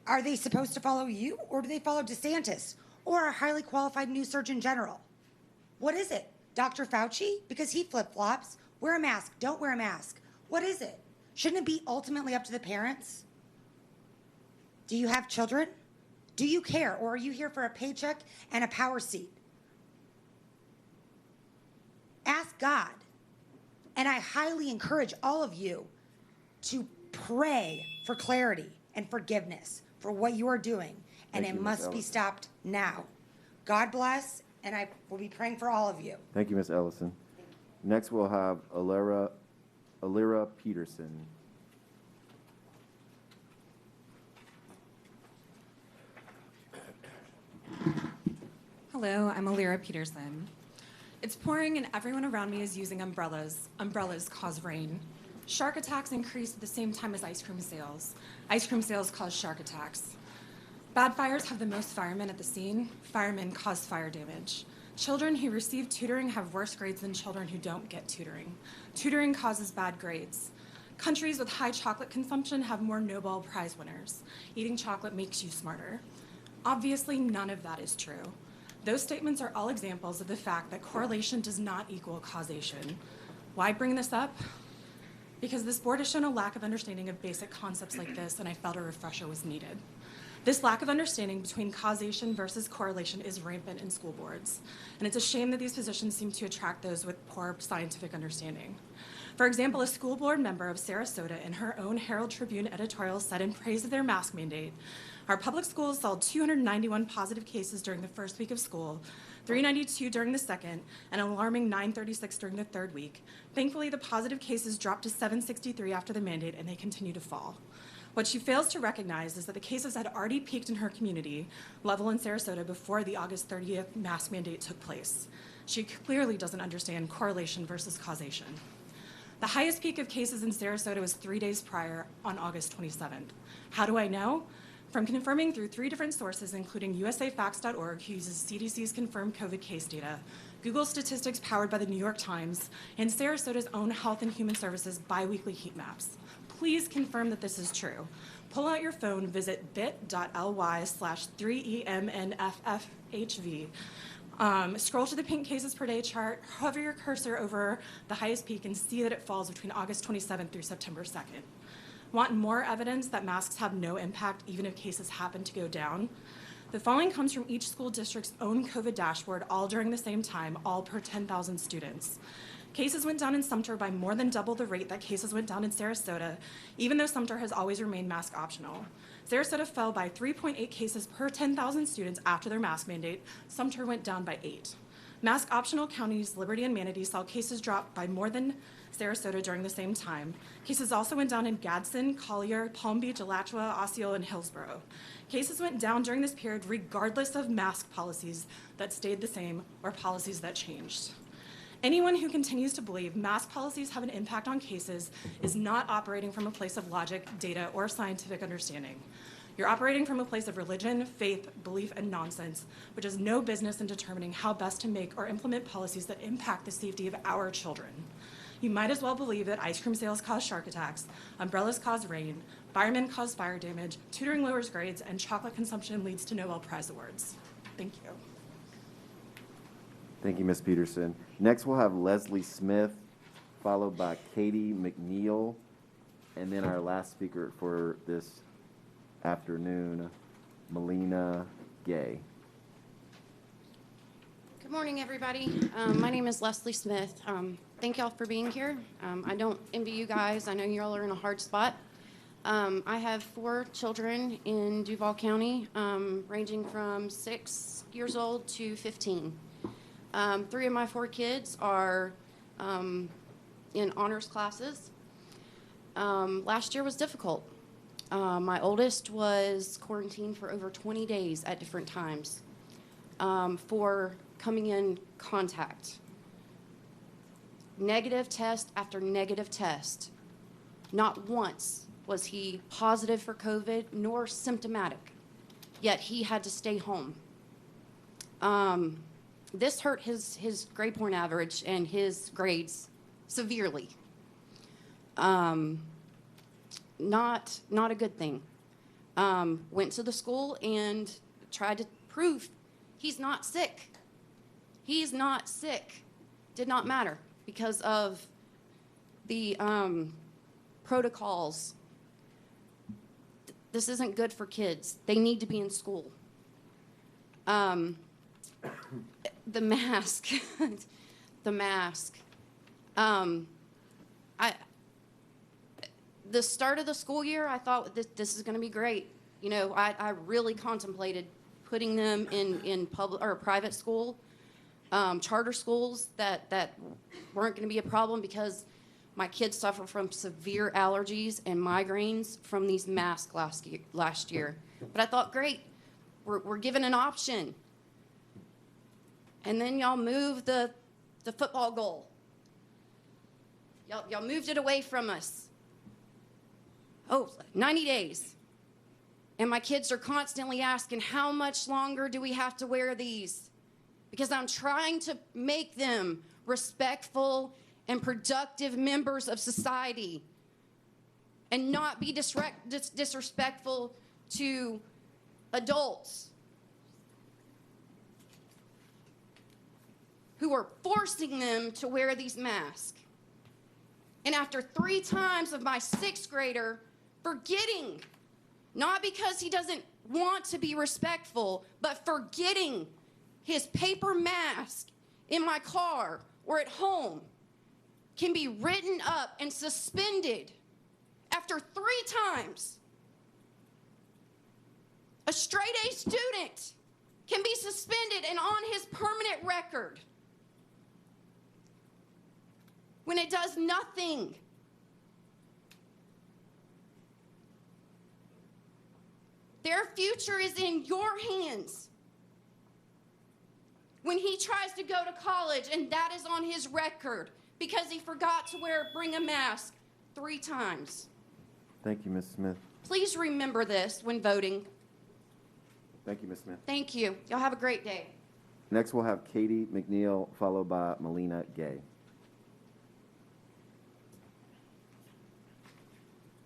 Speaker 1: Are they supposed to follow you, or do they follow DeSantis, or a highly qualified new Surgeon General? What is it? Dr. Fauci? Because he flip-flops. Wear a mask, don't wear a mask. What is it? Shouldn't it be ultimately up to the parents? Do you have children? Do you care? Or are you here for a paycheck and a power seat? Ask God. And I highly encourage all of you to pray for clarity and forgiveness for what you are doing. And
Speaker 9: Thank
Speaker 1: it
Speaker 9: you, Ms.
Speaker 1: must be
Speaker 9: Ellison.
Speaker 1: stopped now. God bless, and I will be praying for all of you.
Speaker 9: Thank you, Ms. Ellison. Next, we'll have Alira Peterson.
Speaker 8: Hello, I'm Alira Peterson. It's pouring and everyone around me is using umbrellas. Umbrellas cause rain. Shark attacks increase at the same time as ice cream sales. Ice cream sales cause shark attacks. Bad fires have the most firemen at the scene. Firemen cause fire damage. Children who receive tutoring have worse grades than children who don't get tutoring. Tutoring causes bad grades. Countries with high chocolate consumption have more Nobel Prize winners. Eating chocolate makes you smarter. Obviously, none of that is true. Those statements are all examples of the fact that correlation does not equal causation. Why bring this up? Because this board has shown a lack of understanding of basic concepts like this, and I felt a refresher was needed. This lack of understanding between causation versus correlation is rampant in school boards, and it's a shame that these positions seem to attract those with poor scientific understanding. For example, a school board member of Sarasota in her own Herald Tribune editorial said in praise of their mask mandate, "Our public schools saw 291 positive cases during the first week of school, 392 during the second, and an alarming 936 during the third week. Thankfully, the positive cases dropped to 763 after the mandate, and they continue to fall." What she fails to recognize is that the cases had already peaked in her community level in Sarasota before the August 30th mask mandate took place. She clearly doesn't understand correlation versus causation. The highest peak of cases in Sarasota was 3 days prior on August 27th. How do I know? From confirming through 3 different sources, including usafacts.org, who uses CDC's confirmed COVID case data, Google statistics powered by the New York Times, and Sarasota's own Health and Human Services biweekly heat maps. Please confirm that this is true. Pull out your phone, visit bit.ly/3EMNFFHV. Scroll to the pink cases per day chart, hover your cursor over the highest peak, and see that it falls between August 27th through September 2nd. Want more evidence that masks have no impact even if cases happen to go down? The following comes from each school district's own COVID dashboard, all during the same time, all per 10,000 students. Cases went down in Sumter by more than double the rate that cases went down in Sarasota, even though Sumter has always remained mask optional. Sarasota fell by 3.8 cases per 10,000 students after their mask mandate. Sumter went down by 8. Mask optional counties Liberty and Manatee saw cases drop by more than Sarasota during the same time. Cases also went down in Gadsden, Collier, Palm Beach, Alachua, Osceola, and Hillsborough. Cases went down during this period regardless of mask policies that stayed the same or policies that changed. Anyone who continues to believe mask policies have an impact on cases is not operating from a place of logic, data, or scientific understanding. You're operating from a place of religion, faith, belief, and nonsense, which has no business in determining how best to make or implement policies that impact the safety of our children. You might as well believe that ice cream sales cause shark attacks, umbrellas cause rain, firemen cause fire damage, tutoring lowers grades, and chocolate consumption leads to Nobel Prize awards. Thank you.
Speaker 9: Thank you, Ms. Peterson. Next, we'll have Leslie Smith, followed by Katie McNeil, and then our last speaker for this afternoon, Melina Gay.
Speaker 10: Good morning, everybody. My name is Leslie Smith. Thank y'all for being here. I don't envy you guys. I know y'all are in a hard spot. I have 4 children in Duval County, ranging from 6 years old to 15. 3 of my 4 kids are in honors classes. Last year was difficult. My oldest was quarantined for over 20 days at different times for coming in contact. Negative test after negative test. Not once was he positive for COVID nor symptomatic, yet he had to stay home. This hurt his grade point average and his grades severely. Not a good thing. Went to the school and tried to prove he's not sick. He's not sick. Did not matter because of the protocols. this isn't good for kids. They need to be in school. The mask, the mask. The start of the school year, I thought this is going to be great. You know, I really contemplated putting them in public or private school, charter schools that weren't going to be a problem because my kids suffer from severe allergies and migraines from these masks last year. But I thought, great, we're given an option. And then y'all moved the football goal. Y'all moved it away from us. Oh, 90 days. And my kids are constantly asking, how much longer do we have to wear these? Because I'm trying to make them respectful and productive members of society and not be disrespectful to adults who are forcing them to wear these masks. And after 3 times of my 6th grader forgetting, not because he doesn't want to be respectful, but forgetting his paper mask in my car or at home, can be written up and suspended after 3 times. A straight A student can be suspended and on his permanent record when it does nothing. Their future is in your hands. When he tries to go to college and that is on his record because he forgot to bring a mask 3 times.
Speaker 9: Thank you, Ms. Smith.
Speaker 10: Please remember this when voting.
Speaker 9: Thank you, Ms. Smith.
Speaker 10: Thank you. Y'all have a great day.
Speaker 9: Next, we'll have Katie McNeil, followed by Melina Gay.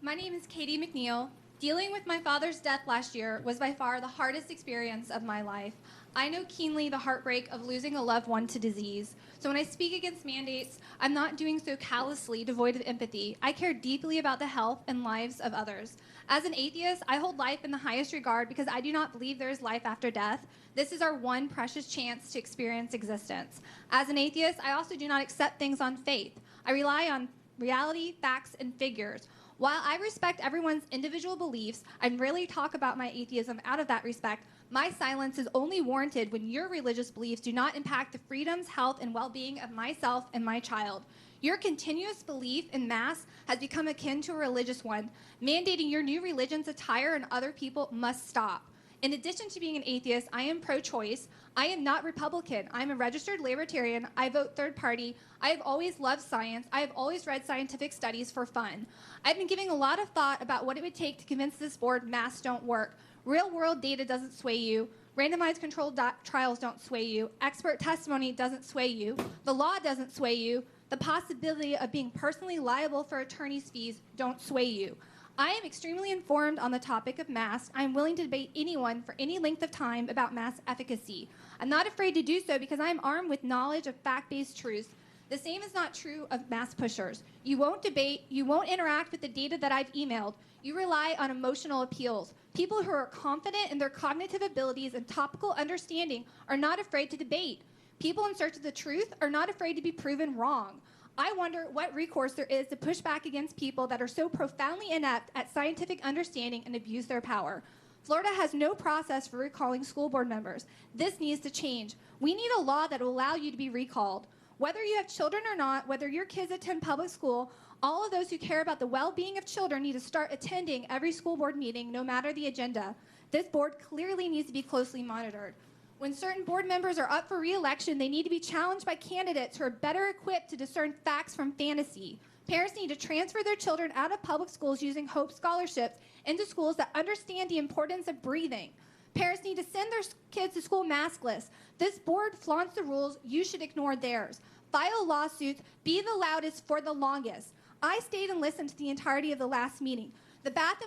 Speaker 12: My name is Katie McNeil. Dealing with my father's death last year was by far the hardest experience of my life. I know keenly the heartbreak of losing a loved one to disease. So when I speak against mandates, I'm not doing so callously, devoid of empathy. I care deeply about the health and lives of others. As an atheist, I hold life in the highest regard because I do not believe there is life after death. This is our one precious chance to experience existence. As an atheist, I also do not accept things on faith. I rely on reality, facts, and figures. While I respect everyone's individual beliefs and rarely talk about my atheism out of that respect, my silence is only warranted when your religious beliefs do not impact the freedoms, health, and well-being of myself and my child. Your continuous belief in Mass has become akin to a religious one. Mandating your new religion's attire on other people must stop. In addition to being an atheist, I am pro-choice. I am not Republican. I'm a registered libertarian. I vote third party. I have always loved science. I have always read scientific studies for fun. I've been giving a lot of thought about what it would take to convince this board masks don't work. Real-world data doesn't sway you. Randomized controlled trials don't sway you. Expert testimony doesn't sway you. The law doesn't sway you. The possibility of being personally liable for attorney's fees don't sway you. I am extremely informed on the topic of masks. I am willing to debate anyone for any length of time about mask efficacy. I'm not afraid to do so because I am armed with knowledge of fact-based truths. The same is not true of mask pushers. You won't debate, you won't interact with the data that I've emailed. You rely on emotional appeals. People who are confident in their cognitive abilities and topical understanding are not afraid to debate. People in search of the truth are not afraid to be proven wrong. I wonder what recourse there is to push back against people that are so profoundly inept at scientific understanding and abuse their power. Florida has no process for recalling school board members. This needs to change. We need a law that will allow you to be recalled. Whether you have children or not, whether your kids attend public school, all of those who care about the well-being of children need to start attending every school board meeting, no matter the agenda. This board clearly needs to be closely monitored. When certain board members are up for re-election, they need to be challenged by candidates who are better equipped to discern facts from fantasy. Parents need to transfer their children out of public schools using Hope scholarships into schools that understand the importance of breathing. Parents need to send their kids to school maskless. This board flaunts the rules. You should ignore theirs. File lawsuits. Be the loudest for the longest. I stayed and listened to the entirety of the last meeting. The back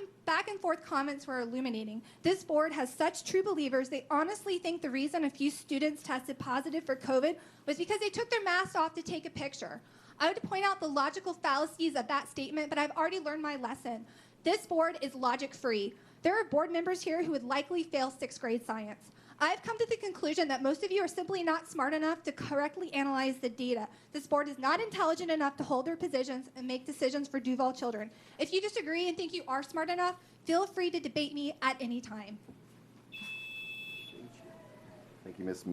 Speaker 12: and forth comments were illuminating. This board has such true believers, they honestly think the reason a few students tested positive for COVID was because they took their masks off to take a picture. I would point out the logical fallacies of that statement, but I've already learned my lesson. This board is logic-free. There are board members here who would likely fail 6th grade science. I've come to the conclusion that most of you are simply not smart enough to correctly analyze the data. This board is not intelligent enough to hold their positions and make decisions for Duval children. If you disagree and think you are smart enough, feel free to debate me at any time.
Speaker 9: Thank you, Ms.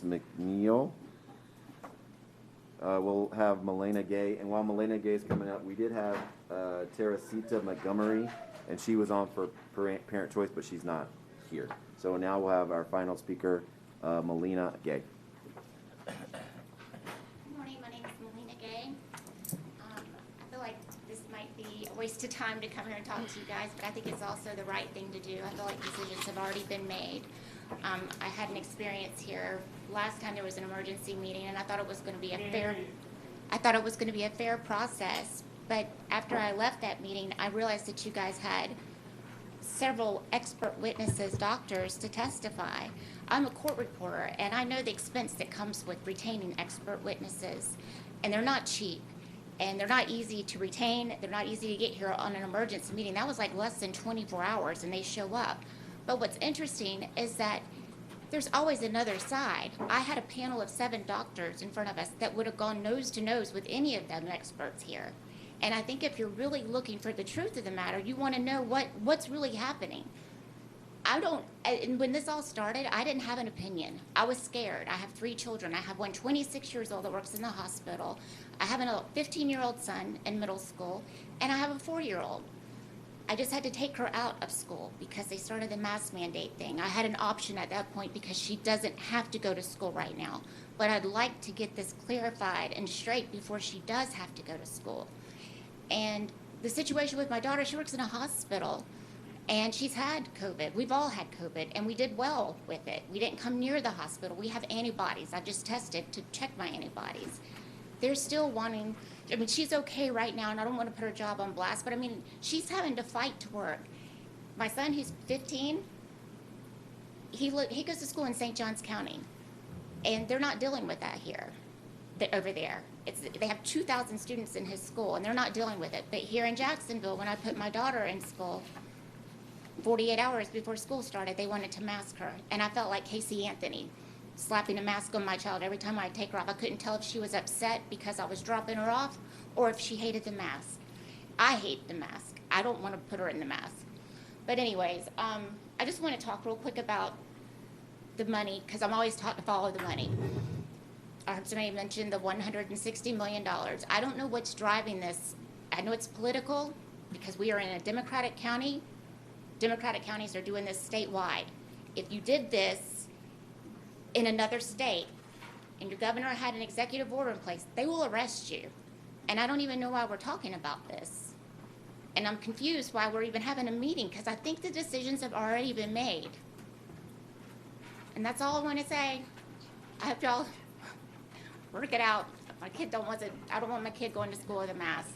Speaker 9: McNeil. We'll have Milena Gay, and while Milena Gay is coming up, we did have Teresita Montgomery, and she was on for parent choice, but she's not here. So now we'll have our final speaker, Melina Gay.
Speaker 11: Good morning, my name is Melina Gay. I feel like this might be a waste of time to come here and talk to you guys, but I think it's also the right thing to do. I feel like decisions have already been made. I had an experience here. Last time there was an emergency meeting, and I thought it was going to be a fair process. But after I left that meeting, I realized that you guys had several expert witnesses, doctors, to testify. I'm a court reporter, and I know the expense that comes with retaining expert witnesses. And they're not cheap, and they're not easy to retain. They're not easy to get here on an emergency meeting. That was like less than 24 hours, and they show up. But what's interesting is that there's always another side. I had a panel of 7 doctors in front of us that would have gone nose to nose with any of them experts here. And I think if you're really looking for the truth of the matter, you want to know what's really happening. And when this all started, I didn't have an opinion. I was scared. I have 3 children. I have one 26 years old that works in the hospital. I have a 15-year-old son in middle school, and I have a 4-year-old. I just had to take her out of school because they started the mask mandate thing. I had an option at that point because she doesn't have to go to school right now. But I'd like to get this clarified and straight before she does have to go to school. And the situation with my daughter, she works in a hospital, and she's had COVID. We've all had COVID, and we did well with it. We didn't come near the hospital. We have antibodies. I just tested to check my antibodies. They're still wanting, I mean, she's okay right now, and I don't want to put her job on blast, but I mean, she's having to fight to work. My son, who's 15, he goes to school in St. Johns County, and they're not dealing with that here, over there. They have 2,000 students in his school, and they're not dealing with it. But here in Jacksonville, when I put my daughter in school, 48 hours before school started, they wanted to mask her, and I felt like Casey Anthony, slapping a mask on my child every time I'd take her off. I couldn't tell if she was upset because I was dropping her off or if she hated the mask. I hate the mask. I don't want to put her in the mask. But anyways, I just want to talk real quick about the money, because I'm always taught to follow the money. I heard somebody mention the $160 million. I don't know what's driving this. I know it's political because we are in a Democratic county. Democratic counties are doing this statewide. If you did this in another state and your governor had an executive order in place, they will arrest you. And I don't even know why we're talking about this. And I'm confused why we're even having a meeting, because I think the decisions have already been made. And that's all I want to say. I hope y'all work it out. My kid I don't want my kid going to school with a mask.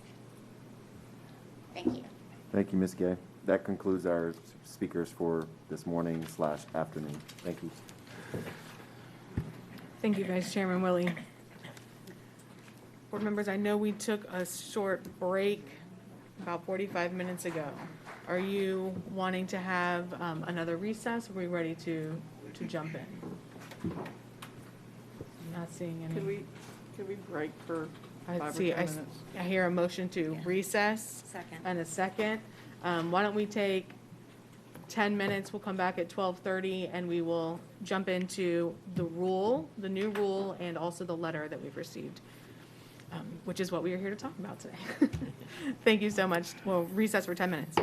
Speaker 11: Thank you.
Speaker 9: Thank you, Ms. Gay. That concludes our speakers for this morning/afternoon. Thank you.
Speaker 5: Thank you, Vice Chairman Willie. Board members, I know we took a short break about 45 minutes ago. Are you wanting to have another recess? Or are we ready to jump in? I'm not seeing any.
Speaker 20: Could we break for 5 or 10 minutes?
Speaker 5: I hear a motion to recess.
Speaker 1: Second.
Speaker 5: And a second. Why don't we take 10 minutes? We'll come back at 12:30 and we will jump into the new rule, and also the letter that we've received, which is what we are here to talk about today. Thank you so much. We'll recess for 10 minutes.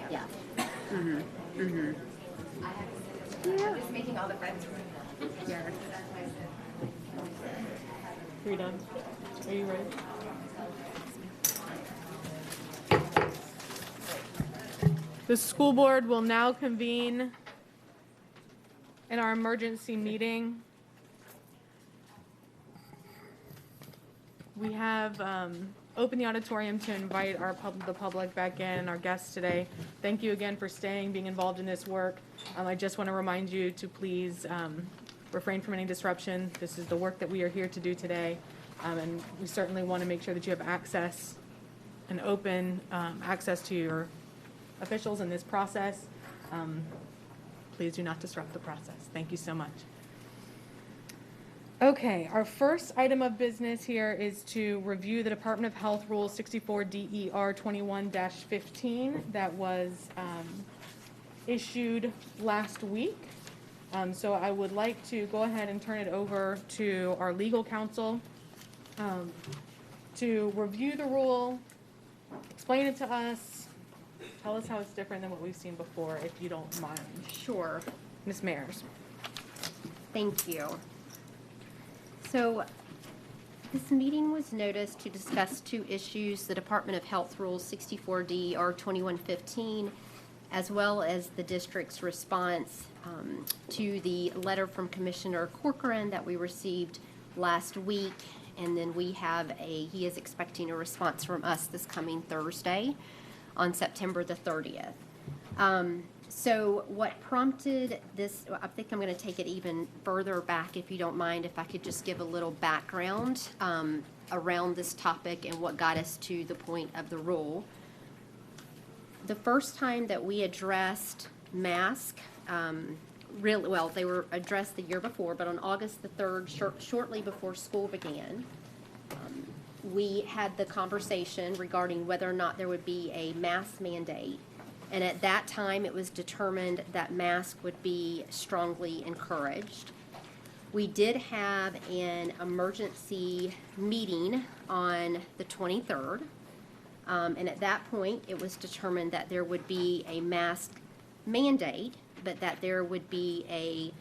Speaker 7: Yeah. Mhm. Mhm. Yeah. Just making all the friends. Yeah.
Speaker 5: Freedom. Are you ready? The school board will now convene in our emergency meeting. We have opened the auditorium to invite the public back in, our guests today. Thank you again for staying, being involved in this work. I just want to remind you to please refrain from any disruption. This is the work that we are here to do today, and we certainly want to make sure that you have access and open access to your officials in this process. Please do not disrupt the process. Thank you so much. Okay, our first item of business here is to review the Department of Health Rule 64 DER 21-15 that was issued last week. So I would like to go ahead and turn it over to our legal counsel to review the rule, explain it to us, tell us how it's different than what we've seen before, if you don't mind.
Speaker 7: Sure.
Speaker 5: Ms. Mayers.
Speaker 7: Thank you. So this meeting was noticed to discuss two issues, the Department of Health Rule 64 DER 21-15, as well as the district's response to the letter from Commissioner Corcoran that we received last week. And then he is expecting a response from us this coming Thursday on September the 30th. So what prompted this, I think I'm going to take it even further back, if you don't mind, if I could just give a little background around this topic and what got us to the point of the rule. The first time that we addressed masks, they were addressed the year before, but on August the 3rd, shortly before school began, we had the conversation regarding whether or not there would be a mask mandate. And at that time, it was determined that masks would be strongly encouraged. We did have an emergency meeting on the 23rd. And at that point, it was determined that there would be a mask mandate, but that there would be a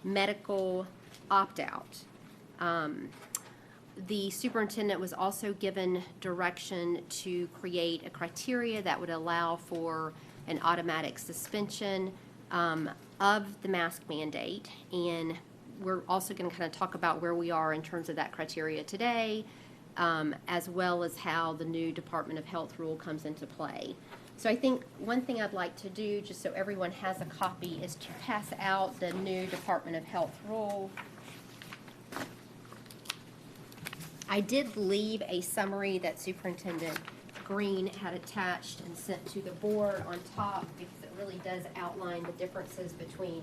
Speaker 7: medical opt-out. The superintendent was also given direction to create a criteria that would allow for an automatic suspension of the mask mandate. And we're also going to kind of talk about where we are in terms of that criteria today, as well as how the new Department of Health rule comes into play. So I think one thing I'd like to do, just so everyone has a copy, is to pass out the new Department of Health rule. I did leave a summary that Superintendent Green had attached and sent to the board on top, because it really does outline the differences between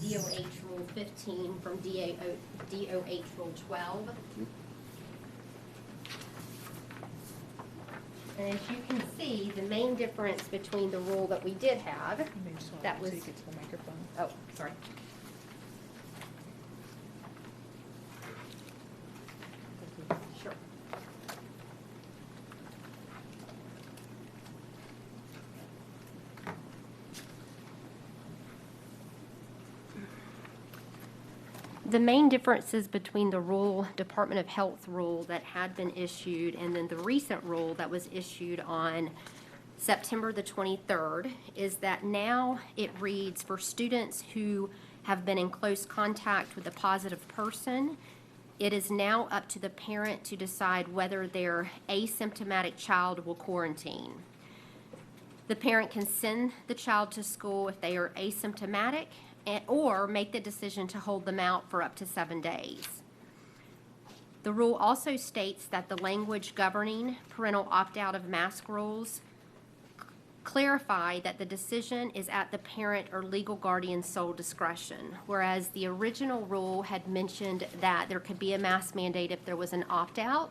Speaker 7: DOH Rule 15 from DOH Rule 12. And as you can see, the main difference between the rule that we did have, that was, oh, sorry. Sure. The main differences between the rule, Department of Health rule that had been issued, and then the recent rule that was issued on September the 23rd, is that now it reads, for students who have been in close contact with a positive person, it is now up to the parent to decide whether their asymptomatic child will quarantine. The parent can send the child to school if they are asymptomatic, or make the decision to hold them out for up to 7 days. The rule also states that the language governing parental opt-out of mask rules clarify that the decision is at the parent or legal guardian's sole discretion, whereas the original rule had mentioned that there could be a mask mandate if there was an opt-out,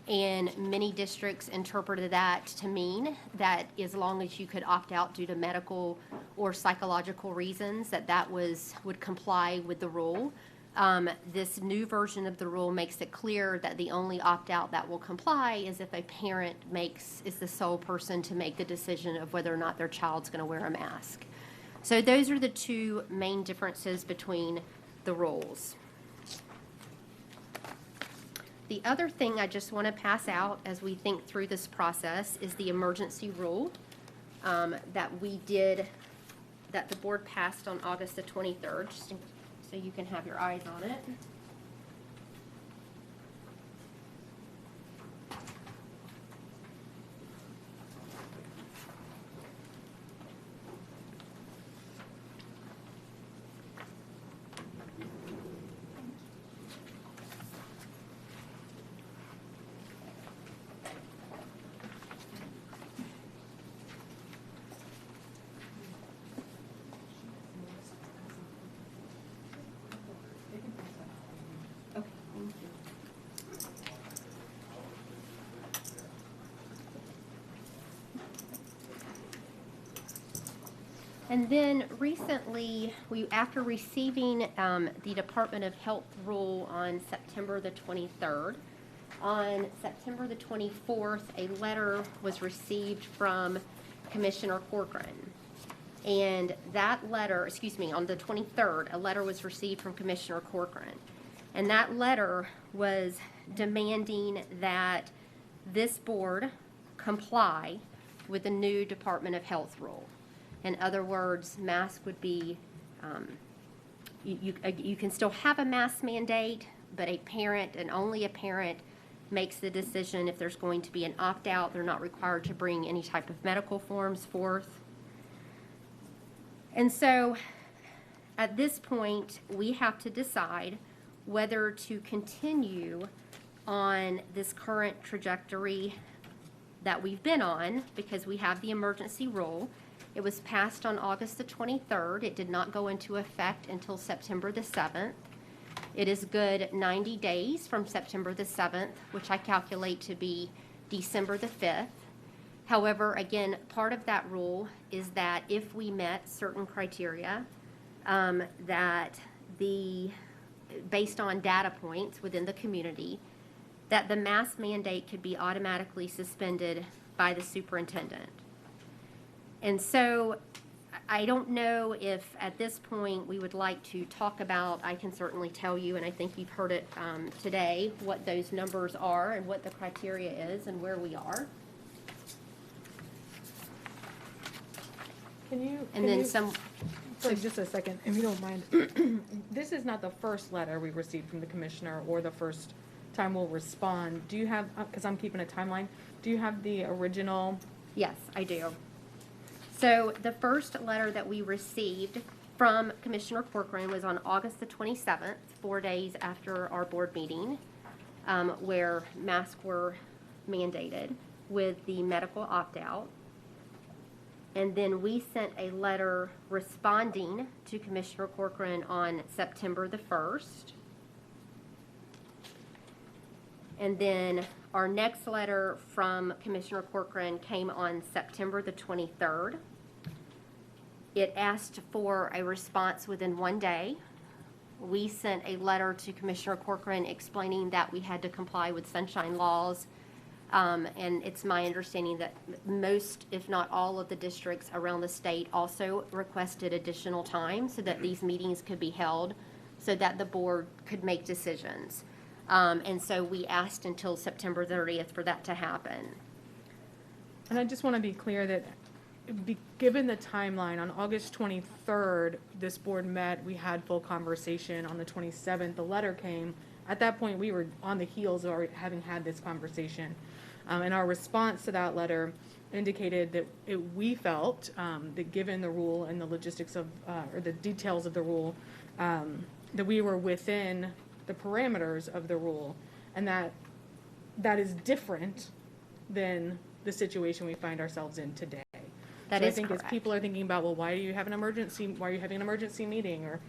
Speaker 7: and many districts interpreted that to mean that as long as you could opt out due to medical or psychological reasons, that would comply with the rule. This new version of the rule makes it clear that the only opt-out that will comply is if a parent is the sole person to make the decision of whether or not their child's going to wear a mask. So those are the two main differences between the rules. The other thing I just want to pass out as we think through this process is the emergency rule that the board passed on August the 23rd, just so you can have your eyes on it. And then recently, after receiving the Department of Health rule on September the 23rd, on September the 24th, a letter was received from Commissioner Corcoran. And that letter, on the 23rd, a letter was received from Commissioner Corcoran. And that letter was demanding that this board comply with the new Department of Health rule. In other words, mask would be, you can still have a mask mandate, but a parent and only a parent makes the decision if there's going to be an opt-out. They're not required to bring any type of medical forms forth. And so at this point, we have to decide whether to continue on this current trajectory that we've been on, because we have the emergency rule. It was passed on August the 23rd. It did not go into effect until September the 7th. It is good 90 days from September the 7th, which I calculate to be December the 5th. However, again, part of that rule is that if we met certain criteria, based on data points within the community, that the mask mandate could be automatically suspended by the superintendent. And so I don't know if at this point we would like to talk about, I can certainly tell you, and I think you've heard it today, what those numbers are and what the criteria is and where we are.
Speaker 5: So just a second, if you don't mind. This is not the first letter we received from the commissioner or the first time we'll respond. Do you have, because I'm keeping a timeline, do you have the original?
Speaker 7: Yes, I do. So the first letter that we received from Commissioner Corcoran was on August the 27th, 4 days after our board meeting, where masks were mandated with the medical opt-out. And then we sent a letter responding to Commissioner Corcoran on September the 1st. And then our next letter from Commissioner Corcoran came on September the 23rd. It asked for a response within 1 day. We sent a letter to Commissioner Corcoran explaining that we had to comply with sunshine laws. And it's my understanding that most, if not all, of the districts around the state also requested additional time so that these meetings could be held so that the board could make decisions. And so we asked until September 30th for that to happen.
Speaker 5: And I just want to be clear that given the timeline, on August 23rd, this board met, we had full conversation. On the 27th, the letter came. At that point, we were on the heels of already having had this conversation. And our response to that letter indicated that we felt that given the rule and the logistics of, or the details of the rule, that we were within the parameters of the rule, and that is different than the situation we find ourselves in today.
Speaker 7: That
Speaker 5: So I
Speaker 7: is
Speaker 5: think as
Speaker 7: correct.
Speaker 5: people are thinking about, well, why are you having an emergency meeting? Or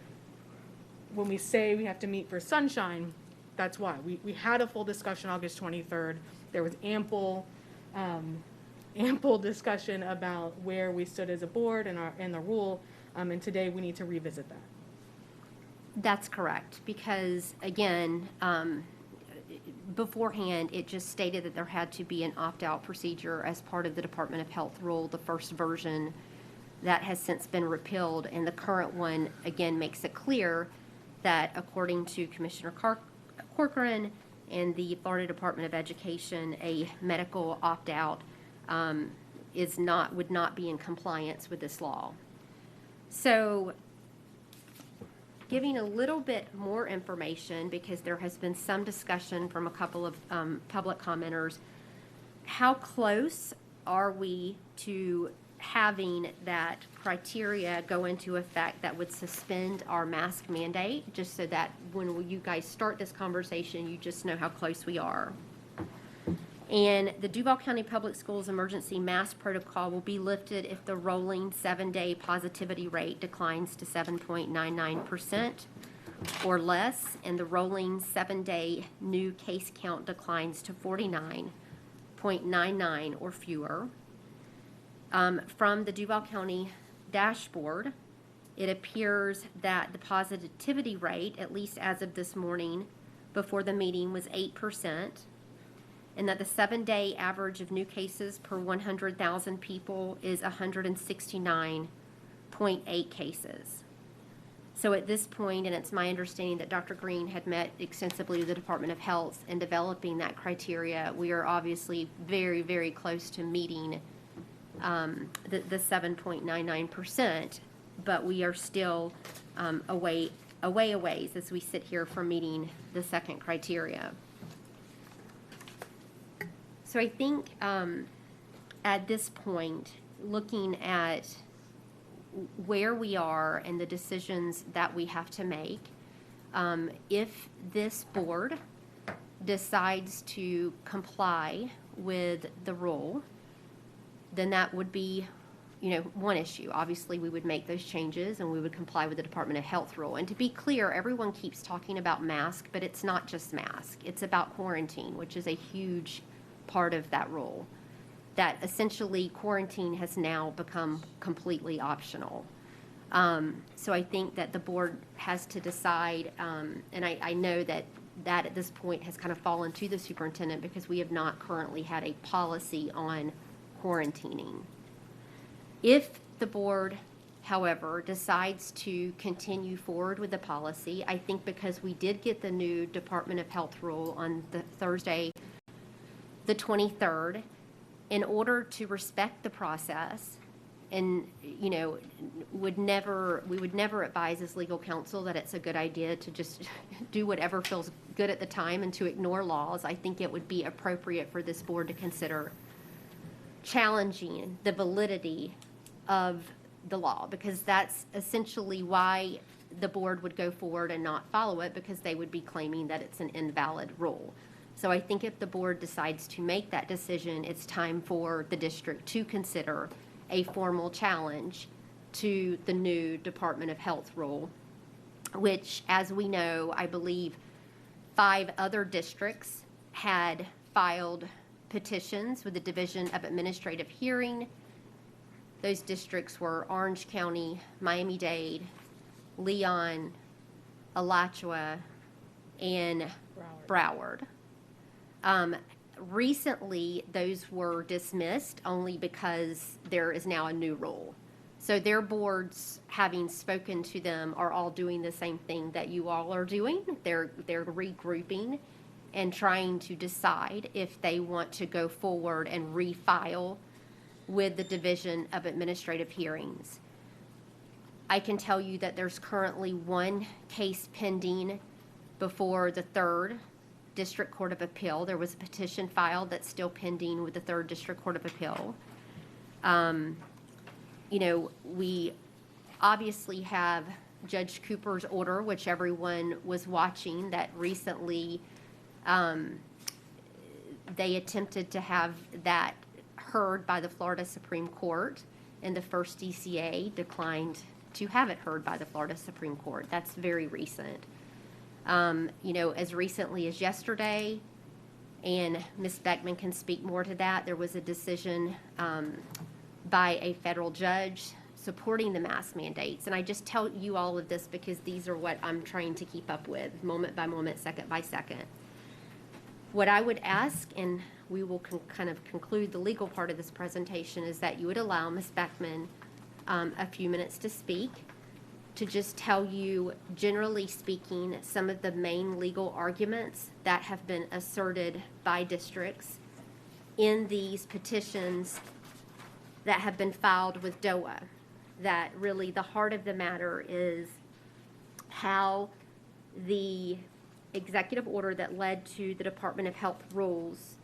Speaker 5: when we say we have to meet for sunshine, that's why. We had a full discussion August 23rd. There was ample discussion about where we stood as a board and the rule, and today we need to revisit that.
Speaker 7: That's correct, because again, beforehand, it just stated that there had to be an opt-out procedure as part of the Department of Health rule, the first version that has since been repealed, and the current one, again, makes it clear that according to Commissioner Corcoran and the Florida Department of Education, a medical opt-out would not be in compliance with this law. So, giving a little bit more information, because there has been some discussion from a couple of public commenters, how close are we to having that criteria go into effect that would suspend our mask mandate, just so that when you guys start this conversation, you just know how close we are. And the Duval County Public Schools emergency mask protocol will be lifted if the rolling 7-day positivity rate declines to 7.99% or less, and the rolling 7-day new case count declines to 49.99 or fewer. From the Duval County dashboard, it appears that the positivity rate, at least as of this morning before the meeting, was 8%. And that the 7-day average of new cases per 100,000 people is 169.8 cases. So at this point, and it's my understanding that Dr. Green had met extensively with the Department of Health in developing that criteria, we are obviously very, very close to meeting the 7.99%, but we are still a ways as we sit here from meeting the second criteria. So I think at this point, looking at where we are and the decisions that we have to make, if this board decides to comply with the rule, then that would be, one issue. Obviously, we would make those changes and we would comply with the Department of Health rule. And to be clear, everyone keeps talking about mask, but it's not just mask. It's about quarantine, which is a huge part of that rule. That essentially quarantine has now become completely optional. So I think that the board has to decide, and I know that at this point has kind of fallen to the superintendent because we have not currently had a policy on quarantining. If the board, however, decides to continue forward with the policy, I think because we did get the new Department of Health rule on the Thursday, the 23rd, in order to respect the process, and we would never advise as legal counsel that it's a good idea to just do whatever feels good at the time and to ignore laws. I think it would be appropriate for this board to consider challenging the validity of the law, because that's essentially why the board would go forward and not follow it, because they would be claiming that it's an invalid rule. So I think if the board decides to make that decision, it's time for the district to consider a formal challenge to the new Department of Health rule, which, as we know, I believe 5 other districts had filed petitions with the Division of Administrative Hearing. Those districts were Orange County, Miami-Dade, Leon, Alachua, and Broward. Recently, those were dismissed only because there is now a new rule. So their boards, having spoken to them, are all doing the same thing that you all are doing. They're regrouping and trying to decide if they want to go forward and refile with the Division of Administrative Hearings. I can tell you that there's currently 1 case pending before the 3rd District Court of Appeal. There was a petition filed that's still pending with the 3rd District Court of Appeal. We obviously have Judge Cooper's order, which everyone was watching, that recently they attempted to have that heard by the Florida Supreme Court, and the first DCA declined to have it heard by the Florida Supreme Court. That's very recent. As recently as yesterday, and Ms. Beckman can speak more to that, there was a decision by a federal judge supporting the mask mandates. And I just tell you all of this because these are what I'm trying to keep up with, moment by moment, second by second. What I would ask, and we will kind of conclude the legal part of this presentation, is that you would allow Ms. Beckman a few minutes to speak, to just tell you, generally speaking, some of the main legal arguments that have been asserted by districts in these petitions that have been filed with DOA. That really the heart of the matter is how the executive order that led to the Department of Health rules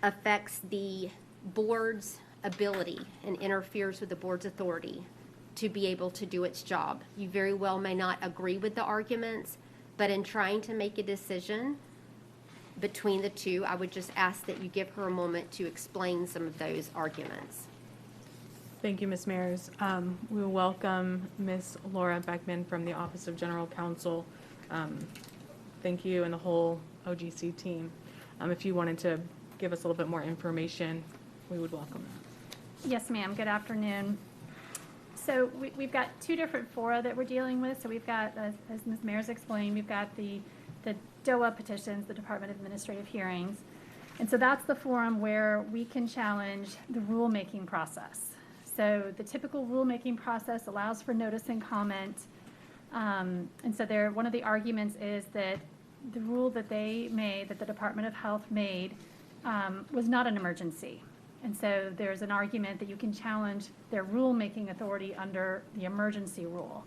Speaker 7: affects the board's ability and interferes with the board's authority to be able to do its job. You very well may not agree with the arguments, but in trying to make a decision between the two, I would just ask that you give her a moment to explain some of those arguments.
Speaker 5: Thank you, Ms. Mears. We will welcome Ms. Laura Beckman from the Office of General Counsel. Thank you and the whole OGC team. If you wanted to give us a little bit more information, we would welcome that.
Speaker 13: Yes, ma'am. Good afternoon. So we've got two different fora that we're dealing with. So we've got, as Ms. Mears explained, we've got the DOA petitions, the Department of Administrative Hearings. And so that's the forum where we can challenge the rulemaking process. So the typical rulemaking process allows for notice and comment. And so one of the arguments is that the rule that they made, that the Department of Health made, was not an emergency. And so there's an argument that you can challenge their rulemaking authority under the emergency rule.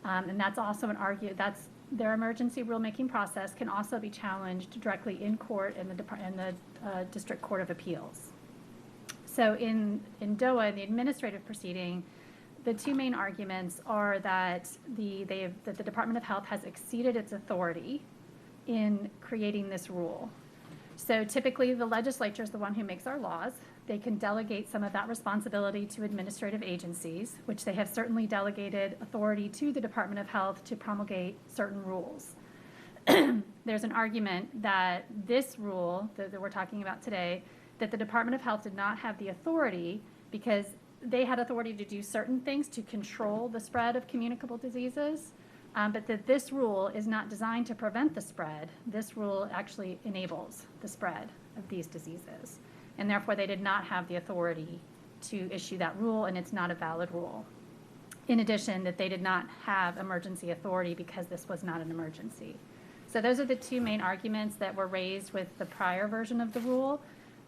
Speaker 13: And that's also that's their emergency rulemaking process can also be challenged directly in court in the District Court of Appeals. So in DOA, the administrative proceeding, the two main arguments are that the Department of Health has exceeded its authority in creating this rule. So typically, the legislature is the one who makes our laws. They can delegate some of that responsibility to administrative agencies, which they have certainly delegated authority to the Department of Health to promulgate certain rules. There's an argument that this rule that we're talking about today, that the Department of Health did not have the authority because they had authority to do certain things to control the spread of communicable diseases, but that this rule is not designed to prevent the spread. This rule actually enables the spread of these diseases. And therefore, they did not have the authority to issue that rule, and it's not a valid rule. In addition, that they did not have emergency authority because this was not an emergency. So those are the two main arguments that were raised with the prior version of the rule.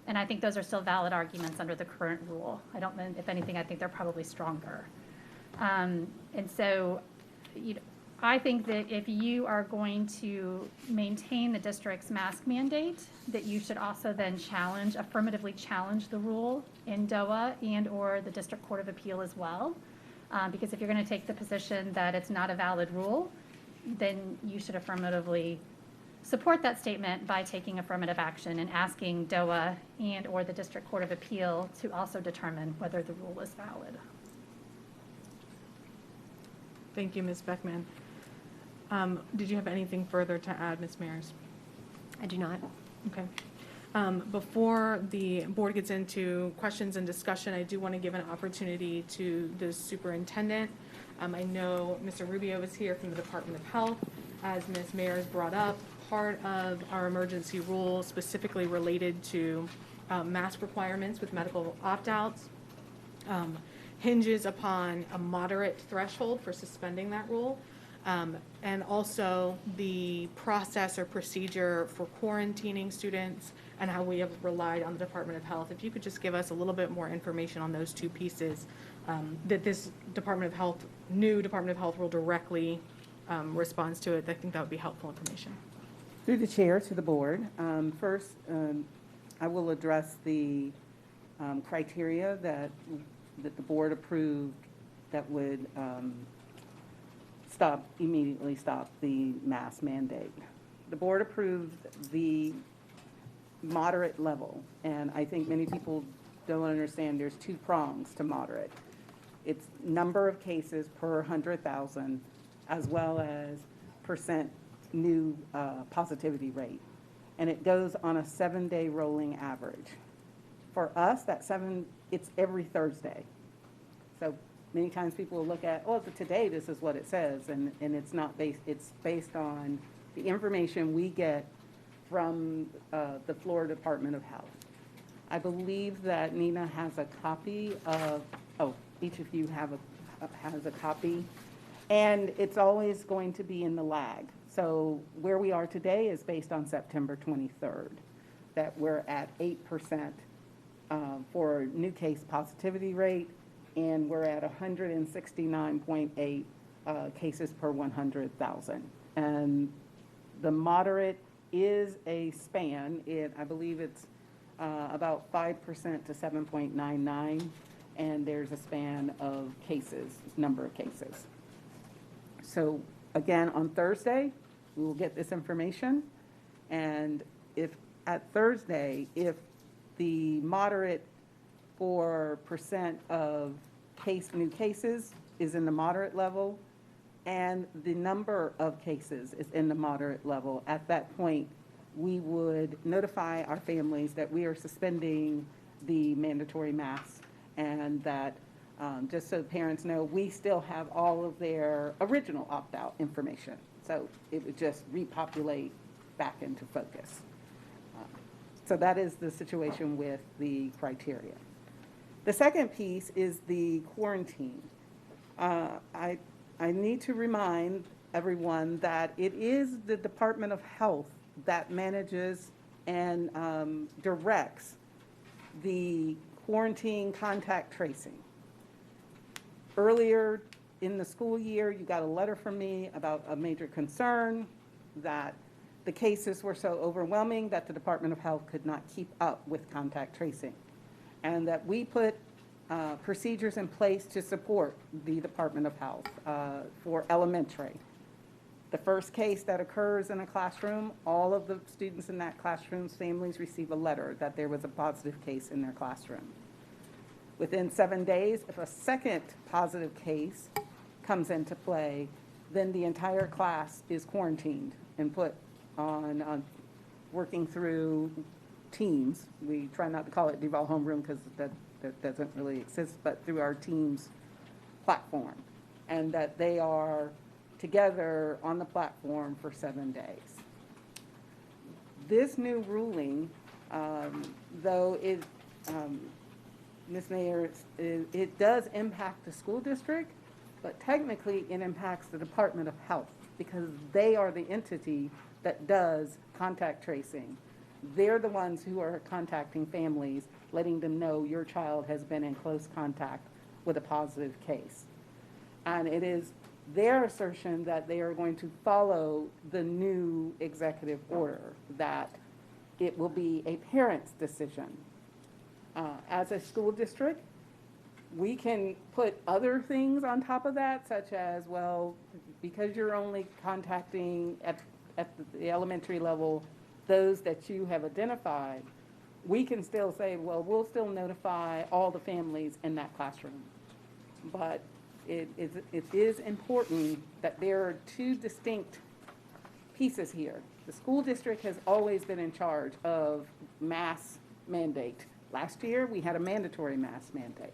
Speaker 13: And I think those are still valid arguments under the current rule. If anything, I think they're probably stronger. And so, I think that if you are going to maintain the district's mask mandate, that you should also then affirmatively challenge the rule in DOA and/or the District Court of Appeal as well. Because if you're going to take the position that it's not a valid rule, then you should affirmatively support that statement by taking affirmative action and asking DOA and/or the District Court of Appeal to also determine whether the rule is valid.
Speaker 5: Thank you, Ms. Beckman. Did you have anything further to add, Ms. Mears?
Speaker 7: I do not.
Speaker 5: Okay. Before the board gets into questions and discussion, I do want to give an opportunity to the superintendent. I know Mr. Rubio is here from the Department of Health. As Ms. Mears brought up, part of our emergency rule specifically related to mask requirements with medical opt-outs hinges upon a moderate threshold for suspending that rule. And also the process or procedure for quarantining students and how we have relied on the Department of Health. If you could just give us a little bit more information on those two pieces, that this new Department of Health rule directly responds to it, I think that would be helpful information.
Speaker 14: Through the chair to the board. First, I will address the criteria that the board approved that would immediately stop the mask mandate. The board approved the moderate level, and I think many people don't understand there's two prongs to moderate. It's number of cases per 100,000 as well as percent new positivity rate. And it goes on a 7-day rolling average. For us, it's every Thursday. So many times people will look at, oh, today this is what it says, and it's not based, it's based on the information we get from the Florida Department of Health. I believe that Nina has a copy of, each of you has a copy, and it's always going to be in the lag. So where we are today is based on September 23rd, that we're at 8% for new case positivity rate, and we're at 169.8 cases per 100,000. And the moderate is a span. I believe it's about 5% to 7.99, and there's a span of cases, number of cases. So again, on Thursday, we will get this information, and if at Thursday, if the moderate for percent of new cases is in the moderate level, and the number of cases is in the moderate level, at that point, we would notify our families that we are suspending the mandatory masks, and that, just so parents know, we still have all of their original opt-out information. So it would just repopulate back into focus. So that is the situation with the criteria. The second piece is the quarantine. I need to remind everyone that it is the Department of Health that manages and directs the quarantine contact tracing. Earlier in the school year, you got a letter from me about a major concern that the cases were so overwhelming that the Department of Health could not keep up with contact tracing, and that we put procedures in place to support the Department of Health for elementary. The first case that occurs in a classroom, all of the students in that classroom's families receive a letter that there was a positive case in their classroom. Within 7 days, if a second positive case comes into play, then the entire class is quarantined and put on working through Teams. We try not to call it Duval homeroom because that doesn't really exist, but through our Teams platform, and that they are together on the platform for 7 days. This new ruling, though it, Ms. Mayor, it does impact the school district, but technically it impacts the Department of Health because they are the entity that does contact tracing. They're the ones who are contacting families, letting them know your child has been in close contact with a positive case. And it is their assertion that they are going to follow the new executive order, that it will be a parent's decision. As a school district, we can put other things on top of that, such as, well, because you're only contacting at the elementary level those that you have identified, we can still say, well, we'll still notify all the families in that classroom. But it is important that there are two distinct pieces here. The school district has always been in charge of mask mandate. Last year, we had a mandatory mask mandate.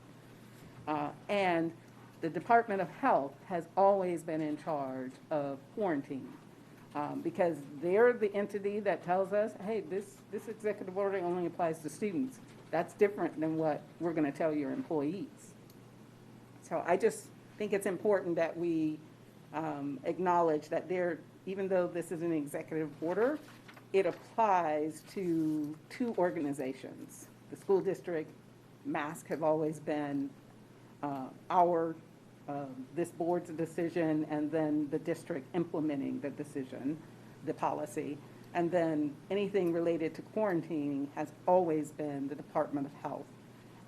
Speaker 14: And the Department of Health has always been in charge of quarantine. Because they're the entity that tells us, hey, this executive order only applies to students. That's different than what we're going to tell your employees. So I just think it's important that we acknowledge that even though this is an executive order, it applies to two organizations. The school district, masks have always been this board's decision, and then the district implementing the decision, the policy. And then anything related to quarantining has always been the Department of Health.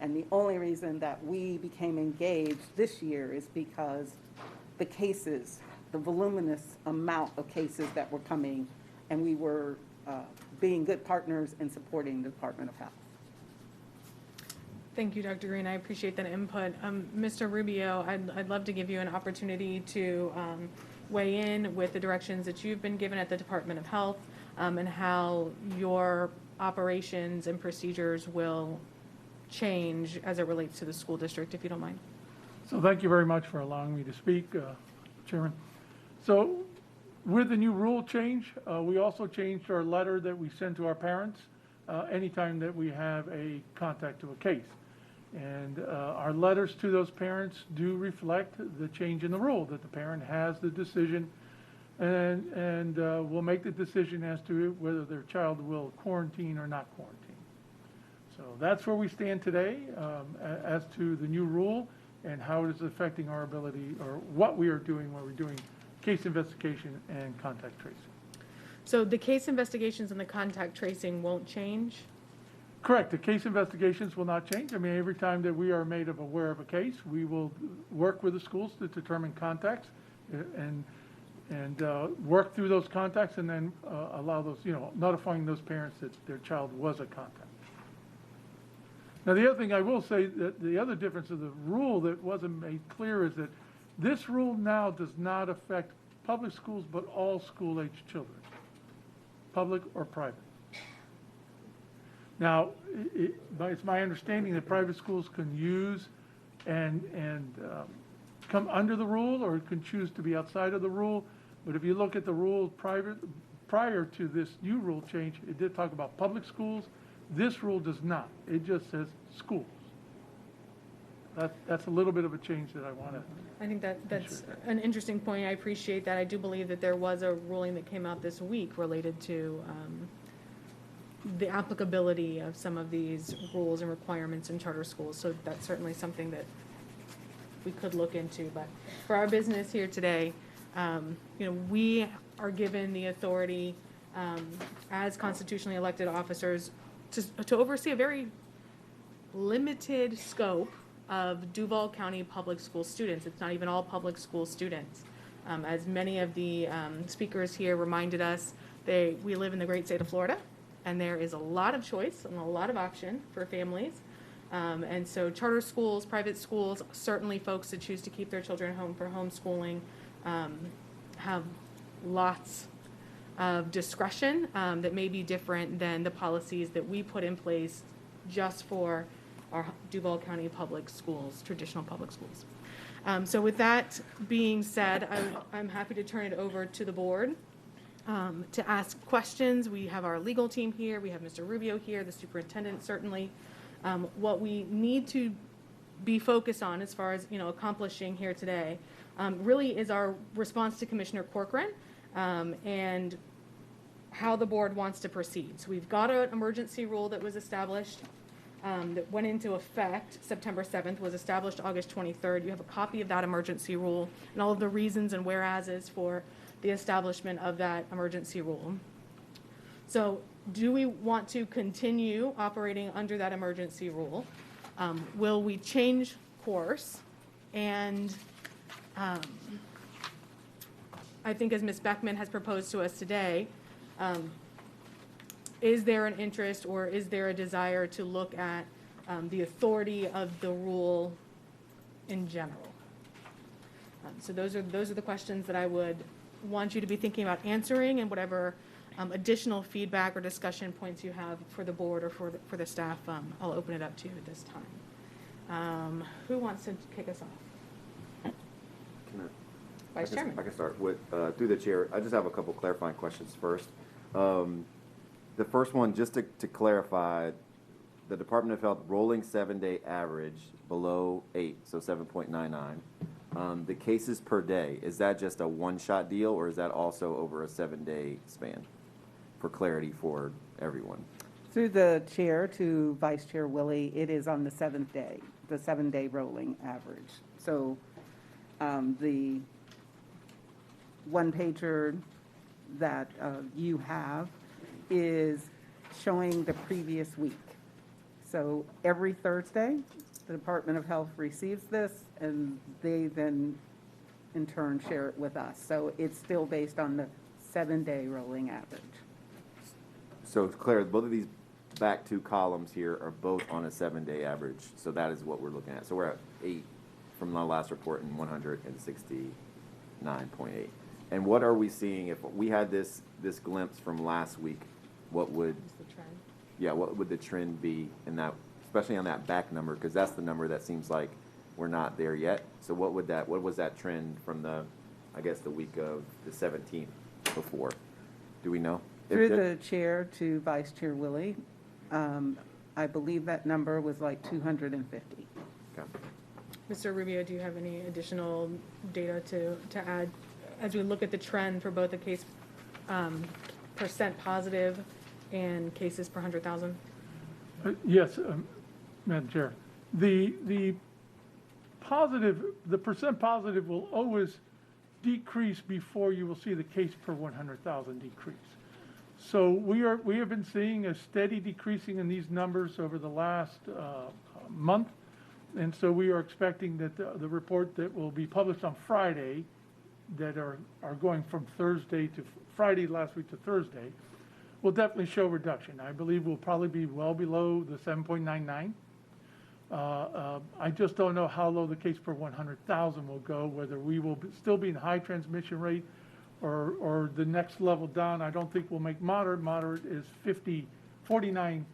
Speaker 14: And the only reason that we became engaged this year is because the cases, the voluminous amount of cases that were coming, and we were being good partners in supporting the Department of Health.
Speaker 5: Thank you, Dr. Green. I appreciate that input. Mr. Rubio, I'd love to give you an opportunity to weigh in with the directions that you've been given at the Department of Health and how your operations and procedures will change as it relates to the school district, if you don't mind.
Speaker 15: So thank you very much for allowing me to speak, Chairman. So with the new rule change, we also changed our letter that we send to our parents anytime that we have a contact to a case. And our letters to those parents do reflect the change in the rule, that the parent has the decision and will make the decision as to whether their child will quarantine or not quarantine. So that's where we stand today as to the new rule and how it is affecting our ability, or what we are doing when we're doing case investigation and contact tracing.
Speaker 5: So the case investigations and the contact tracing won't change?
Speaker 15: Correct. The case investigations will not change. I mean, every time that we are made aware of a case, we will work with the schools to determine contacts and work through those contacts, and then allow those, notifying those parents that their child was a contact. Now, the other thing I will say, that the other difference of the rule that wasn't made clear is that this rule now does not affect public schools, but all school-age children, public or private. Now, it's my understanding that private schools can use and come under the rule, or can choose to be outside of the rule. But if you look at the rule prior to this new rule change, it did talk about public schools. This rule does not. It just says schools. That's a little bit of a change that I want to.
Speaker 5: I think that's an interesting point. I appreciate that. I do believe that there was a ruling that came out this week related to the applicability of some of these rules and requirements in charter schools. So that's certainly something that we could look into. But for our business here today, we are given the authority as constitutionally elected officers to oversee a very limited scope of Duval County public school students. It's not even all public school students. As many of the speakers here reminded us, we live in the great state of Florida, and there is a lot of choice and a lot of option for families. And so charter schools, private schools, certainly folks that choose to keep their children home for homeschooling have lots of discretion that may be different than the policies that we put in place just for our Duval County public schools, traditional public schools. So with that being said, I'm happy to turn it over to the board to ask questions. We have our legal team here. We have Mr. Rubio here, the superintendent certainly. What we need to be focused on as far as accomplishing here today really is our response to Commissioner Corcoran and how the board wants to proceed. So we've got an emergency rule that was established that went into effect September 7th, was established August 23rd. You have a copy of that emergency rule and all of the reasons and whereases for the establishment of that emergency rule. So do we want to continue operating under that emergency rule? Will we change course? And I think as Ms. Beckman has proposed to us today, is there an interest or is there a desire to look at the authority of the rule in general? So those are the questions that I would want you to be thinking about answering, and whatever additional feedback or discussion points you have for the board or for the staff, I'll open it up to you at this time. Who wants to kick us off? Vice Chairman.
Speaker 9: I can start with, through the chair. I just have a couple clarifying questions first. The first one, just to clarify, the Department of Health rolling 7-day average below 8, so 7.99. The cases per day, is that just a one-shot deal, or is that also over a 7-day span? For clarity for everyone.
Speaker 14: Through the chair to Vice Chair Willie, it is on the 7th day, the 7-day rolling average. So the one-pager that you have is showing the previous week. So every Thursday, the Department of Health receives this, and they then in turn share it with us. So it's still based on the 7-day rolling average.
Speaker 9: So Claire, both of these back two columns here are both on a 7-day average. So that is what we're looking at. So we're at 8 from my last report and 169.8. And what are we seeing if we had this glimpse from last week? What would what would the trend be in that, especially on that back number, because that's the number that seems like we're not there yet. So what was that trend from the week of the 17th before? Do we know?
Speaker 14: Through the chair to Vice Chair Willie, I believe that number was like 250.
Speaker 9: Okay.
Speaker 5: Mr. Rubio, do you have any additional data to add as we look at the trend for both the case percent positive and cases per 100,000?
Speaker 15: Yes, Madam Chair. The percent positive will always decrease before you will see the case per 100,000 decrease. So we have been seeing a steady decreasing in these numbers over the last month, and so we are expecting that the report that will be published on Friday, that are going from Thursday to Friday last week to Thursday, will definitely show reduction. I believe we'll probably be well below the 7.99. I just don't know how low the case per 100,000 will go, whether we will still be in high transmission rate or the next level down. I don't think we'll make moderate. Moderate is 49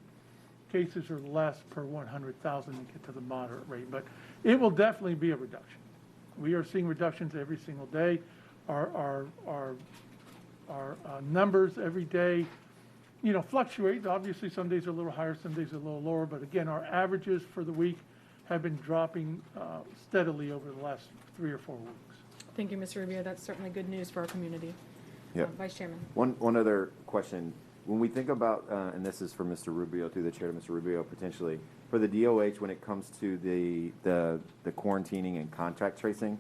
Speaker 15: cases or less per 100,000 to get to the moderate rate, but it will definitely be a reduction. We are seeing reductions every single day. Our numbers every day, fluctuate. Obviously, some days are a little higher, some days are a little lower. But again, our averages for the week have been dropping steadily over the last 3 or 4 weeks.
Speaker 5: Thank you, Mr. Rubio. That's certainly good news for our community.
Speaker 9: Yeah.
Speaker 5: Vice Chairman.
Speaker 9: One other question. When we think about, and this is for Mr. Rubio, through the chair to Mr. Rubio, potentially, for the DOH when it comes to the quarantining and contact tracing,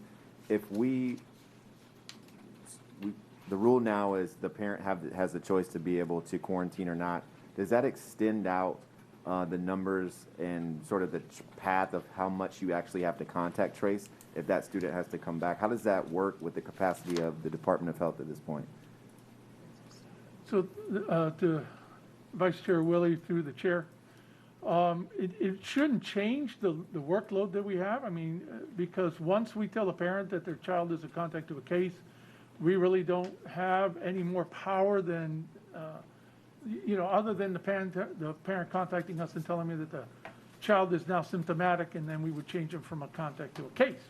Speaker 9: if the rule now is the parent has the choice to be able to quarantine or not. Does that extend out the numbers and sort of the path of how much you actually have to contact trace if that student has to come back? How does that work with the capacity of the Department of Health at this point?
Speaker 15: So to Vice Chair Willie, through the chair, it shouldn't change the workload that we have. I mean, because once we tell a parent that their child is a contact to a case, we really don't have any more power than, other than the parent contacting us and telling me that the child is now symptomatic, and then we would change them from a contact to a case.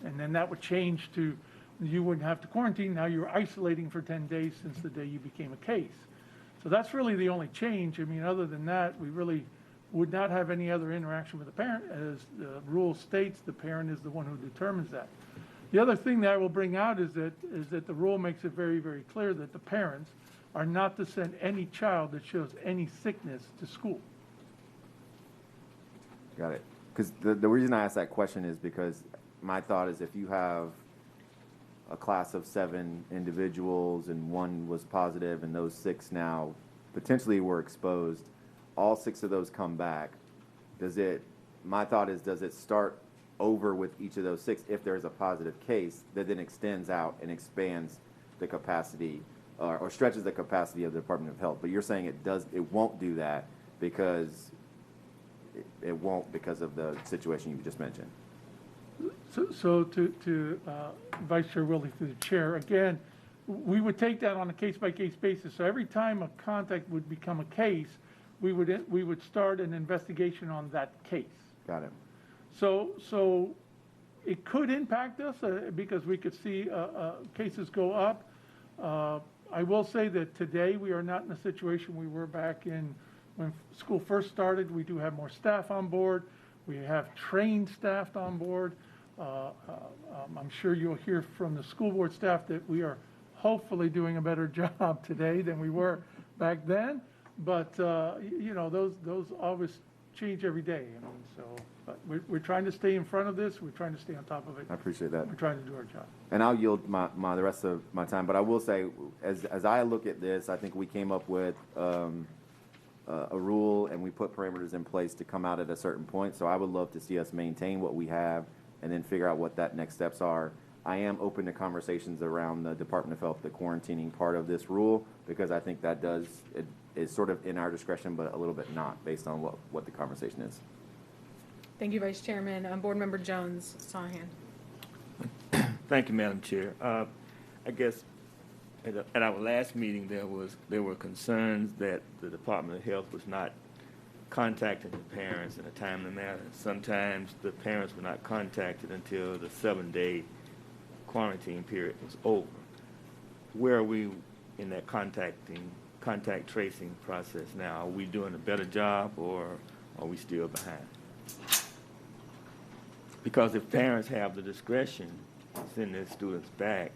Speaker 15: And then that would change to, you wouldn't have to quarantine, now you're isolating for 10 days since the day you became a case. So that's really the only change. I mean, other than that, we really would not have any other interaction with the parent. As the rule states, the parent is the one who determines that. The other thing that I will bring out is that the rule makes it very, very clear that the parents are not to send any child that shows any sickness to school.
Speaker 9: Got it. Because the reason I asked that question is because my thought is if you have a class of 7 individuals and 1 was positive and those 6 now potentially were exposed, all 6 of those come back, my thought is, does it start over with each of those 6 if there's a positive case that then extends out and expands the capacity or stretches the capacity of the Department of Health? But you're saying it won't do that because it won't because of the situation you just mentioned.
Speaker 15: So to Vice Chair Willie, through the chair, again, we would take that on a case-by-case basis. So every time a contact would become a case, we would start an investigation on that case.
Speaker 9: Got it.
Speaker 15: So it could impact us because we could see cases go up. I will say that today we are not in a situation we were back in when school first started. We do have more staff on board. We have trained staff on board. I'm sure you'll hear from the school board staff that we are hopefully doing a better job today than we were back then. But those always change every day. I mean, so but we're trying to stay in front of this. We're trying to stay on top of it.
Speaker 9: I appreciate that.
Speaker 15: We're trying to do our job.
Speaker 9: And I'll yield the rest of my time. But I will say, as I look at this, I think we came up with a rule and we put parameters in place to come out at a certain point. So I would love to see us maintain what we have and then figure out what that next steps are. I am open to conversations around the Department of Health, the quarantining part of this rule, because I think that does is sort of in our discretion, but a little bit not, based on what the conversation is.
Speaker 5: Thank you, Vice Chairman. Board Member Jones saw a hand.
Speaker 16: Thank you, Madam Chair. I guess at our last meeting, there were concerns that the Department of Health was not contacting the parents in a timely manner. Sometimes the parents were not contacted until the 7-day quarantine period was over. Where are we in that contact tracing process now? Are we doing a better job, or are we still behind? Because if parents have the discretion to send their students back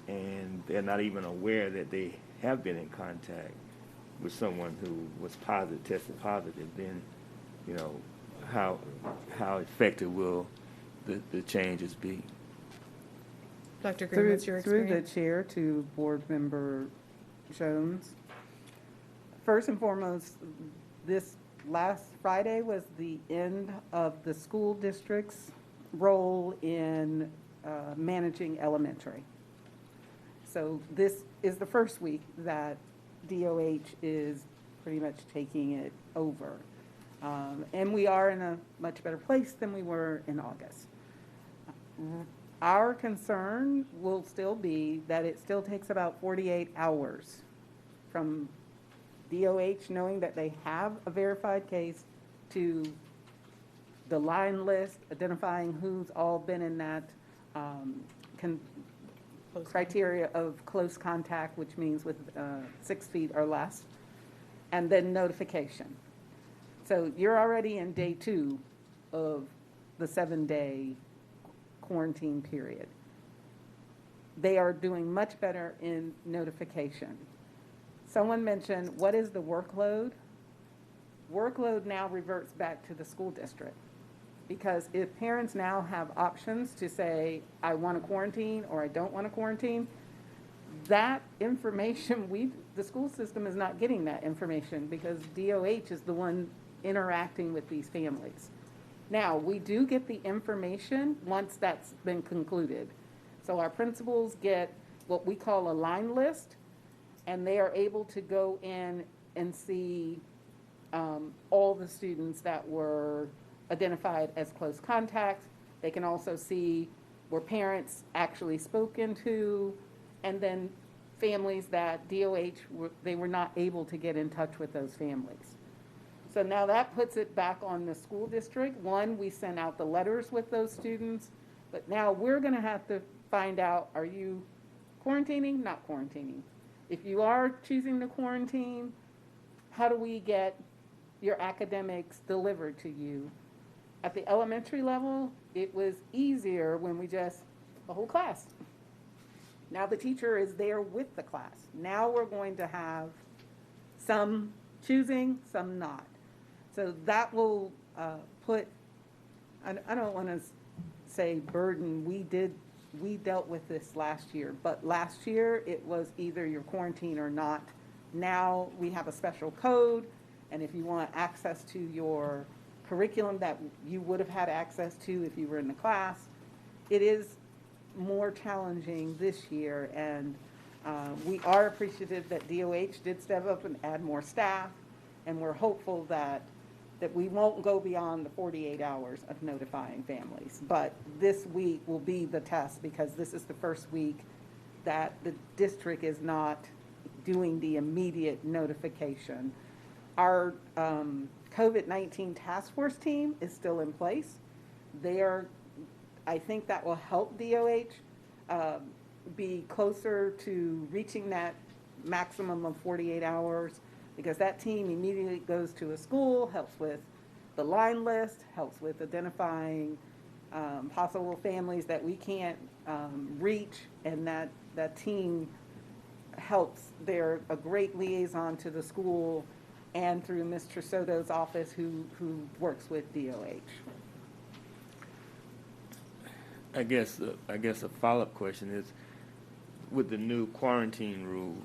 Speaker 16: and they're not even aware that they have been in contact with someone who was tested positive, then, you know, how effective will the changes be?
Speaker 5: Dr. Green, what's your experience?
Speaker 14: Through the chair to Board Member Jones. First and foremost, this last Friday was the end of the school district's role in managing elementary. So this is the first week that DOH is pretty much taking it over. And we are in a much better place than we were in August. Our concern will still be that it still takes about 48 hours from DOH knowing that they have a verified case to the line list, identifying who's all been in that criteria of close contact, which means with 6 feet or less, and then notification. So you're already in day 2 of the 7-day quarantine period. They are doing much better in notification. Someone mentioned, what is the workload? Workload now reverts back to the school district. Because if parents now have options to say, I want to quarantine or I don't want to quarantine, that information, the school system is not getting that information because DOH is the one interacting with these families. Now, we do get the information once that's been concluded. So our principals get what we call a line list, and they are able to go in and see all the students that were identified as close contacts. They can also see were parents actually spoken to, and then families that DOH, they were not able to get in touch with those families. So now that puts it back on the school district. One, we sent out the letters with those students, but now we're gonna have to find out, are you quarantining, not quarantining? If you are choosing to quarantine, how do we get your academics delivered to you? At the elementary level, it was easier when we just, the whole class. Now the teacher is there with the class. Now we're going to have some choosing, some not. So that will put, I don't want to say burden, we dealt with this last year, but last year it was either you're quarantined or not. Now we have a special code, and if you want access to your curriculum that you would have had access to if you were in the class, it is more challenging this year, and we are appreciative that DOH did step up and add more staff, and we're hopeful that we won't go beyond the 48 hours of notifying families. But this week will be the test because this is the first week that the district is not doing the immediate notification. Our COVID-19 task force team is still in place. I think that will help DOH be closer to reaching that maximum of 48 hours because that team immediately goes to a school, helps with the line list, helps with identifying possible families that we can't reach, and that team helps. They're a great liaison to the school and through Mr. Soto's office who works with DOH.
Speaker 16: I guess a follow-up question is, with the new quarantine rule,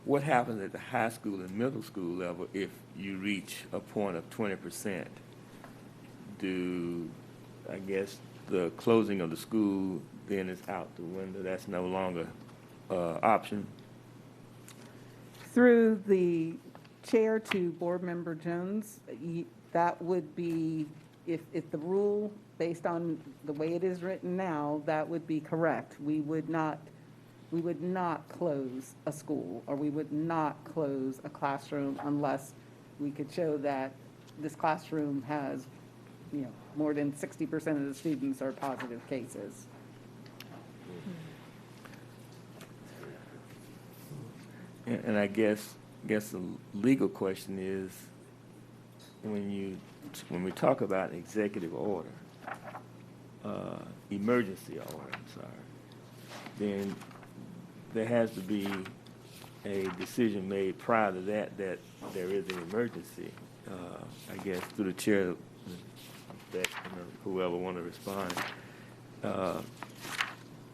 Speaker 16: what happens at the high school and middle school level if you reach a point of 20%? Do, I guess, the closing of the school then is out the window? That's no longer option?
Speaker 14: Through the chair to Board Member Jones, that would be, if the rule, based on the way it is written now, that would be correct. We would not close a school, or we would not close a classroom unless we could show that this classroom has, more than 60% of the students are positive cases.
Speaker 16: And I guess the legal question is, when we talk about executive order, emergency order, I'm sorry, then there has to be a decision made prior to that there is an emergency. I guess through the chair, that whoever want to respond.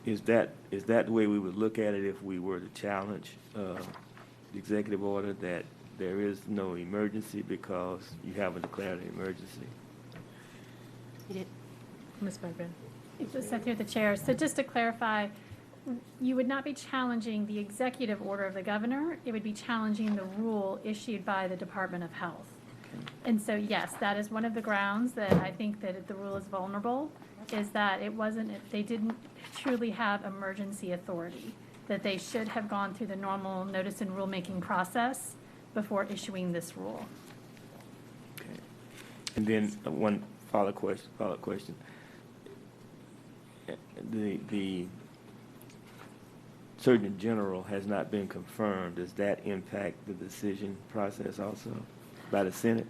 Speaker 16: Is that the way we would look at it if we were to challenge the executive order, that there is no emergency because you haven't declared an emergency?
Speaker 5: Ms. Bergman.
Speaker 13: Just sent through the chair. So just to clarify, you would not be challenging the executive order of the governor. It would be challenging the rule issued by the Department of Health. And so, yes, that is one of the grounds that I think that the rule is vulnerable, is that they didn't truly have emergency authority, that they should have gone through the normal notice and rulemaking process before issuing this rule.
Speaker 16: Okay. And then one follow-up question. The Surgeon General has not been confirmed. Does that impact the decision process also by the Senate?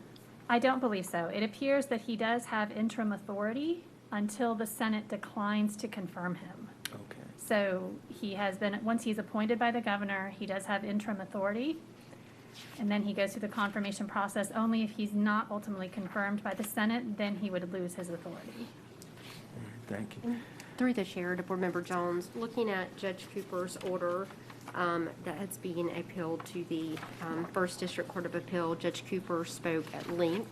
Speaker 13: I don't believe so. It appears that he does have interim authority until the Senate declines to confirm him.
Speaker 16: Okay.
Speaker 13: So he has been, once he's appointed by the governor, he does have interim authority. And then he goes through the confirmation process. Only if he's not ultimately confirmed by the Senate, then he would lose his authority.
Speaker 16: Thank you.
Speaker 7: Through the chair to Board Member Jones, looking at Judge Cooper's order that has been appealed to the First District Court of Appeal, Judge Cooper spoke at length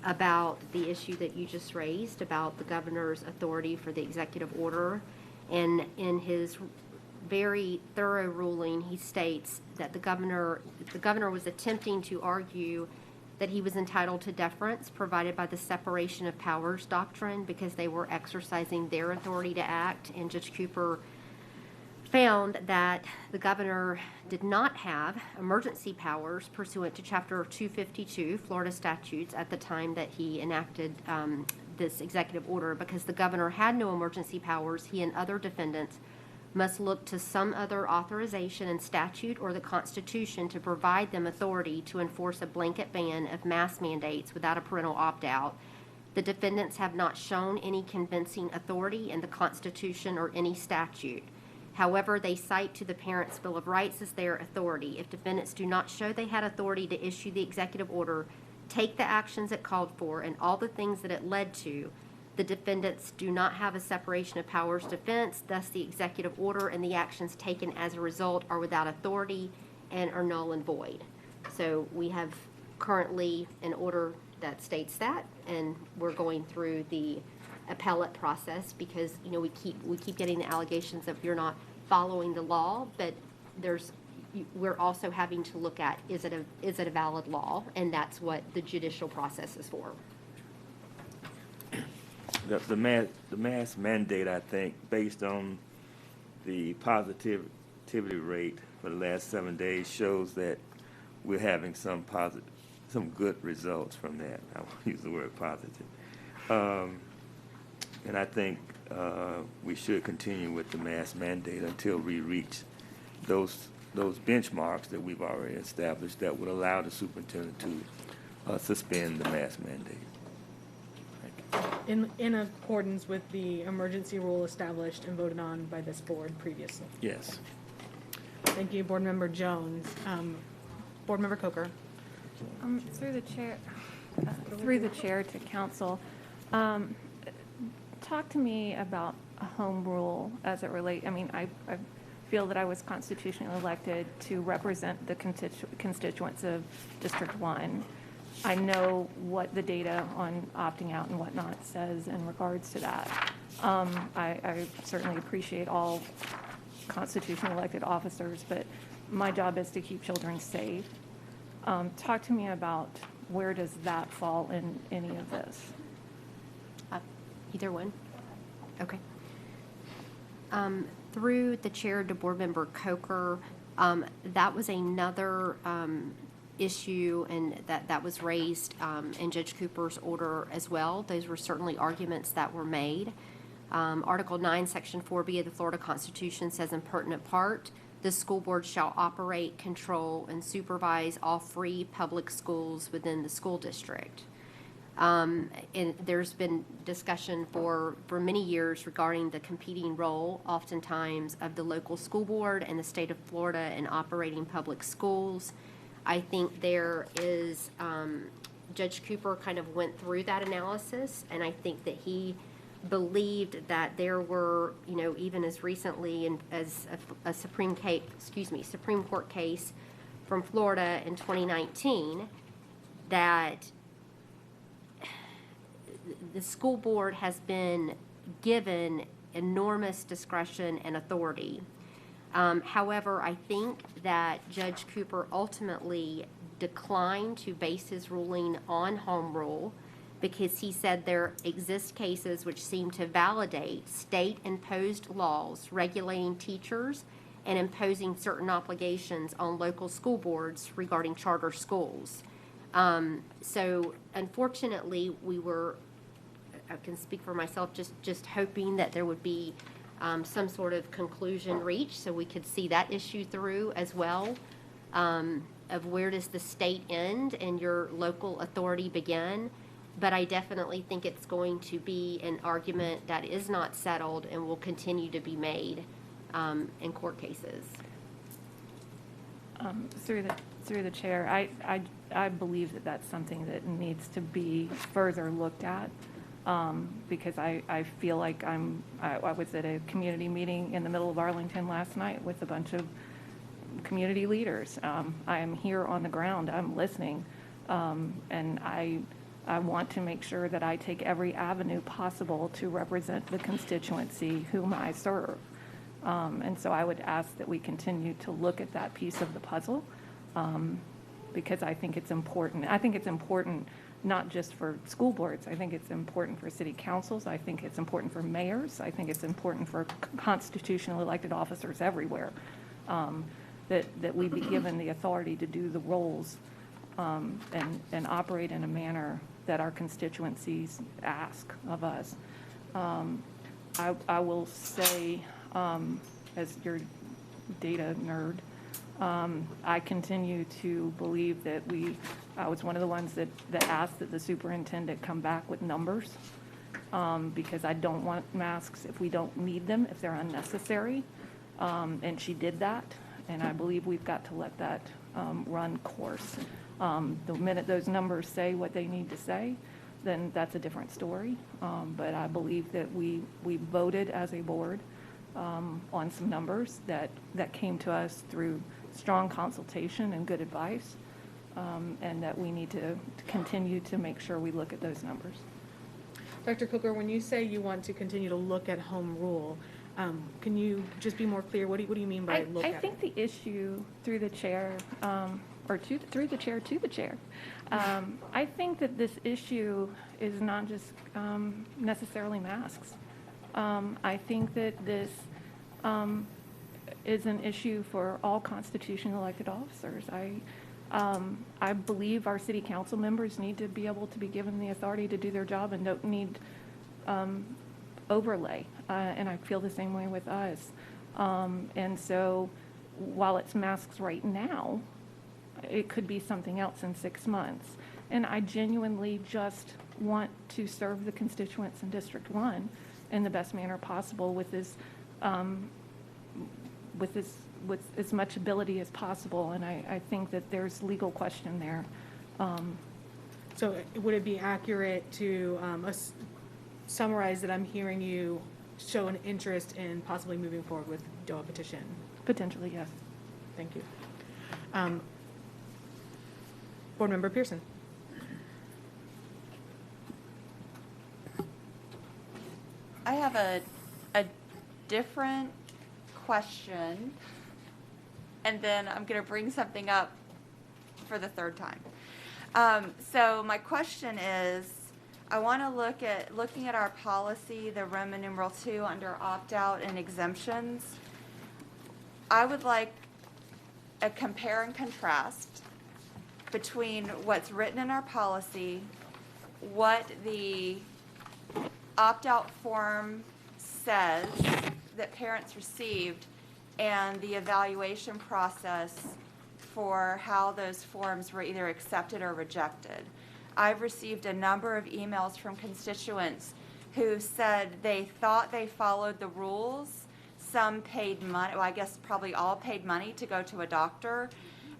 Speaker 7: about the issue that you just raised about the governor's authority for the executive order. And in his very thorough ruling, he states that the governor was attempting to argue that he was entitled to deference provided by the separation of powers doctrine because they were exercising their authority to act. And Judge Cooper found that the governor did not have emergency powers pursuant to Chapter 252 Florida statutes at the time that he enacted this executive order. Because the governor had no emergency powers, he and other defendants must look to some other authorization in statute or the Constitution to provide them authority to enforce a blanket ban of mask mandates without a parental opt-out. The defendants have not shown any convincing authority in the Constitution or any statute. However, they cite to the Parents' Bill of Rights as their authority. If defendants do not show they had authority to issue the executive order, take the actions it called for, and all the things that it led to, the defendants do not have a separation of powers defense, thus the executive order and the actions taken as a result are without authority and are null and void. So we have currently an order that states that, and we're going through the appellate process because, we keep getting the allegations that you're not following the law, but we're also having to look at, is it a valid law? And that's what the judicial process is for.
Speaker 16: The mask mandate, I think, based on the positivity rate for the last 7 days, shows that we're having some good results from that. I won't use the word positive. And I think we should continue with the mask mandate until we reach those benchmarks that we've already established that would allow the superintendent to suspend the mask mandate.
Speaker 5: In accordance with the emergency rule established and voted on by this board previously.
Speaker 16: Yes.
Speaker 5: Thank you, Board Member Jones. Board Member Coker.
Speaker 17: Through the chair to council, talk to me about a home rule as it relates. I feel that I was constitutionally elected to represent the constituents of District 1. I know what the data on opting out and whatnot says in regards to that. I certainly appreciate all constitutionally elected officers, but my job is to keep children safe. Talk to me about where does that fall in any of this?
Speaker 7: Either one? Okay. Through the chair to board member Coker, that was another issue, and that was raised in Judge Cooper's order as well. Those were certainly arguments that were made. Article 9, Section 4B of the Florida Constitution says in pertinent part, the school board shall operate, control, and supervise all free public schools within the school district. And there's been discussion for many years regarding the competing role, oftentimes, of the local school board and the state of Florida in operating public schools. I think there is, Judge Cooper kind of went through that analysis, and I think that he believed that there were, even as recently as a Supreme Court case from Florida in 2019, that the school board has been given enormous discretion and authority. However, I think that Judge Cooper ultimately declined to base his ruling on home rule because he said there exist cases which seem to validate state-imposed laws regulating teachers and imposing certain obligations on local school boards regarding charter schools. So unfortunately, we were, I can speak for myself, just hoping that there would be some sort of conclusion reached so we could see that issue through as well, of where does the state end and your local authority begin. But I definitely think it's going to be an argument that is not settled and will continue to be made in court cases.
Speaker 17: Through the chair, I believe that that's something that needs to be further looked at. Because I feel like I was at a community meeting in the middle of Arlington last night with a bunch of community leaders. I am here on the ground, I'm listening, and I want to make sure that I take every avenue possible to represent the constituency whom I serve. And so I would ask that we continue to look at that piece of the puzzle, because I think it's important. I think it's important not just for school boards. I think it's important for city councils. I think it's important for mayors. I think it's important for constitutionally elected officers everywhere, that we be given the authority to do the roles and operate in a manner that our constituencies ask of us. I will say, as your data nerd, I continue to believe that I was one of the ones that asked that the superintendent come back with numbers, because I don't want masks if we don't need them, if they're unnecessary. And she did that, and I believe we've got to let that run course. The minute those numbers say what they need to say, then that's a different story. But I believe that we voted as a board on some numbers that came to us through strong consultation and good advice, and that we need to continue to make sure we look at those numbers.
Speaker 5: Dr. Cooker, when you say you want to continue to look at home rule, can you just be more clear? What do you mean by look at it?
Speaker 17: I think the issue through the chair, through the chair to the chair, I think that this issue is not just necessarily masks. I think that this is an issue for all constitutionally elected officers. I believe our city council members need to be able to be given the authority to do their job and don't need overlay. And I feel the same way with us. And so while it's masks right now, it could be something else in 6 months. And I genuinely just want to serve the constituents in District 1 in the best manner possible with as much ability as possible. And I think that there's legal question there.
Speaker 5: So would it be accurate to summarize that I'm hearing you show an interest in possibly moving forward with DOA petition?
Speaker 17: Potentially, yes.
Speaker 5: Thank you. Board Member Pearson.
Speaker 2: I have a different question, and then I'm going to bring something up for the third time. So my question is, I want to looking at our policy, the Roman numeral 2 under opt-out and exemptions. I would like a compare and contrast between what's written in our policy, what the opt-out form says that parents received, and the evaluation process for how those forms were either accepted or rejected. I've received a number of emails from constituents who said they thought they followed the rules. Some paid money, well, I guess probably all paid money to go to a doctor,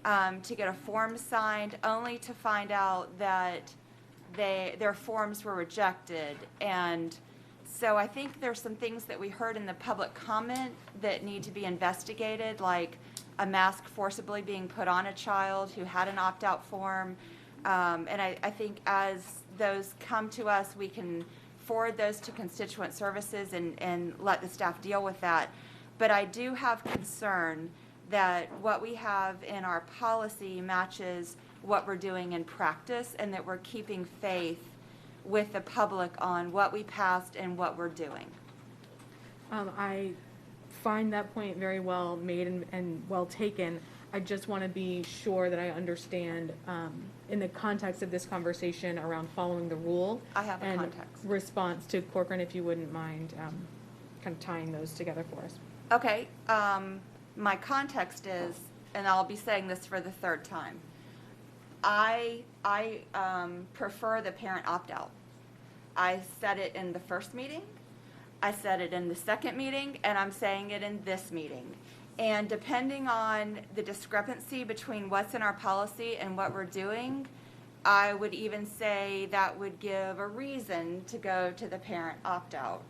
Speaker 2: to get a form signed, only to find out that their forms were rejected. And so I think there's some things that we heard in the public comment that need to be investigated, like a mask forcibly being put on a child who had an opt-out form. And I think as those come to us, we can forward those to constituent services and let the staff deal with that. But I do have concern that what we have in our policy matches what we're doing in practice, and that we're keeping faith with the public on what we passed and what we're doing.
Speaker 5: I find that point very well made and well taken. I just want to be sure that I understand in the context of this conversation around following the rule.
Speaker 2: I have a
Speaker 5: and
Speaker 2: context.
Speaker 5: Response to Corcoran, if you wouldn't mind kind of tying those together for us.
Speaker 2: Okay, my context is, and I'll be saying this for the third time, I prefer the parent opt-out. I said it in the first meeting, I said it in the second meeting, and I'm saying it in this meeting. And depending on the discrepancy between what's in our policy and what we're doing, I would even say that would give a reason to go to the parent opt-out,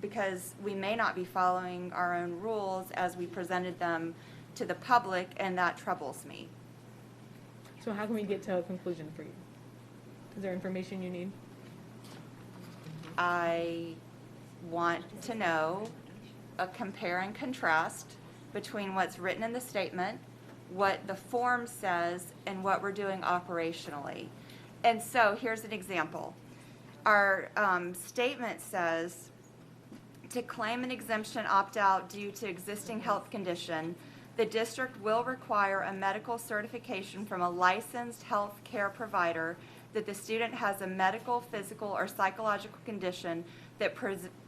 Speaker 2: because we may not be following our own rules as we presented them to the public, and that troubles me.
Speaker 5: So how can we get to a conclusion for you? Is there information you need?
Speaker 2: I want to know a compare and contrast between what's written in the statement, what the form says, and what we're doing operationally. And so here's an example. Our statement says, to claim an exemption opt-out due to existing health condition, the district will require a medical certification from a licensed health care provider that the student has a medical, physical, or psychological condition that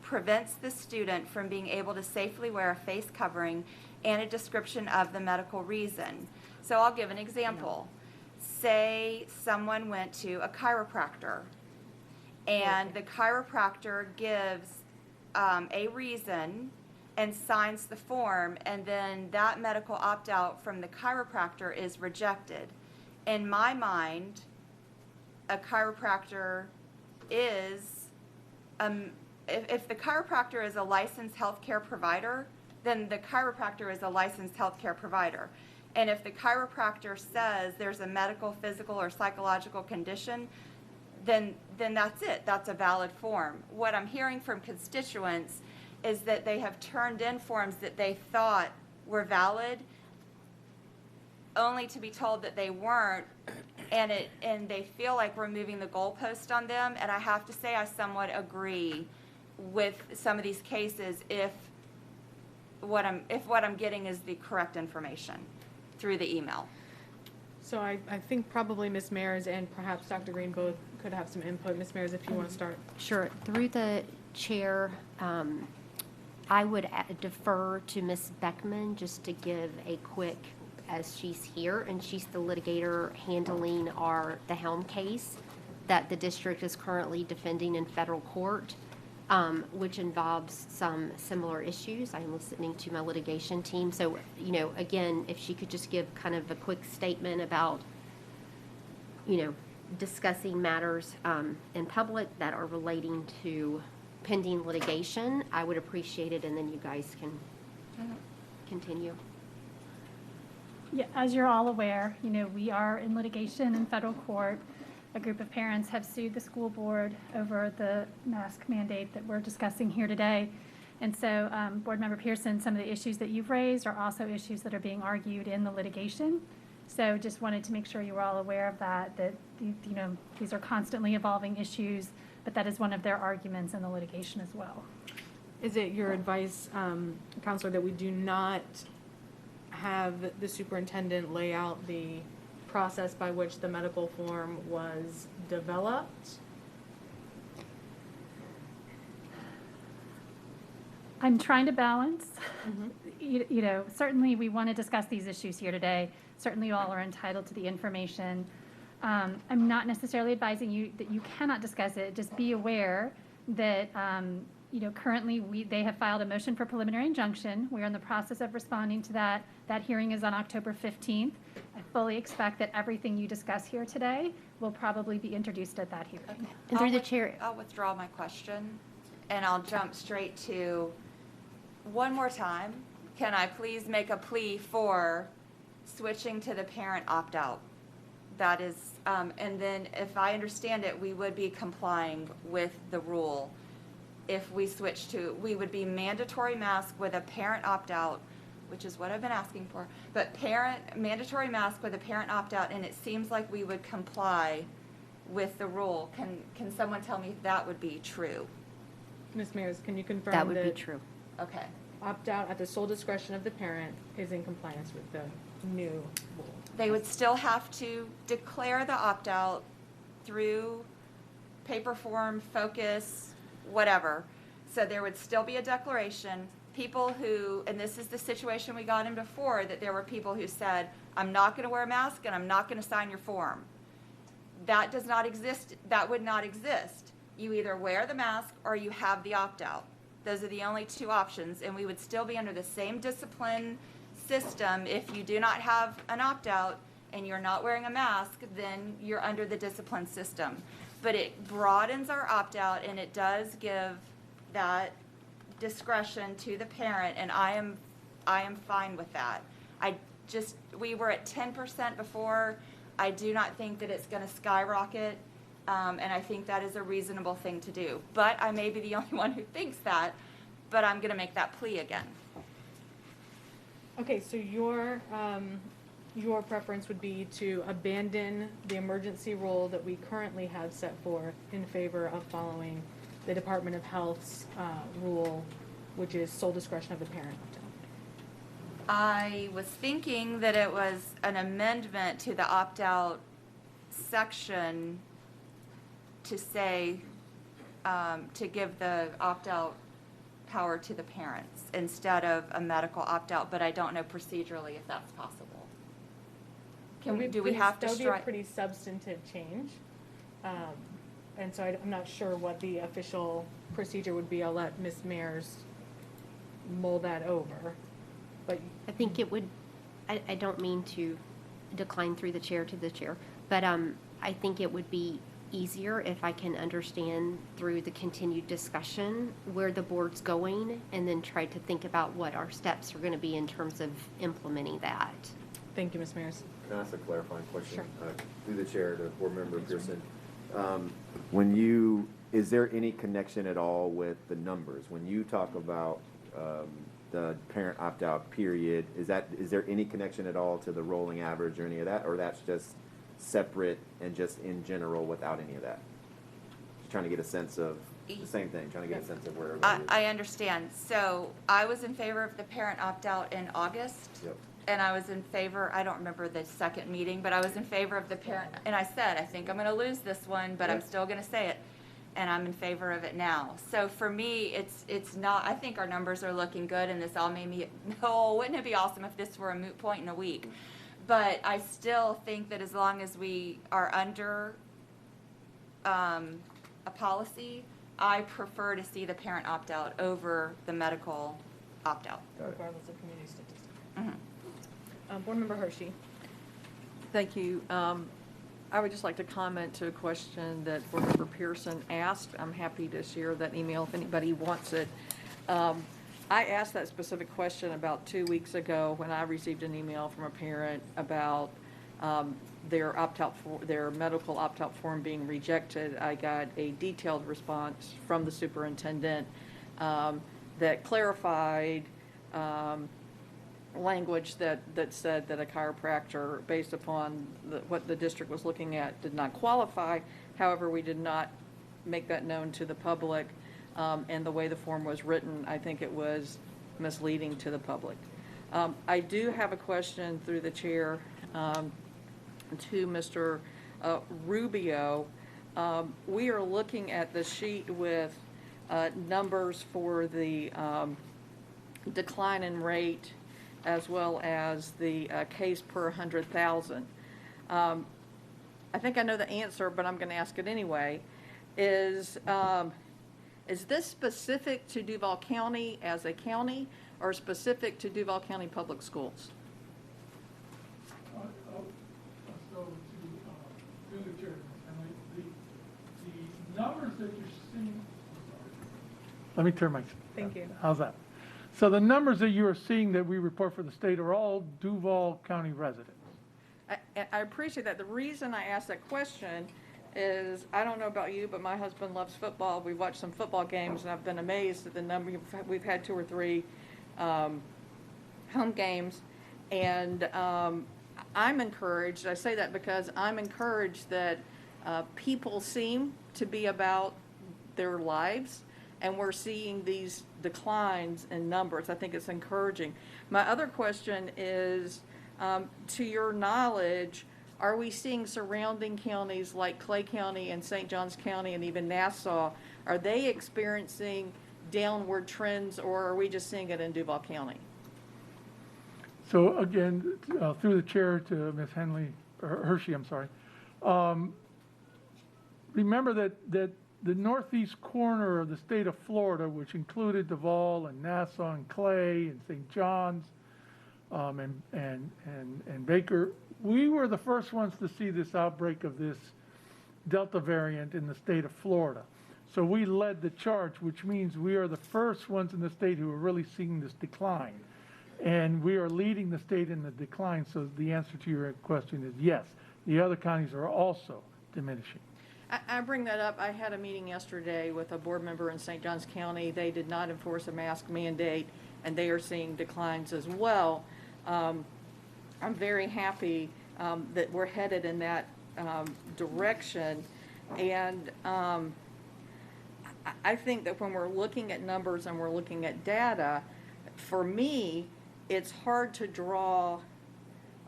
Speaker 2: prevents the student from being able to safely wear a face covering, and a description of the medical reason. So I'll give an example. Say someone went to a chiropractor, and the chiropractor gives a reason and signs the form, and then that medical opt-out from the chiropractor is rejected. In my mind, a chiropractor is, if the chiropractor is a licensed healthcare provider, then the chiropractor is a licensed healthcare provider. And if the chiropractor says there's a medical, physical, or psychological condition, then that's it. That's a valid form. What I'm hearing from constituents is that they have turned in forms that they thought were valid, only to be told that they weren't, and they feel like we're moving the goalpost on them. And I have to say, I somewhat agree with some of these cases if what I'm getting is the correct information through the email.
Speaker 5: So I think probably Ms. Mayers and perhaps Dr. Green both could have some input. Ms. Mayers, if you want to start.
Speaker 7: Sure. Through the chair, I would defer to Ms. Beckman just to give a quick, as she's here, and she's the litigator handling the Helm case that the district is currently defending in federal court, which involves some similar issues. I'm listening to my litigation team. So, again, if she could just give kind of a quick statement about, discussing matters in public that are relating to pending litigation, I would appreciate it, and then you guys can continue.
Speaker 13: Yeah, as you're all aware, we are in litigation in federal court. A group of parents have sued the school board over the mask mandate that we're discussing here today. And so, Board Member Pearson, some of the issues that you've raised are also issues that are being argued in the litigation. So just wanted to make sure you were all aware of that, these are constantly evolving issues, but that is one of their arguments in the litigation as well.
Speaker 5: Is it your advice, Counselor, that we do not have the superintendent lay out the process by which the medical form was developed?
Speaker 13: I'm trying to balance. Certainly we want to discuss these issues here today. Certainly you all are entitled to the information. I'm not necessarily advising you that you cannot discuss it. Just be aware that, currently they have filed a motion for preliminary injunction. We're in the process of responding to that. That hearing is on October 15th. I fully expect that everything you discuss here today will probably be introduced at that hearing.
Speaker 7: And through the chair.
Speaker 2: I'll withdraw my question, and I'll jump straight to, one more time, can I please make a plea for switching to the parent opt-out? That is, and then if I understand it, we would be complying with the rule. If we switch to, we would be mandatory mask with a parent opt-out, which is what I've been asking for, but mandatory mask with a parent opt-out, and it seems like we would comply with the rule. Can someone tell me if that would be true?
Speaker 5: Ms. Mears, can you confirm
Speaker 7: That would be true.
Speaker 2: Okay.
Speaker 5: Opt-out at the sole discretion of the parent is in compliance with the new rule?
Speaker 2: They would still have to declare the opt-out through paper form, focus, whatever. So there would still be a declaration. People who, and this is the situation we got in before, that there were people who said, I'm not going to wear a mask and I'm not going to sign your form. That does not exist. That would not exist. You either wear the mask or you have the opt-out. Those are the only two options, and we would still be under the same discipline system. If you do not have an opt-out and you're not wearing a mask, then you're under the discipline system. But it broadens our opt-out, and it does give that discretion to the parent, and I am fine with that. We were at 10% before. I do not think that it's going to skyrocket. And I think that is a reasonable thing to do. But I may be the only one who thinks that, but I'm going to make that plea again.
Speaker 5: Okay, so your preference would be to abandon the emergency rule that we currently have set forth in favor of following the Department of Health's rule, which is sole discretion of the parent.
Speaker 2: I was thinking that it was an amendment to the opt-out section to say, to give the opt-out power to the parents instead of a medical opt-out, but I don't know procedurally if that's possible. Do we have to
Speaker 5: That would be a
Speaker 2: strike?
Speaker 5: pretty substantive change. And so I'm not sure what the official procedure would be. I'll let Ms. Mears mull that over. But
Speaker 7: I think it would, I don't mean to decline through the chair to the chair, but I think it would be easier if I can understand through the continued discussion where the board's going, and then try to think about what our steps are going to be in terms of implementing that.
Speaker 5: Thank you, Ms. Mears.
Speaker 9: Can I ask a clarifying question?
Speaker 5: Sure.
Speaker 9: Through the chair to Board Member Pearson. Is there any connection at all with the numbers? When you talk about the parent opt-out period, is there any connection at all to the rolling average or any of that, or that's just separate and just in general without any of that? Just trying to get a sense of the same thing, trying to get a sense of where everybody is.
Speaker 2: I understand. So I was in favor of the parent opt-out in August.
Speaker 9: Yep.
Speaker 2: And I was in favor, I don't remember the second meeting, but I was in favor of the parent, and I said, I think I'm going to lose this one, but I'm still going to say it. And I'm in favor of it now. So for me, it's not, I think our numbers are looking good, and this all made me, no, wouldn't it be awesome if this were a moot point in a week? But I still think that as long as we are under a policy, I prefer to see the parent opt-out over the medical opt-out.
Speaker 5: Regardless of community statistics.
Speaker 2: Mm-hmm.
Speaker 5: Board Member Hershey.
Speaker 18: Thank you. I would just like to comment to a question that Board Member Pearson asked. I'm happy to share that email if anybody wants it. I asked that specific question about 2 weeks ago when I received an email from a parent about their medical opt-out form being rejected. I got a detailed response from the superintendent that clarified language that said that a chiropractor, based upon what the district was looking at, did not qualify. However, we did not make that known to the public, and the way the form was written, I think it was misleading to the public. I do have a question through the chair to Mr. Rubio. We are looking at the sheet with numbers for the decline in rate as well as the case per 100,000. I think I know the answer, but I'm going to ask it anyway. Is this specific to Duval County as a county or specific to Duval County Public Schools?
Speaker 15: The numbers that you're seeing, let me turn my,
Speaker 5: Thank you.
Speaker 15: how's that? So the numbers that you are seeing that we report for the state are all Duval County residents.
Speaker 18: I appreciate that. The reason I asked that question is, I don't know about you, but my husband loves football. We've watched some football games, and I've been amazed at the number. We've had 2 or 3 home games, and I'm encouraged. I say that because I'm encouraged that people seem to be about their lives, and we're seeing these declines in numbers. I think it's encouraging. My other question is, to your knowledge, are we seeing surrounding counties like Clay County and St. Johns County and even Nassau, are they experiencing downward trends, or are we just seeing it in Duval County?
Speaker 15: So again, through the chair to Ms. Hershey, I'm sorry. Remember that the northeast corner of the state of Florida, which included Duval and Nassau and Clay and St. John's and Baker, we were the first ones to see this outbreak of this Delta variant in the state of Florida. So we led the charge, which means we are the first ones in the state who are really seeing this decline. And we are leading the state in the decline. So the answer to your question is yes. The other counties are also diminishing.
Speaker 18: I bring that up. I had a meeting yesterday with a board member in St. Johns County. They did not enforce a mask mandate, and they are seeing declines as well. I'm very happy that we're headed in that direction. And I think that when we're looking at numbers and we're looking at data, for me, it's hard to draw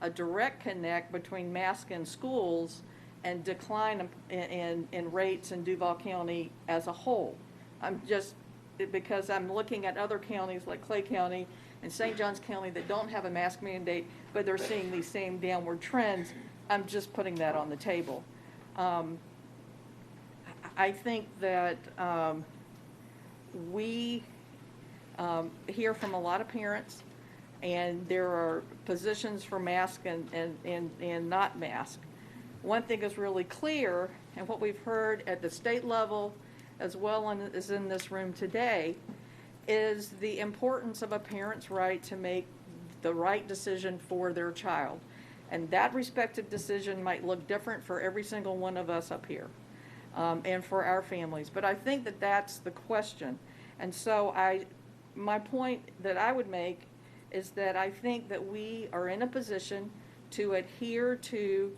Speaker 18: a direct connect between mask in schools and decline in rates in Duval County as a whole. Because I'm looking at other counties like Clay County and St. Johns County that don't have a mask mandate, but they're seeing these same downward trends. I'm just putting that on the table. I think that we hear from a lot of parents, and there are positions for mask and not mask. One thing is really clear, and what we've heard at the state level as well as in this room today, is the importance of a parent's right to make the right decision for their child. And that respective decision might look different for every single one of us up here, and for our families. But I think that that's the question. And so my point that I would make is that I think that we are in a position to adhere to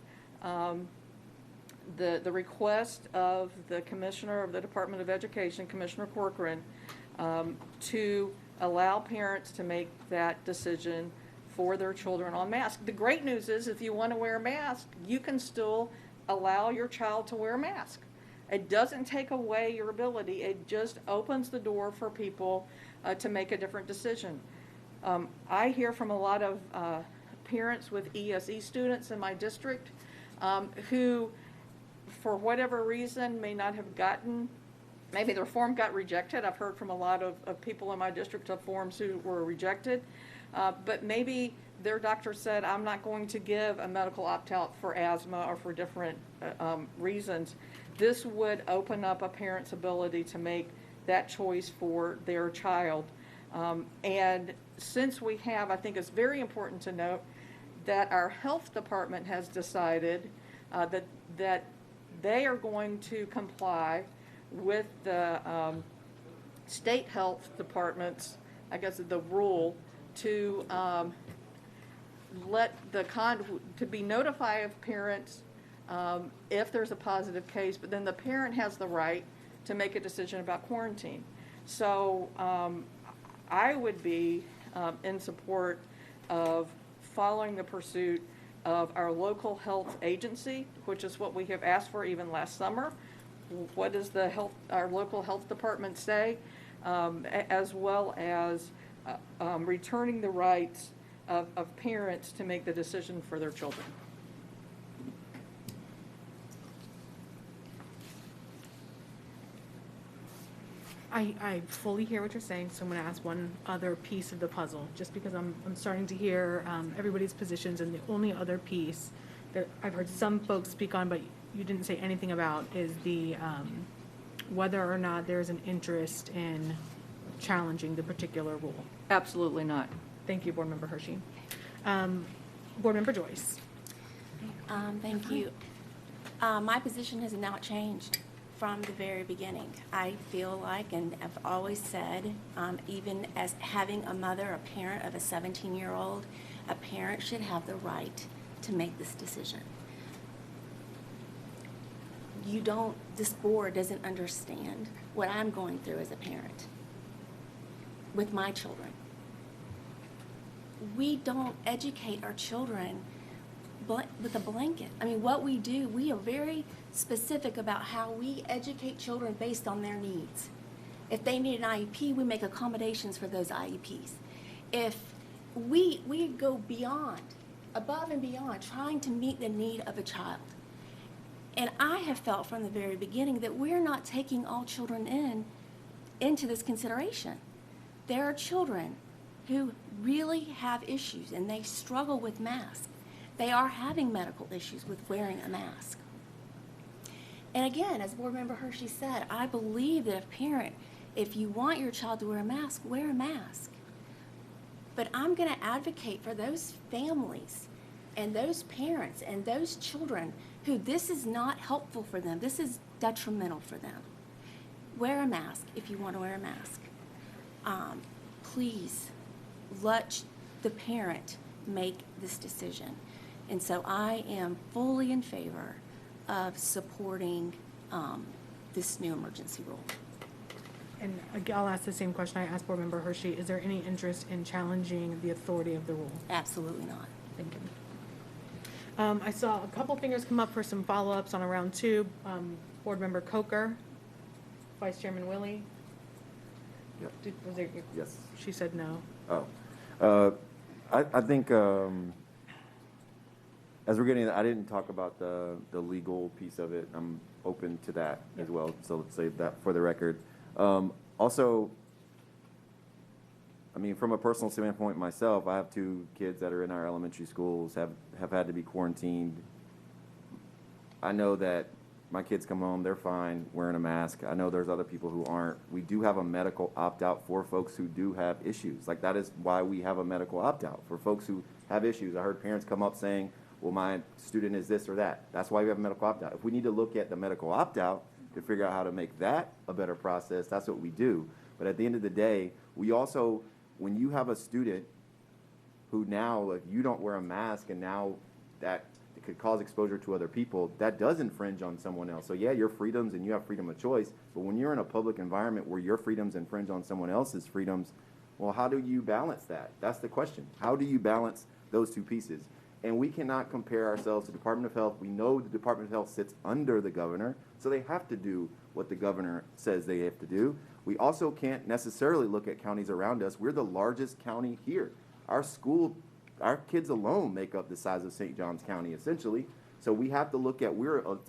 Speaker 18: the request of the Commissioner of the Department of Education, Commissioner Corcoran, to allow parents to make that decision for their children on masks. The great news is if you want to wear a mask, you can still allow your child to wear a mask. It doesn't take away your ability. It just opens the door for people to make a different decision. I hear from a lot of parents with ESE students in my district who, for whatever reason, may not have gotten, maybe their form got rejected. I've heard from a lot of people in my district of forms who were rejected. But maybe their doctor said, I'm not going to give a medical opt-out for asthma or for different reasons. This would open up a parent's ability to make that choice for their child. And since we have, I think it's very important to note that our health department has decided that they are going to comply with the state health departments, I guess the rule, to to be notified of parents if there's a positive case, but then the parent has the right to make a decision about quarantine. So I would be in support of following the pursuit of our local health agency, which is what we have asked for even last summer. What does our local health department say? As well as returning the rights of parents to make the decision for their children.
Speaker 5: I fully hear what you're saying, so I'm going to ask one other piece of the puzzle, just because I'm starting to hear everybody's positions, and the only other piece that I've heard some folks speak on, but you didn't say anything about, is the whether or not there's an interest in challenging the particular rule.
Speaker 18: Absolutely not.
Speaker 5: Thank you, Board Member Hershey. Board Member Joyce.
Speaker 19: Thank you. My position has not changed from the very beginning. I feel like, and I've always said, even as having a mother, a parent of a 17-year-old, a parent should have the right to make this decision. This board doesn't understand what I'm going through as a parent with my children. We don't educate our children with a blanket. I mean, what we do, we are very specific about how we educate children based on their needs. If they need an IEP, we make accommodations for those IEPs. If we go beyond, above and beyond, trying to meet the need of a child. And I have felt from the very beginning that we're not taking all children into this consideration. There are children who really have issues and they struggle with masks. They are having medical issues with wearing a mask. And again, as Board Member Hershey said, I believe that if you want your child to wear a mask, wear a mask. But I'm going to advocate for those families and those parents and those children who this is not helpful for them. This is detrimental for them. Wear a mask if you want to wear a mask. Please let the parent make this decision. And so I am fully in favor of supporting this new emergency rule.
Speaker 5: And I'll ask the same question I asked Board Member Hershey. Is there any interest in challenging the authority of the rule?
Speaker 19: Absolutely not.
Speaker 5: Thank you. I saw a couple fingers come up for some follow-ups on round 2. Board Member Coker, Vice Chairman Willie.
Speaker 9: Yep. Yes.
Speaker 5: She said no.
Speaker 9: I think as we're getting, I didn't talk about the legal piece of it. I'm open to that as well. So let's say that for the record. Also, I mean, from a personal standpoint myself, I have 2 kids that are in our elementary schools, have had to be quarantined. I know that my kids come home, they're fine wearing a mask. I know there's other people who aren't. We do have a medical opt-out for folks who do have issues. Like, that is why we have a medical opt-out for folks who have issues. I heard parents come up saying, well, my student is this or that. That's why we have a medical opt-out. If we need to look at the medical opt-out to figure out how to make that a better process, that's what we do. But at the end of the day, we also, when you have a student who now, if you don't wear a mask and now that it could cause exposure to other people, that does infringe on someone else. So yeah, your freedoms and you have freedom of choice, but when you're in a public environment where your freedoms infringe on someone else's freedoms, well, how do you balance that? That's the question. How do you balance those 2 pieces? And we cannot compare ourselves to the Department of Health. We know the Department of Health sits under the governor, so they have to do what the governor says they have to do. We also can't necessarily look at counties around us. We're the largest county here. Our kids alone make up the size of St. Johns County, essentially. So we have to look at,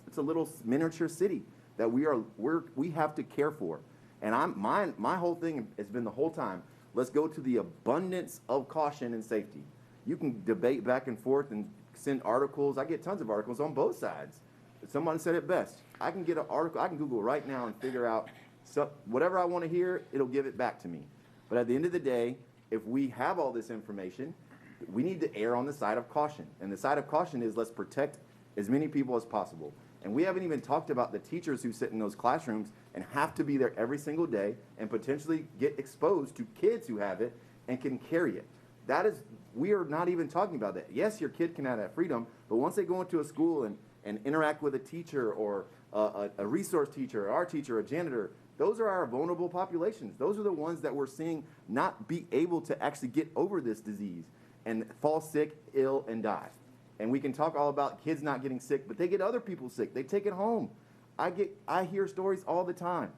Speaker 9: it's a little miniature city that we have to care for. And my whole thing has been the whole time, let's go to the abundance of caution and safety. You can debate back and forth and send articles. I get tons of articles on both sides. Someone said it best. I can get an article, I can Google right now and figure out whatever I want to hear, it'll give it back to me. But at the end of the day, if we have all this information, we need to err on the side of caution. And the side of caution is let's protect as many people as possible. And we haven't even talked about the teachers who sit in those classrooms and have to be there every single day and potentially get exposed to kids who have it and can carry it. We are not even talking about that. Yes, your kid can have that freedom, but once they go into a school and interact with a teacher or a resource teacher, our teacher, a janitor, those are our vulnerable populations. Those are the ones that we're seeing not be able to actually get over this disease and fall sick, ill, and die. And we can talk all about kids not getting sick, but they get other people sick. They take it home. I hear stories all the time.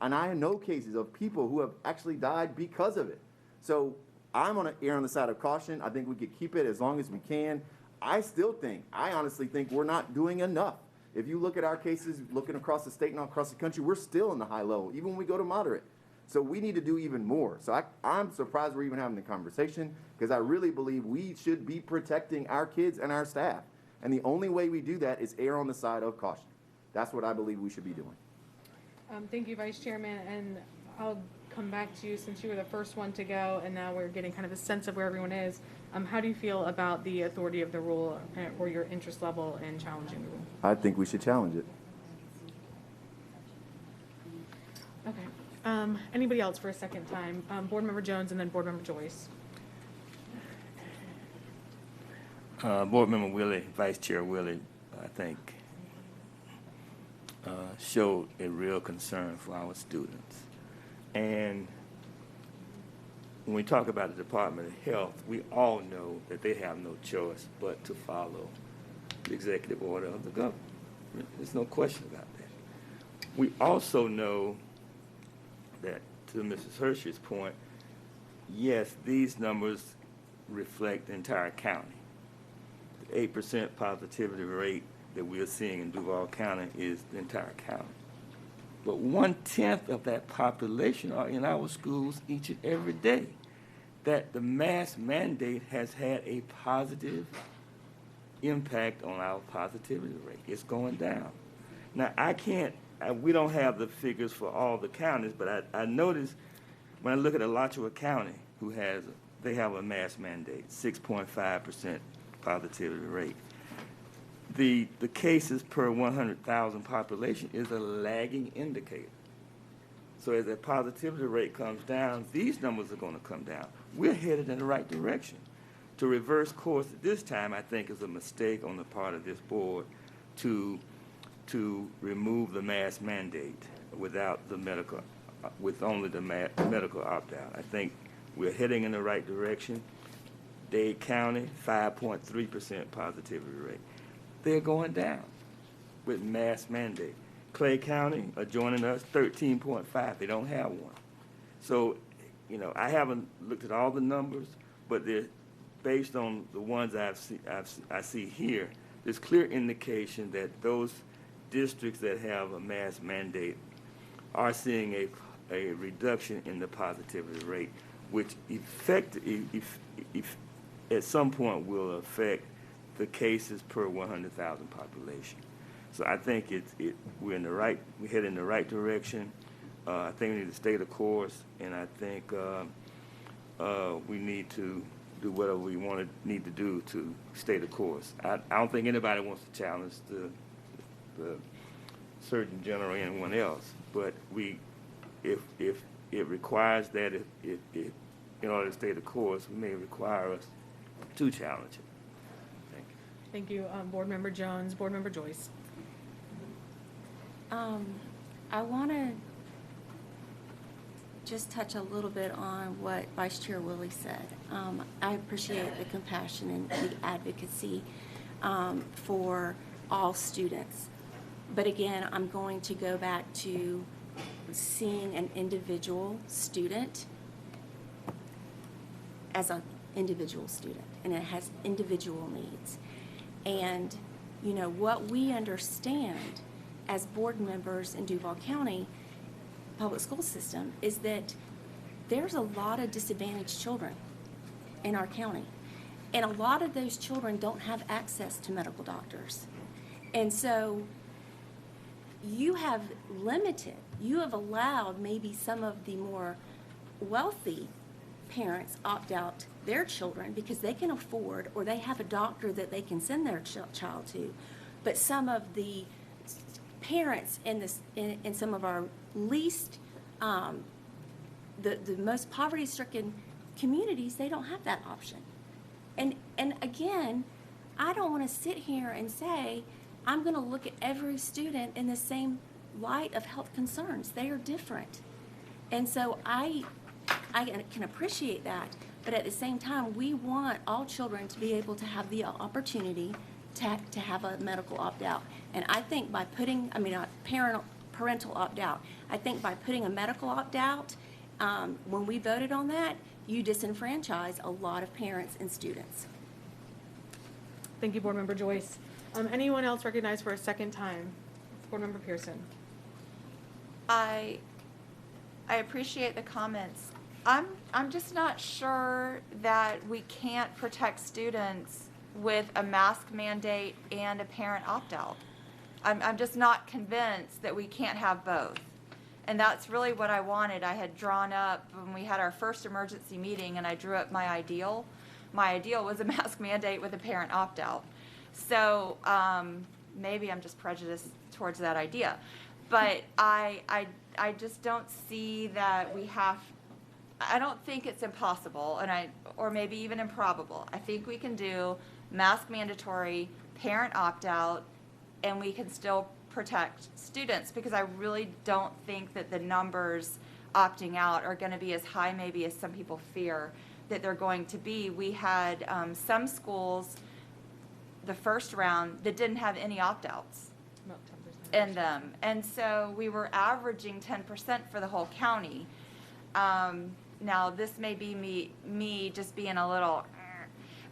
Speaker 9: And I know cases of people who have actually died because of it. So I'm going to err on the side of caution. I think we could keep it as long as we can. I honestly think we're not doing enough. If you look at our cases, looking across the state and across the country, we're still in the high level, even when we go to moderate. So we need to do even more. So I'm surprised we're even having the conversation, because I really believe we should be protecting our kids and our staff. And the only way we do that is err on the side of caution. That's what I believe we should be doing.
Speaker 5: Thank you, Vice Chairman, and I'll come back to you since you were the first one to go, and now we're getting kind of a sense of where everyone is. How do you feel about the authority of the rule or your interest level in challenging the rule?
Speaker 9: I think we should challenge it.
Speaker 5: Okay. Anybody else for a second time? Board Member Jones and then Board Member Joyce.
Speaker 16: Board Member Willie, Vice Chair Willie, I think, showed a real concern for our students. And when we talk about the Department of Health, we all know that they have no choice but to follow the executive order of the governor. There's no question about that. We also know that, to Mrs. Hershey's point, yes, these numbers reflect the entire county. The 8% positivity rate that we are seeing in Duval County is the entire county. But 1/10 of that population are in our schools each and every day. That the mask mandate has had a positive impact on our positivity rate. It's going down. Now, we don't have the figures for all the counties, but I noticed when I look at Alachua County, they have a mask mandate, 6.5% positivity rate. The cases per 100,000 population is a lagging indicator. So as that positivity rate comes down, these numbers are going to come down. We're headed in the right direction. To reverse course at this time, I think, is a mistake on the part of this board to remove the mask mandate without the medical, with only the medical opt-out. I think we're heading in the right direction. Dade County, 5.3% positivity rate. They're going down with mask mandate. Clay County, adjoining us, 13.5. They don't have one. So, I haven't looked at all the numbers, but they're based on the ones I see here. There's clear indication that those districts that have a mask mandate are seeing a reduction in the positivity rate, which at some point will affect the cases per 100,000 population. So I think we're headed in the right direction. I think we need to stay the course, and I think we need to do whatever we need to do to stay the course. I don't think anybody wants to challenge the Surgeon General or anyone else, but if it requires that, if in order to stay the course, it may require us to challenge it.
Speaker 5: Thank you, Board Member Jones. Board Member Joyce.
Speaker 19: I want to just touch a little bit on what Vice Chair Willie said. I appreciate the compassion and the advocacy for all students. But again, I'm going to go back to seeing an individual student as an individual student, and it has individual needs. And, what we understand as board members in Duval County public school system is that there's a lot of disadvantaged children in our county. And a lot of those children don't have access to medical doctors. And so you have allowed maybe some of the more wealthy parents opt out their children because they can afford or they have a doctor that they can send their child to. But some of the parents in this, in some of our least, the most poverty-stricken communities, they don't have that option. And again, I don't want to sit here and say, I'm going to look at every student in the same light of health concerns. They are different. And so I can appreciate that, but at the same time, we want all children to be able to have the opportunity to have a medical opt-out. And I think by putting, parental opt-out, I think by putting a medical opt-out, when we voted on that, you disenfranchise a lot of parents and students.
Speaker 5: Thank you, Board Member Joyce. Anyone else recognized for a second time? Board Member Pearson.
Speaker 2: I appreciate the comments. I'm just not sure that we can't protect students with a mask mandate and a parent opt-out. I'm just not convinced that we can't have both. And that's really what I wanted. I had drawn up when we had our first emergency meeting, and I drew up my ideal. My ideal was a mask mandate with a parent opt-out. So maybe I'm just prejudiced towards that idea. But I just don't see that we have, I don't think it's impossible, or maybe even improbable. I think we can do mask mandatory, parent opt-out, and we can still protect students, because I really don't think that the numbers opting out are going to be as high maybe as some people fear that they're going to be. We had some schools the first round that didn't have any opt-outs in them, and so we were averaging 10% for the whole county. Now this may be me just being a little,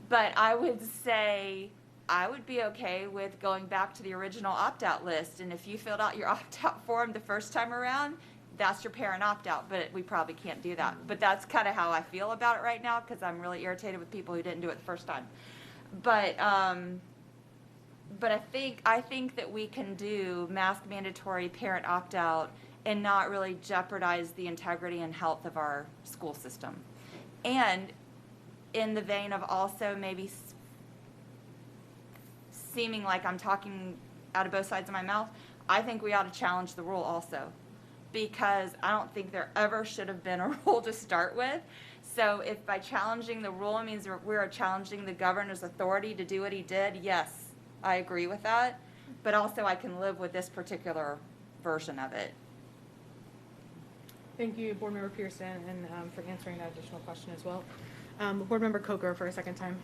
Speaker 2: but I would say I would be okay with going back to the original opt-out list, and if you filled out your opt-out form the first time around, that's your parent opt-out, but we probably can't do that. But that's kind of how I feel about it right now, because I'm really irritated with people who didn't do it the first time. But I think that we can do mask mandatory, parent opt-out, and not really jeopardize the integrity and health of our school system. And in the vein of also maybe seeming like I'm talking out of both sides of my mouth, I think we ought to challenge the rule also, because I don't think there ever should have been a rule to start with. So if by challenging the rule means we're challenging the governor's authority to do what he did, yes, I agree with that. But also I can live with this particular version of it.
Speaker 5: Thank you, Board Member Pearson, and for answering that additional question as well. Board Member Coker for a second time.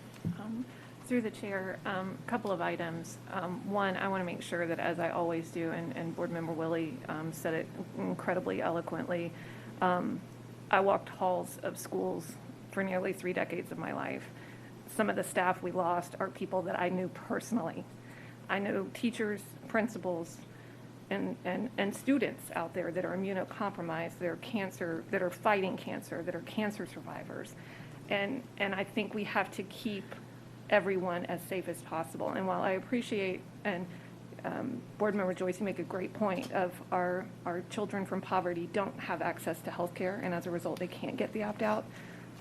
Speaker 17: Through the chair, a couple of items. One, I want to make sure that, as I always do, and Board Member Willie said it incredibly eloquently, I walked halls of schools for nearly 3 decades of my life. Some of the staff we lost are people that I knew personally. I know teachers, principals, and students out there that are immunocompromised, that are fighting cancer, that are cancer survivors. And I think we have to keep everyone as safe as possible. And while I appreciate, and Board Member Joyce, you make a great point of our children from poverty don't have access to health care, and as a result, they can't get the opt-out.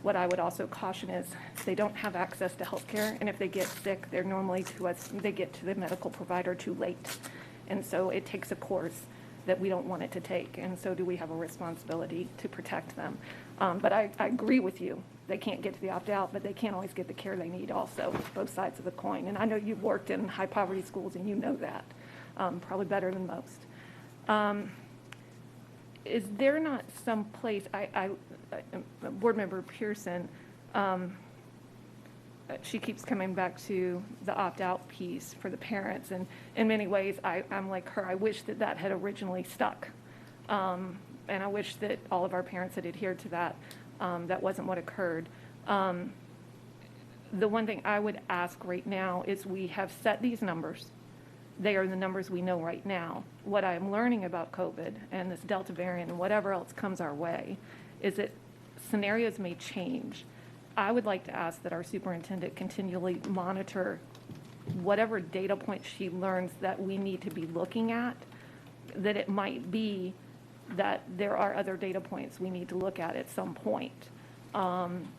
Speaker 17: What I would also caution is they don't have access to health care, and if they get sick, they're normally they get to the medical provider too late. And so it takes a course that we don't want it to take, and so do we have a responsibility to protect them. But I agree with you. They can't get to the opt-out, but they can't always get the care they need also, both sides of the coin. And I know you've worked in high poverty schools and you know that, probably better than most. Is there not some place, Board Member Pearson, she keeps coming back to the opt-out piece for the parents, and in many ways, I'm like her. I wish that had originally stuck, and I wish that all of our parents had adhered to that. That wasn't what occurred. The one thing I would ask right now is we have set these numbers. They are the numbers we know right now. What I'm learning about COVID and this Delta variant and whatever else comes our way is that scenarios may change. I would like to ask that our superintendent continually monitor whatever data point she learns that we need to be looking at, that it might be that there are other data points we need to look at some point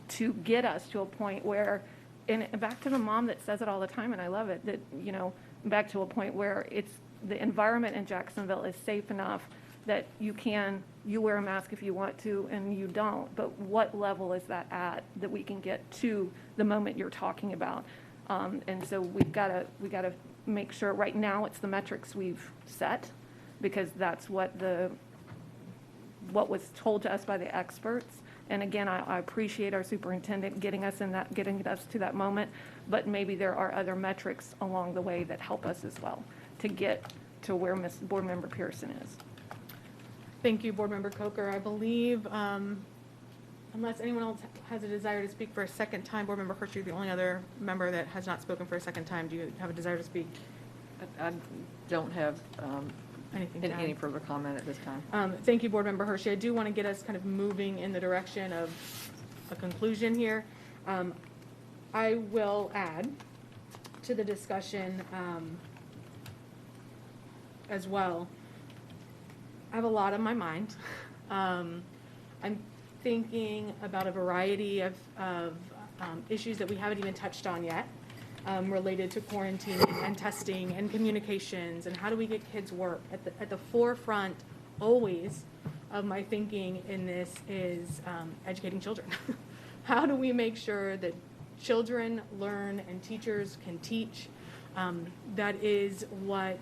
Speaker 17: to get us to a point where, and back to the mom that says it all the time, and I love it, that, back to a point where the environment in Jacksonville is safe enough that you wear a mask if you want to and you don't, but what level is that at that we can get to the moment you're talking about? And so we gotta make sure, right now it's the metrics we've set, because that's what was told to us by the experts. And again, I appreciate our superintendent getting us to that moment, but maybe there are other metrics along the way that help us as well to get to where Board Member Pearson is.
Speaker 5: Thank you, Board Member Coker. I believe, unless anyone else has a desire to speak for a second time, Board Member Hirsch, you're the only other member that has not spoken for a second time. Do you have a desire to speak?
Speaker 18: I don't have
Speaker 5: Anything to add?
Speaker 18: any further comment at this time.
Speaker 5: Thank you, Board Member Hershey. I do want to get us kind of moving in the direction of a conclusion here. I will add to the discussion as well. I have a lot on my mind. I'm thinking about a variety of issues that we haven't even touched on yet. Related to quarantining and testing and communications and how do we get kids work. At the forefront always of my thinking in this is educating children. How do we make sure that children learn and teachers can teach? That is what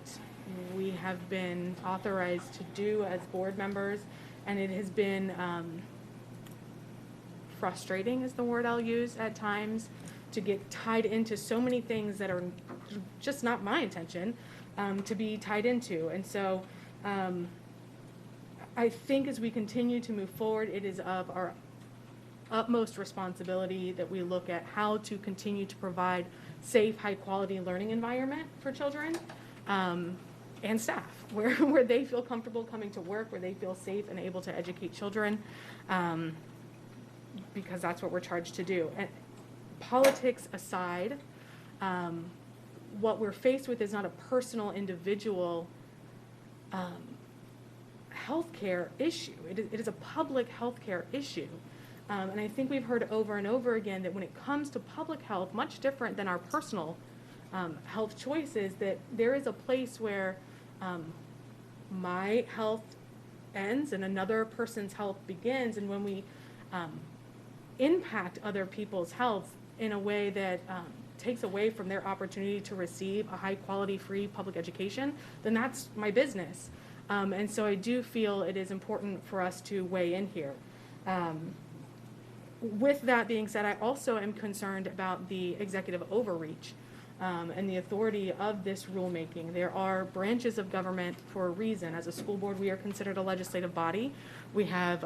Speaker 5: we have been authorized to do as board members, and it has been frustrating is the word I'll use at times, to get tied into so many things that are just not my intention to be tied into. And so I think as we continue to move forward, it is of our utmost responsibility that we look at how to continue to provide safe, high-quality learning environment for children and staff, where they feel comfortable coming to work, where they feel safe and able to educate children, because that's what we're charged to do. And politics aside, what we're faced with is not a personal, individual healthcare issue. It is a public healthcare issue. And I think we've heard over and over again that when it comes to public health, much different than our personal health choices, that there is a place where my health ends and another person's health begins. And when we impact other people's health in a way that takes away from their opportunity to receive a high-quality, free public education, then that's my business. And so I do feel it is important for us to weigh in here. With that being said, I also am concerned about the executive overreach and the authority of this rulemaking. There are branches of government for a reason. As a school board, we are considered a legislative body. We have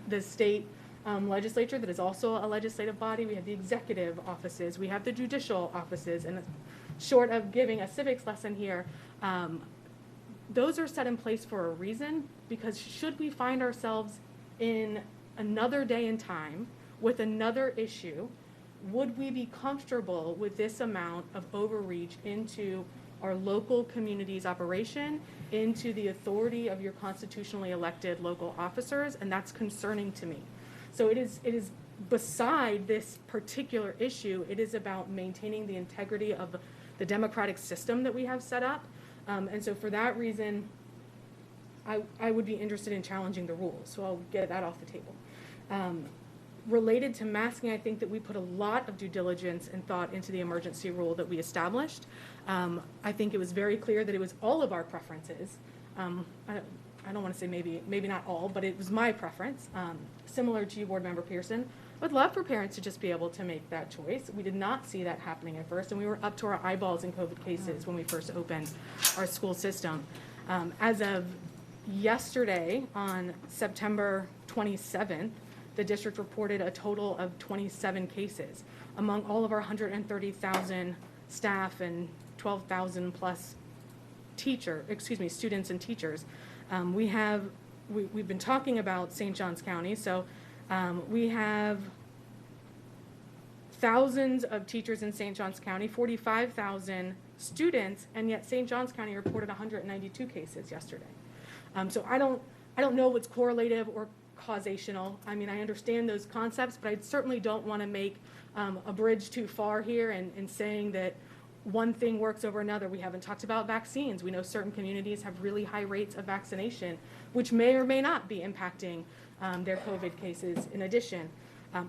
Speaker 5: the state legislature that is also a legislative body. We have the executive offices. We have the judicial offices. And short of giving a civics lesson here, those are set in place for a reason, because should we find ourselves in another day and time with another issue, would we be comfortable with this amount of overreach into our local community's operation, into the authority of your constitutionally elected local officers? And that's concerning to me. So it is beside this particular issue, it is about maintaining the integrity of the democratic system that we have set up. And so for that reason, I would be interested in challenging the rules. So I'll get that off the table. Related to masking, I think that we put a lot of due diligence and thought into the emergency rule that we established. I think it was very clear that it was all of our preferences. I don't want to say maybe not all, but it was my preference. Similar to you, Board Member Pearson, I would love for parents to just be able to make that choice. We did not see that happening at first, and we were up to our eyeballs in COVID cases when we first opened our school system. As of yesterday, on September 27th, the district reported a total of 27 cases among all of our 130,000 staff and 12,000 plus students and teachers. We've been talking about St. Johns County, so we have thousands of teachers in St. Johns County, 45,000 students, and yet St. Johns County reported 192 cases yesterday. So I don't know what's correlative or causational. I mean, I understand those concepts, but I certainly don't want to make a bridge too far here in saying that one thing works over another. We haven't talked about vaccines. We know certain communities have really high rates of vaccination, which may or may not be impacting their COVID cases in addition.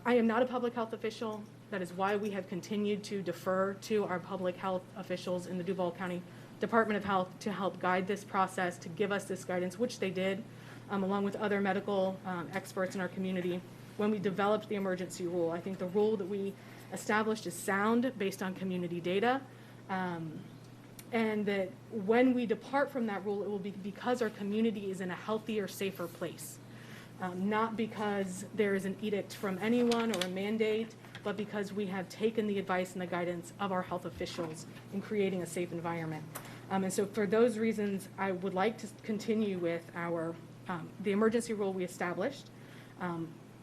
Speaker 5: I am not a public health official. That is why we have continued to defer to our public health officials in the Duval County Department of Health to help guide this process, to give us this guidance, which they did, along with other medical experts in our community when we developed the emergency rule. I think the rule that we established is sound based on community data, and that when we depart from that rule, it will be because our community is in a healthier, safer place. Not because there is an edict from anyone or a mandate, but because we have taken the advice and the guidance of our health officials in creating a safe environment. And so for those reasons, I would like to continue with the emergency rule we established.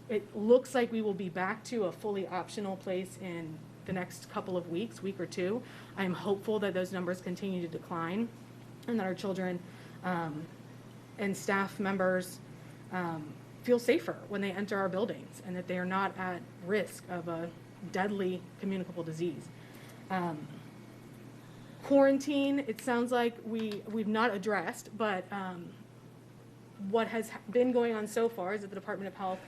Speaker 5: It looks like we will be back to a fully optional place in the next couple of weeks, week or two. I am hopeful that those numbers continue to decline and that our children and staff members feel safer when they enter our buildings and that they are not at risk of a deadly communicable disease. Quarantine, it sounds like we've not addressed, but what has been going on so far is that the Department of Health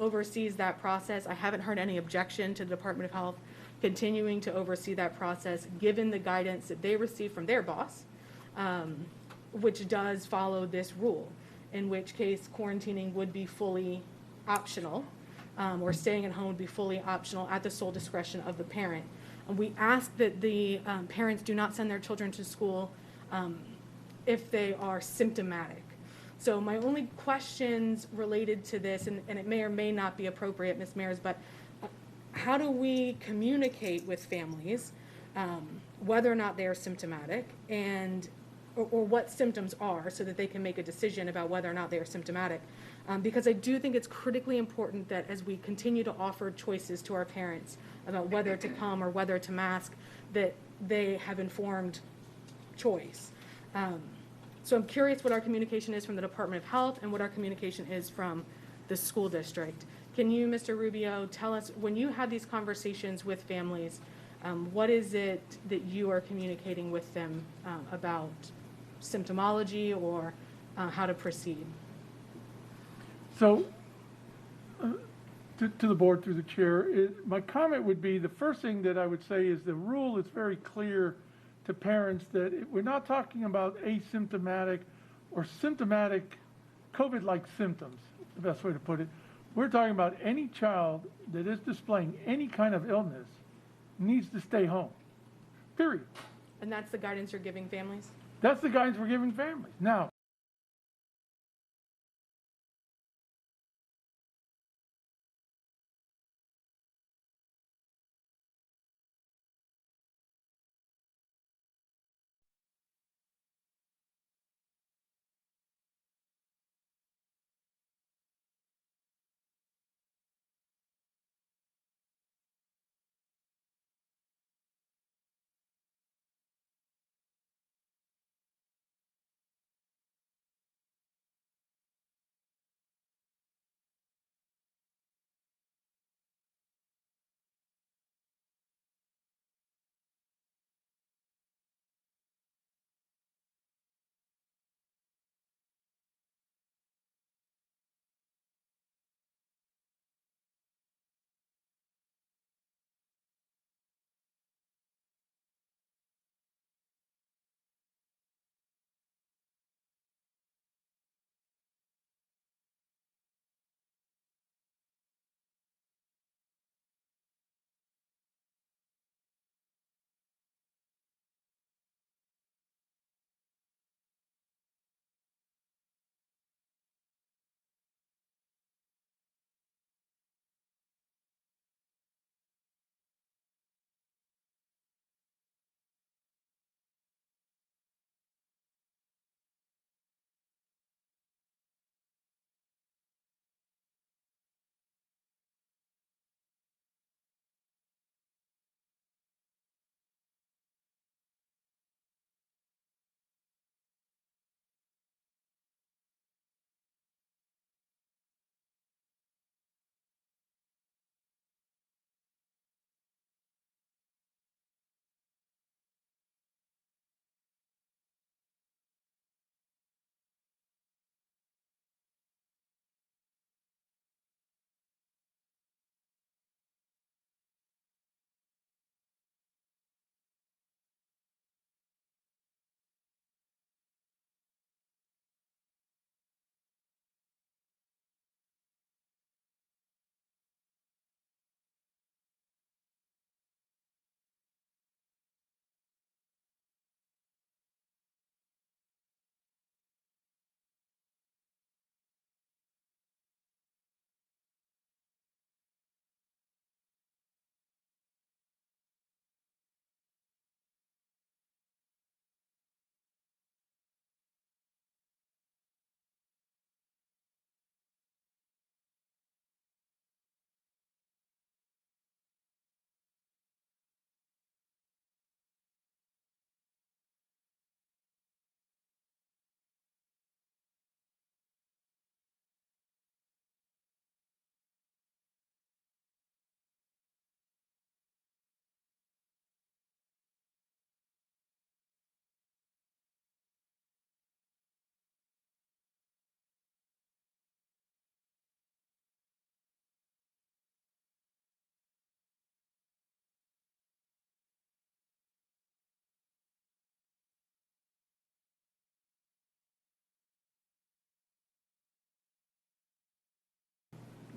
Speaker 5: oversees that process. I haven't heard any objection to the Department of Health continuing to oversee that process, given the guidance that they receive from their boss, which does follow this rule, in which case quarantining would be fully optional, or staying at home would be fully optional at the sole discretion of the parent. And we ask that the parents do not send their children to school if they are symptomatic. So my only questions related to this, and it may or may not be appropriate, Ms. Mares, but how do we communicate with families whether or not they are symptomatic and or what symptoms are so that they can make a decision about whether or not they are symptomatic? Because I do think it's critically important that as we continue to offer choices to our parents about whether to come or whether to mask, that they have informed choice. So I'm curious what our communication is from the Department of Health and what our communication is from the school district. Can you, Mr. Rubio, tell us, when you have these conversations with families, what is it that you are communicating with them about symptomology or how to proceed?
Speaker 15: So, to the board through the chair, my comment would be the first thing that I would say is the rule is very clear to parents that we're not talking about asymptomatic or symptomatic COVID-like symptoms, the best way to put it. We're talking about any child that is displaying any kind of illness needs to stay home, period.
Speaker 5: And that's the guidance you're giving families?
Speaker 15: That's the guidance we're giving families. Now,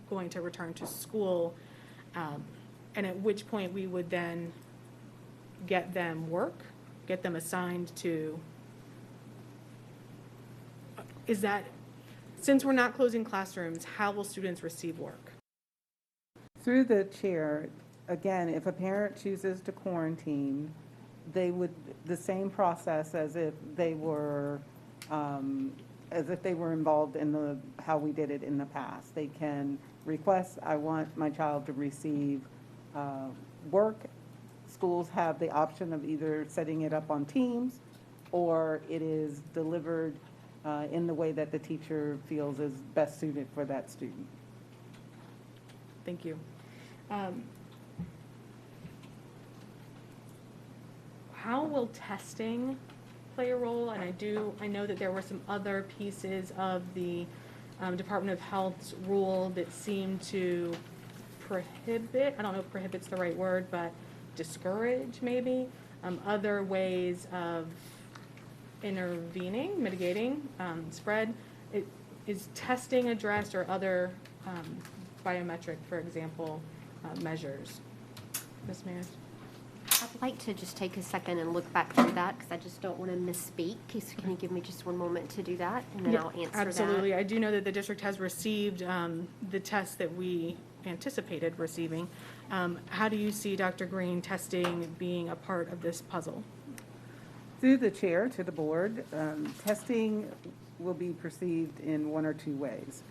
Speaker 5: going to return to school, and at which point we would then get them work, get them assigned to, is that, since we're not closing classrooms, how will students receive work?
Speaker 14: Through the chair, again, if a parent chooses to quarantine, they would, the same process as if they were involved in how we did it in the past. They can request, I want my child to receive work. Schools have the option of either setting it up on Teams, or it is delivered in the way that the teacher feels is best suited for that student.
Speaker 5: Thank you. How will testing play a role? And I know that there were some other pieces of the Department of Health's rule that seem to prohibit, I don't know if prohibit's the right word, but discourage maybe, other ways of intervening, mitigating spread. Is testing addressed, or other biometric, for example, measures? Ms. Mayer?
Speaker 7: I'd like to just take a second and look back through that, because I just don't want to misspeak. Can you give me just one moment to do that, and then I'll answer
Speaker 5: absolutely.
Speaker 7: that?
Speaker 5: I do know that the district has received the tests that we anticipated receiving. How do you see, Dr. Green, testing being a part of this puzzle?
Speaker 14: Through the chair to the board, testing will be perceived in one or two ways.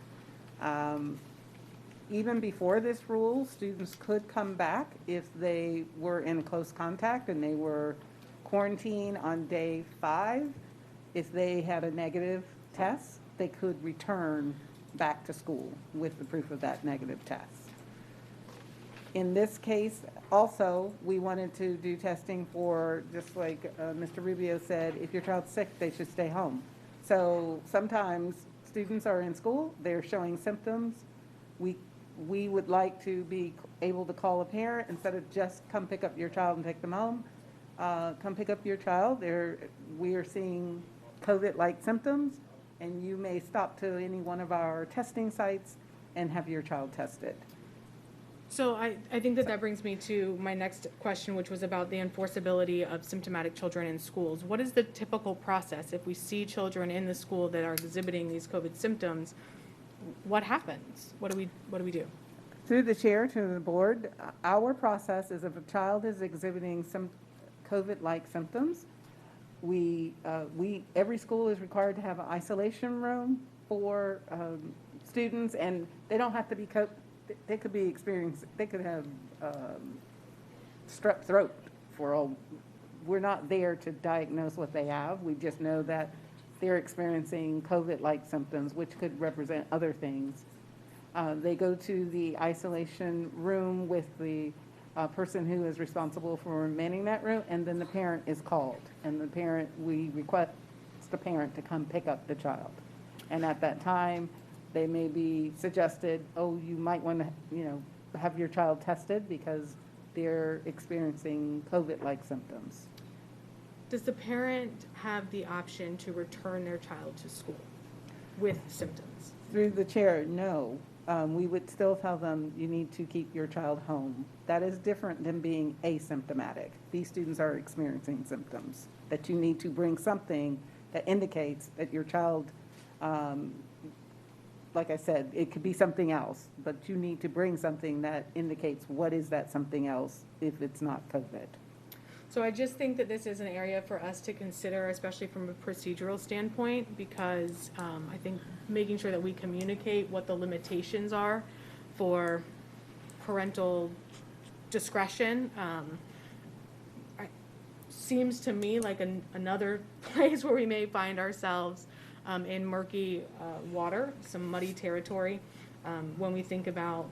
Speaker 14: Even before this rule, students could come back if they were in close contact and they were quarantined on day 5. If they had a negative test, they could return back to school with the proof of that negative test. In this case, also, we wanted to do testing for, just like Mr. Rubio said, if your child's sick, they should stay home. So sometimes students are in school, they're showing symptoms. We would like to be able to call a parent instead of just come pick up your child and take them home. Come pick up your child. We are seeing COVID-like symptoms, and you may stop to any one of our testing sites and have your child tested.
Speaker 5: So I think that brings me to my next question, which was about the enforceability of symptomatic children in schools. What is the typical process if we see children in the school that are exhibiting these COVID symptoms? What happens? What do we do?
Speaker 14: Through the chair to the board, our process is if a child is exhibiting some COVID-like symptoms, every school is required to have an isolation room for students, and they don't have to be they could have strep throat for all. We're not there to diagnose what they have. We just know that they're experiencing COVID-like symptoms, which could represent other things. They go to the isolation room with the person who is responsible for manning that room, and then the parent is called. And we request the parent to come pick up the child. And at that time, they may be suggested, oh, you might want to, have your child tested because they're experiencing COVID-like symptoms.
Speaker 5: Does the parent have the option to return their child to school with symptoms?
Speaker 14: Through the chair, no. We would still tell them you need to keep your child home. That is different than being asymptomatic. These students are experiencing symptoms, that you need to bring something that indicates that your child, like I said, it could be something else, but you need to bring something that indicates what is that something else if it's not COVID.
Speaker 5: So I just think that this is an area for us to consider, especially from a procedural standpoint, because I think making sure that we communicate what the limitations are for parental discretion seems to me like another place where we may find ourselves in murky water, some muddy territory, when we think about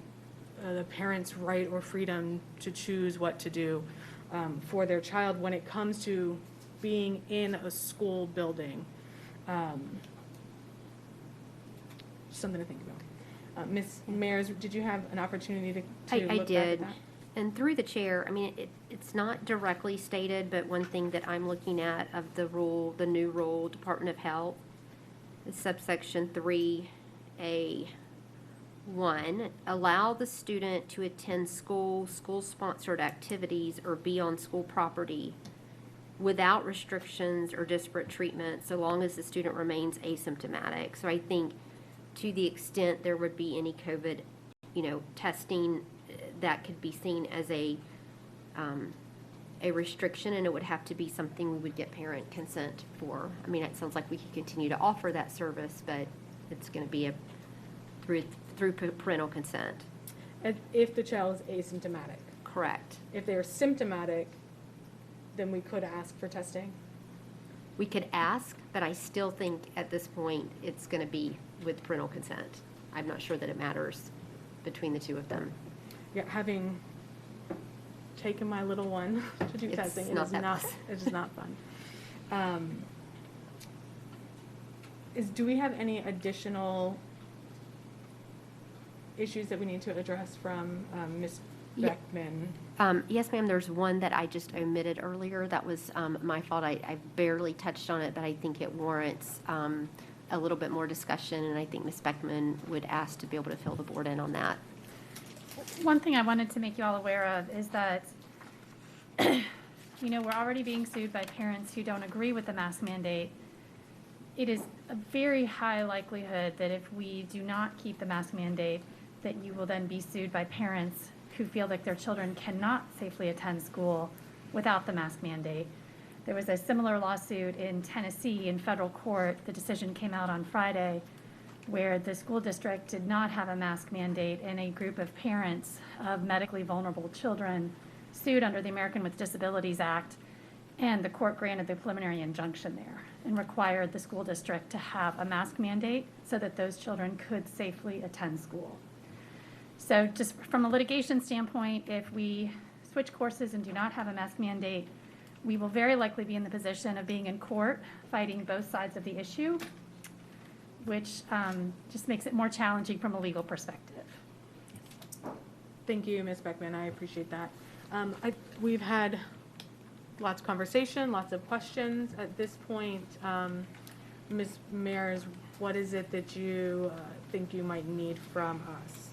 Speaker 5: the parent's right or freedom to choose what to do for their child when it comes to being in a school building. Something to think about. Ms. Mayers, did you have an opportunity to
Speaker 7: I
Speaker 5: look back at
Speaker 7: did.
Speaker 5: that?
Speaker 7: And through the chair, I mean, it's not directly stated, but one thing that I'm looking at of the rule, the new rule, Department of Health, is subsection 3A1, One, allow the student to attend school-sponsored activities, or be on school property without restrictions or disparate treatment, so long as the student remains asymptomatic. So I think to the extent there would be any COVID, testing, that could be seen as a restriction, and it would have to be something we would get parent consent for. I mean, it sounds like we could continue to offer that service, but it's going to be through parental consent.
Speaker 5: If the child is asymptomatic.
Speaker 7: Correct.
Speaker 5: If they're symptomatic, then we could ask for testing.
Speaker 7: We could ask, but I still think at this point it's going to be with parental consent. I'm not sure that it matters between the two of them.
Speaker 5: Yeah, having taken my little one to do
Speaker 7: It's
Speaker 5: testing,
Speaker 7: not that fun.
Speaker 5: It is not fun. Do we have any additional issues that we need to address from Ms. Beckman?
Speaker 7: Yes, ma'am. There's one that I just omitted earlier. That was my fault. I barely touched on it, but I think it warrants a little bit more discussion, and I think Ms. Beckman would ask to be able to fill the board in on that.
Speaker 13: One thing I wanted to make you all aware of is that, we're already being sued by parents who don't agree with the mask mandate. It is a very high likelihood that if we do not keep the mask mandate, that you will then be sued by parents who feel like their children cannot safely attend school without the mask mandate. There was a similar lawsuit in Tennessee in federal court. The decision came out on Friday, where the school district did not have a mask mandate, and a group of parents of medically vulnerable children sued under the American with Disabilities Act, and the court granted the preliminary injunction there and required the school district to have a mask mandate so that those children could safely attend school. So just from a litigation standpoint, if we switch courses and do not have a mask mandate, we will very likely be in the position of being in court fighting both sides of the issue, which just makes it more challenging from a legal perspective.
Speaker 5: Thank you, Ms. Beckman. I appreciate that. We've had lots of conversation, lots of questions. At this point, Ms. Mears, what is it that you think you might need from us?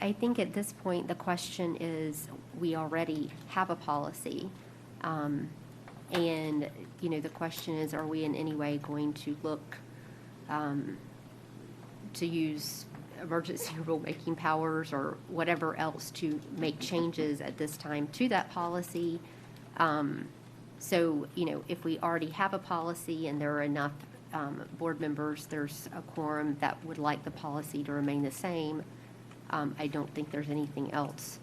Speaker 7: I think at this point, the question is, we already have a policy. And, the question is, are we in any way going to look to use emergency rulemaking powers or whatever else to make changes at this time to that policy? So, if we already have a policy and there are enough board members, there's a quorum that would like the policy to remain the same, I don't think there's anything else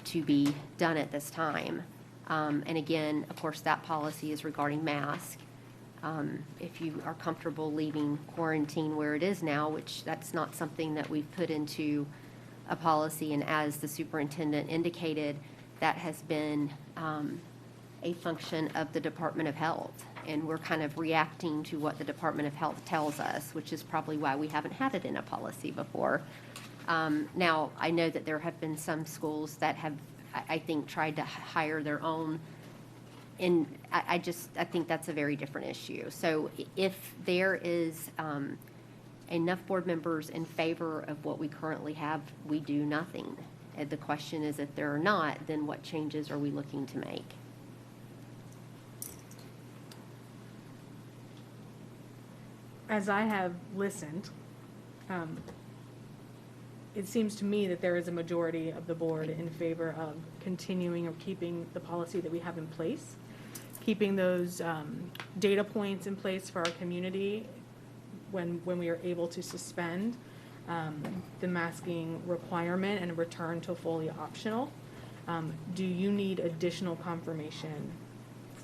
Speaker 7: to be done at this time. And again, of course, that policy is regarding masks. If you are comfortable leaving quarantine where it is now, which that's not something that we've put into a policy, and as the superintendent indicated, that has been a function of the Department of Health. And we're kind of reacting to what the Department of Health tells us, which is probably why we haven't had it in a policy before. Now, I know that there have been some schools that have, I think, tried to hire their own, and I think that's a very different issue. So if there is enough board members in favor of what we currently have, we do nothing. And the question is, if there are not, then what changes are we looking to make?
Speaker 5: As I have listened, it seems to me that there is a majority of the board in favor of continuing or keeping the policy that we have in place, keeping those data points in place for our community when we are able to suspend the masking requirement and return to fully optional. Do you need additional confirmation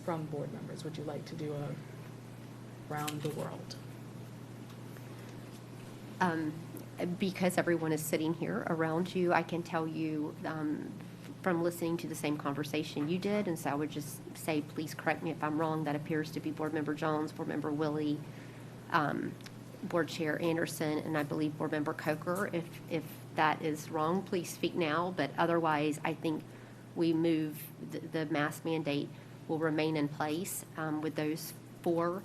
Speaker 5: from board members? Would you like to do a round the world?
Speaker 7: Because everyone is sitting here around you, I can tell you from listening to the same conversation you did, and so I would just say, please correct me if I'm wrong, that appears to be Board Member Jones, Board Member Willie, Board Chair Anderson, and I believe Board Member Coker. If that is wrong, please speak now, but otherwise, I think we move, the mask mandate will remain in place with those four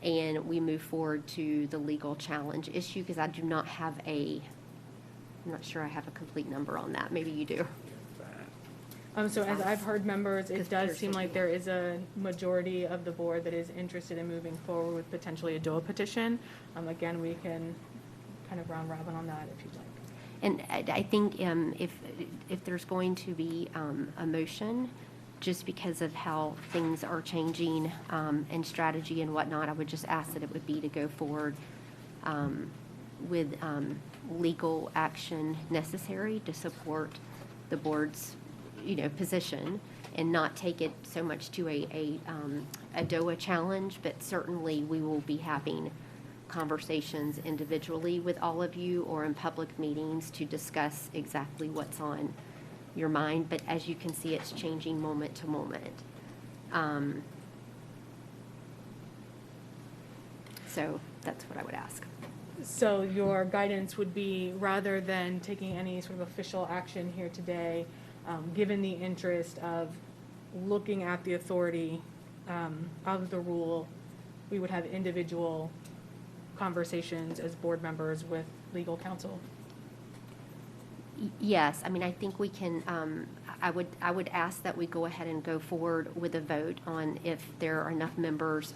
Speaker 7: and we move forward to the legal challenge issue, because I do not have I'm not sure I have a complete number on that. Maybe you do.
Speaker 5: So as I've heard members, it does seem
Speaker 7: Peterson-
Speaker 5: like there is a majority of the board that is interested in moving forward with potentially a DOA petition. Again, we can kind of round robin on that if you'd like.
Speaker 7: And I think if there's going to be a motion, just because of how things are changing and strategy and whatnot, I would just ask that it would be to go forward with legal action necessary to support the board's, position, and not take it so much to a DOA challenge, but certainly we will be having conversations individually with all of you or in public meetings to discuss exactly what's on your mind. But as you can see, it's changing moment to moment. So that's what I would ask.
Speaker 5: So your guidance would be, rather than taking any sort of official action here today, given the interest of looking at the authority of the rule, we would have individual conversations as board members with legal counsel?
Speaker 7: Yes, I mean, I think we can, I would ask that we go ahead and go forward with a vote on if there are enough members,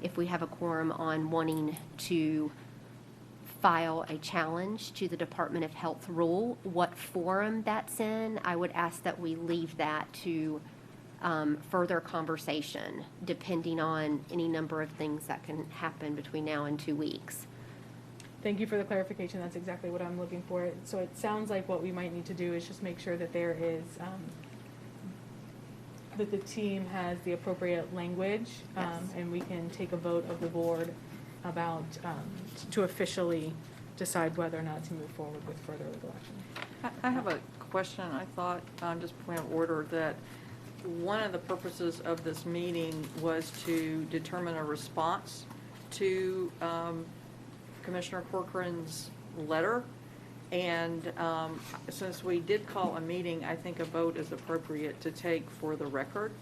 Speaker 7: if we have a quorum on wanting to file a challenge to the Department of Health rule, what forum that's in. I would ask that we leave that to further conversation, depending on any number of things that can happen between now and 2 weeks.
Speaker 5: Thank you for the clarification. That's exactly what I'm looking for. So it sounds like what we might need to do is just make sure that there is, that the team has the appropriate language, and we can take a vote of the board about, to officially decide whether or not to move forward with further legal action.
Speaker 18: I have a question. I thought, just point of order, that one of the purposes of this meeting was to determine a response to Commissioner Corcoran's letter. And since we did call a meeting, I think a vote is appropriate to take for the record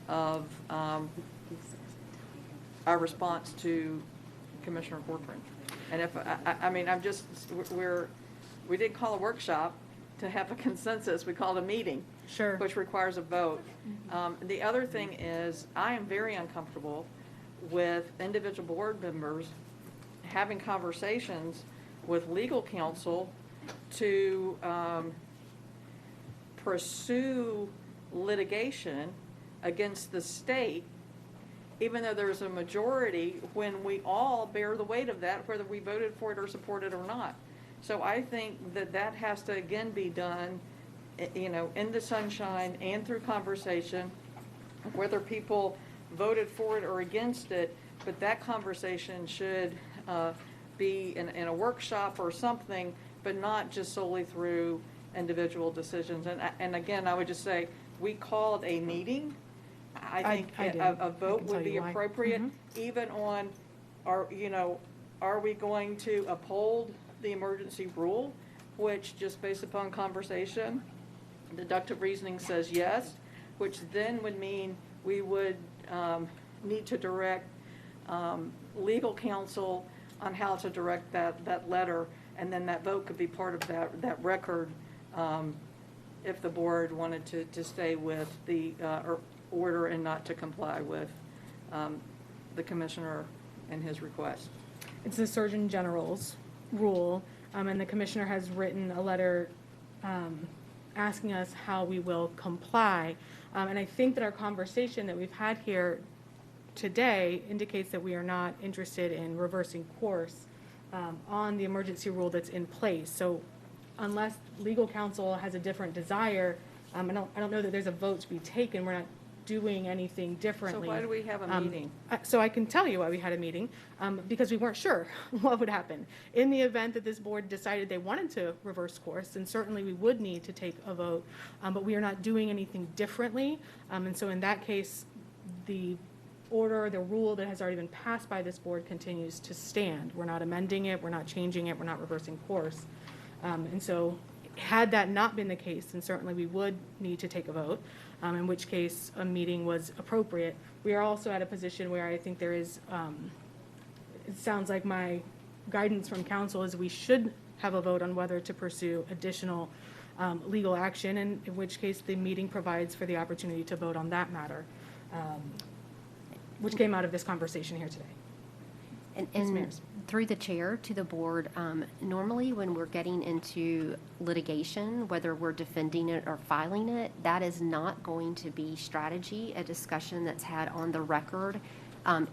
Speaker 18: of our response to Commissioner Corcoran. And if, I mean, I'm just, we did call a workshop to have a consensus. We called a meeting.
Speaker 5: Sure.
Speaker 18: Which requires a vote. The other thing is, I am very uncomfortable with individual board members having conversations with legal counsel to pursue litigation against the state, even though there's a majority, when we all bear the weight of that, whether we voted for it or supported it or not. So I think that that has to again be done, in the sunshine and through conversation, whether people voted for it or against it, but that conversation should be in a workshop or something, but not just solely through individual decisions. And again, I would just say, we called a meeting. I think a vote would be appropriate, even on, are we going to uphold the emergency rule, which just based upon conversation, deductive reasoning says yes, which then would mean we would need to direct legal counsel on how to direct that letter, and then that vote could be part of that record if the board wanted to stay with the order and not to comply with the commissioner and his request.
Speaker 5: It's the Surgeon General's rule, and the commissioner has written a letter asking us how we will comply. And I think that our conversation that we've had here today indicates that we are not interested in reversing course on the emergency rule that's in place. So unless legal counsel has a different desire, I don't know that there's a vote to be taken. We're not doing anything differently.
Speaker 18: So why do we have a meeting?
Speaker 5: So I can tell you why we had a meeting, because we weren't sure what would happen. In the event that this board decided they wanted to reverse course, then certainly we would need to take a vote, but we are not doing anything differently. And so in that case, the order, the rule that has already been passed by this board continues to stand. We're not amending it, we're not changing it, we're not reversing course. And so had that not been the case, then certainly we would need to take a vote, in which case a meeting was appropriate. We are also at a position where I think there is it sounds like my guidance from council is we should have a vote on whether to pursue additional legal action, and in which case the meeting provides for the opportunity to vote on that matter, which came out of this conversation here today.
Speaker 7: And through the chair to the board, normally when we're getting into litigation, whether we're defending it or filing it, that is not going to be strategy, a discussion that's had on the record.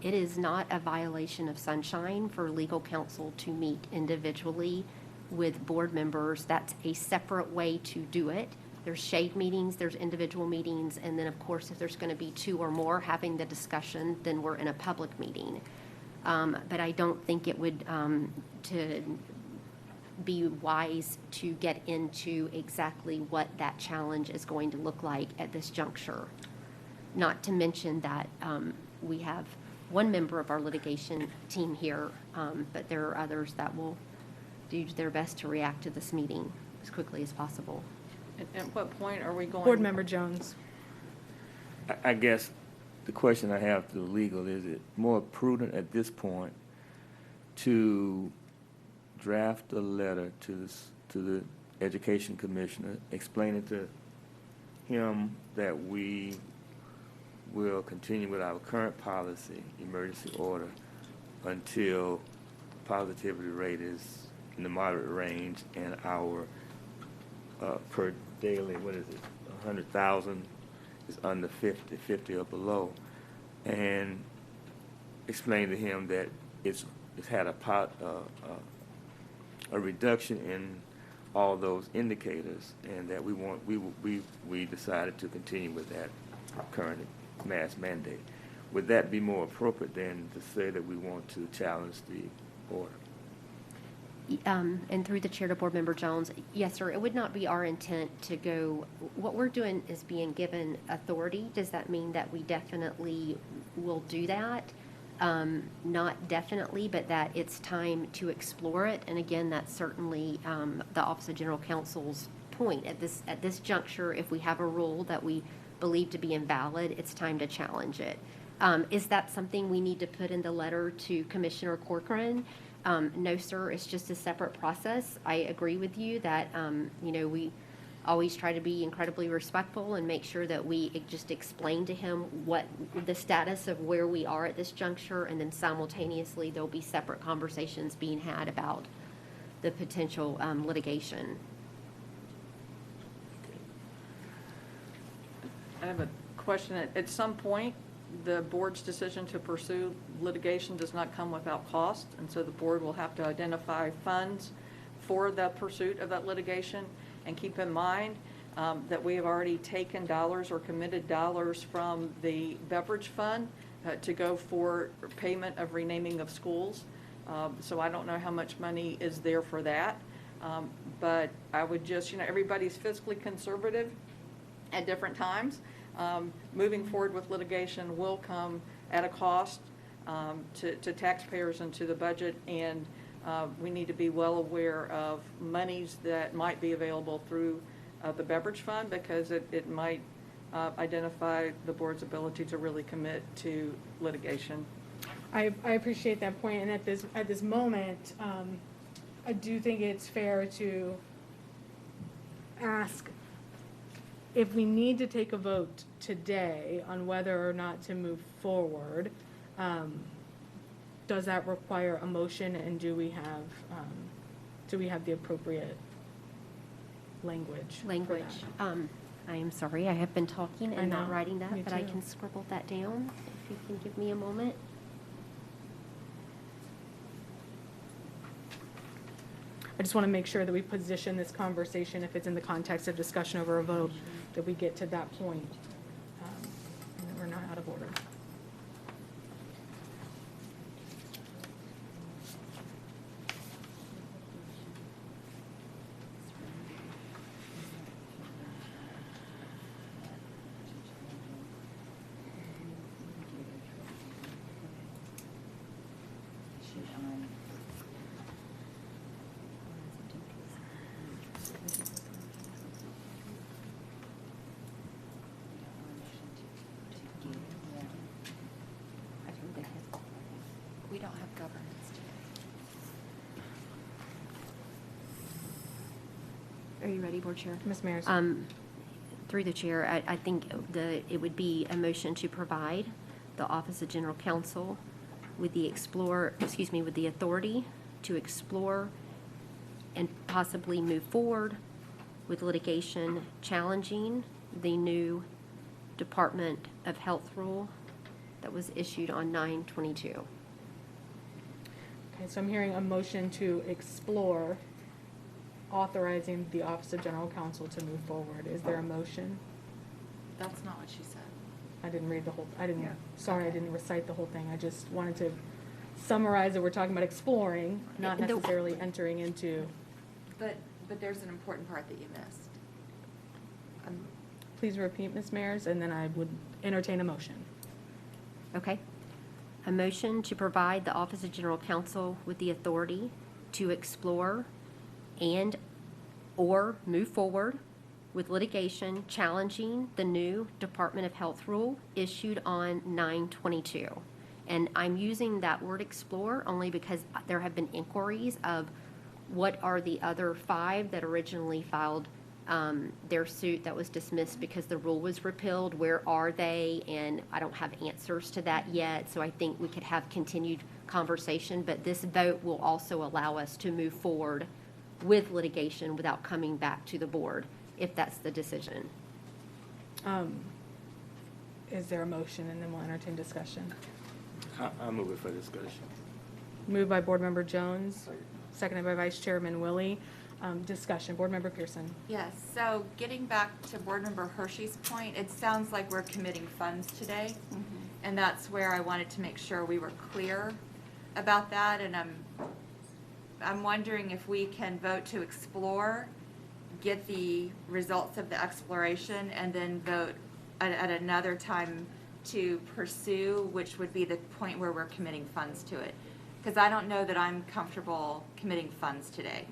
Speaker 7: It is not a violation of sunshine for legal counsel to meet individually with board members. That's a separate way to do it. There's shade meetings, there's individual meetings, and then of course, if there's going to be two or more having the discussion, then we're in a public meeting. But I don't think it would to be wise to get into exactly what that challenge is going to look like at this juncture. Not to mention that we have one member of our litigation team here, but there are others that will do their best to react to this meeting as quickly as possible.
Speaker 18: At what point are we going?
Speaker 5: Board Member Jones.
Speaker 16: I guess the question I have to the legal, is it more prudent at this point to draft a letter to the Education Commissioner explaining to him that we will continue with our current policy, emergency order, until positivity rate is in the moderate range and our per daily, 100,000 is under 50 or below, and explain to him that it's had a reduction in all those indicators, and that we decided to continue with that current mask mandate. Would that be more appropriate than to say that we want to challenge the order?
Speaker 7: And through the chair to Board Member Jones, yes, sir, it would not be our intent to go, what we're doing is being given authority. Does that mean that we definitely will do that? Not definitely, but that it's time to explore it. And again, that's certainly the Office of General Counsel's point. At this juncture, if we have a rule that we believe to be invalid, it's time to challenge it. Is that something we need to put in the letter to Commissioner Corcoran? No, sir, it's just a separate process. I agree with you that, we always try to be incredibly respectful and make sure that we just explain to him what the status of where we are at this juncture, and then simultaneously there'll be separate conversations being had about the potential litigation.
Speaker 18: I have a question. At some point, the board's decision to pursue litigation does not come without cost, and so the board will have to identify funds for the pursuit of that litigation. And keep in mind that we have already taken dollars or committed dollars from the beverage fund to go for payment of renaming of schools. So I don't know how much money is there for that. But I would just, everybody's fiscally conservative at different times. Moving forward with litigation will come at a cost to taxpayers and to the budget, and we need to be well aware of monies that might be available through the beverage fund, because it might identify the board's ability to really commit to litigation.
Speaker 5: I appreciate that point, and at this moment, I do think it's fair to ask if we need to take a vote today on whether or not to move forward. Does that require a motion, and do we have the appropriate language?
Speaker 7: I am sorry, I have been talking and not writing
Speaker 5: Me
Speaker 7: that, but I
Speaker 5: too.
Speaker 7: can scribble that down if you can give me a moment.
Speaker 5: I just want to make sure that we position this conversation, if it's in the context of discussion over a vote, that we get to that point, and that we're not out of order.
Speaker 7: We don't
Speaker 2: don't have governance today.
Speaker 7: Are you ready, Board Chair?
Speaker 5: Ms. Mears?
Speaker 7: Through the chair, I think it would be a motion to provide the Office of General Counsel with the with the authority to explore and possibly move forward with litigation challenging the new Department of Health rule that was issued on 9/22.
Speaker 5: Okay, so I'm hearing a motion to explore authorizing the Office of General Counsel to move forward. Is there a motion?
Speaker 2: That's not what she said.
Speaker 5: I didn't read the whole, I didn't recite the whole thing. I just wanted to summarize that we're talking about exploring, not necessarily entering into.
Speaker 2: But there's an important part that you missed.
Speaker 5: Please repeat, Ms. Mears, and then I would entertain a motion.
Speaker 7: Okay. A motion to provide the Office of General Counsel with the authority to explore and/or move forward with litigation challenging the new Department of Health rule issued on 9/22. And I'm using that word explore only because there have been inquiries of what are the other 5 that originally filed their suit that was dismissed because the rule was repealed. Where are they? And I don't have answers to that yet, so I think we could have continued conversation, but this vote will also allow us to move forward with litigation without coming back to the board, if that's the decision.
Speaker 5: Is there a motion, and then we'll entertain discussion?
Speaker 16: I'll move it for discussion.
Speaker 5: Moved by Board Member Jones, seconded by Vice Chairman Willie. Discussion, Board Member Pearson.
Speaker 2: Yes, so getting back to Board Member Hershey's point, it sounds like we're committing funds today. And that's where I wanted to make sure we were clear about that. And I'm wondering if we can vote to explore, get the results of the exploration, and then vote at another time to pursue, which would be the point where we're committing funds to it. Because I don't know that I'm comfortable committing funds today.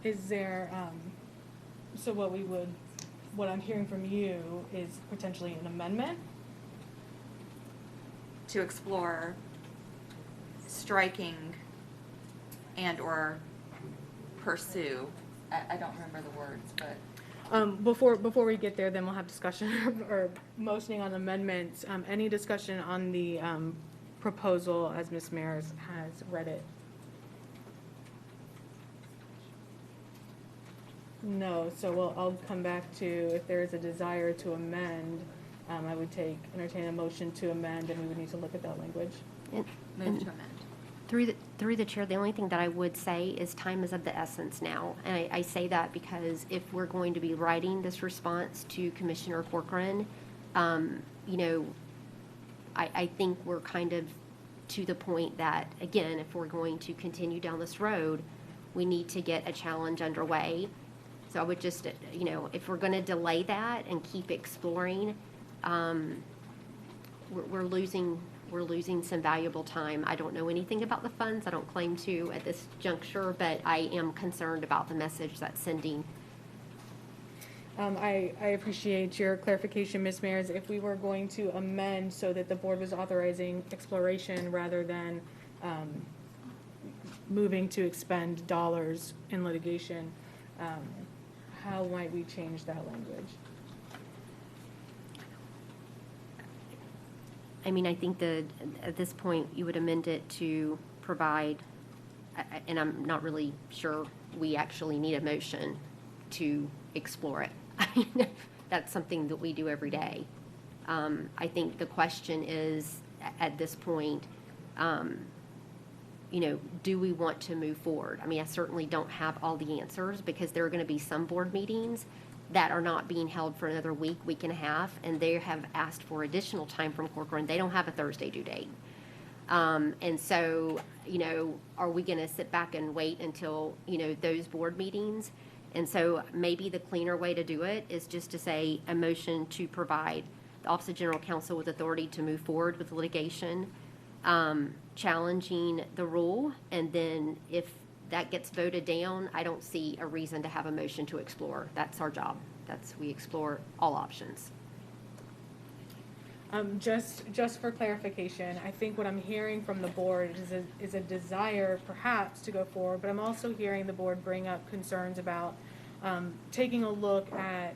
Speaker 5: Is there, so what I'm hearing from you is potentially an amendment?
Speaker 2: To explore striking and/or pursue. I don't remember the words, but.
Speaker 5: Before we get there, then we'll have discussion or motioning on amendments. Any discussion on the proposal as Ms. Mears has read it? No, so I'll come back to if there is a desire to amend, I would entertain a motion to amend, and we would need to look at that language.
Speaker 2: Move to amend.
Speaker 7: Through the chair, the only thing that I would say is time is of the essence now. And I say that because if we're going to be writing this response to Commissioner Corcoran, I think we're kind of to the point that, again, if we're going to continue down this road, we need to get a challenge underway. So I would just, if we're going to delay that and keep exploring, we're losing some valuable time. I don't know anything about the funds. I don't claim to at this juncture, but I am concerned about the message that's sending.
Speaker 5: I appreciate your clarification, Ms. Mears. If we were going to amend so that the board was authorizing exploration rather than moving to expend dollars in litigation, how might we change that language?
Speaker 7: I mean, I think that at this point, you would amend it to provide, and I'm not really sure we actually need a motion to explore it. I mean, that's something that we do every day. I think the question is, at this point, do we want to move forward? I mean, I certainly don't have all the answers because there are going to be some board meetings that are not being held for another week and a half, and they have asked for additional time from Corcoran. They don't have a Thursday due date. And so, are we going to sit back and wait until, those board meetings? And so maybe the cleaner way to do it is just to say a motion to provide the Office of General Counsel with authority to move forward with litigation, challenging the rule, and then if that gets voted down, I don't see a reason to have a motion to explore. That's our job. We explore all options.
Speaker 5: Just for clarification, I think what I'm hearing from the board is a desire perhaps to go forward, but I'm also hearing the board bring up concerns about taking a look at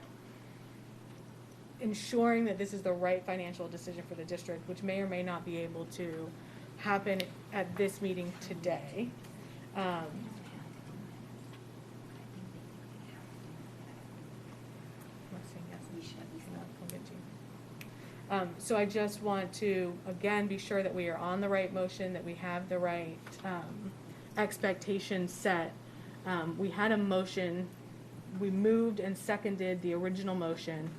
Speaker 5: ensuring that this is the right financial decision for the district, which may or may not be able to happen at this meeting today. So I just want to, again, be sure that we are on the right motion, that we have the right expectations set. We had a motion, we moved and seconded the original motion.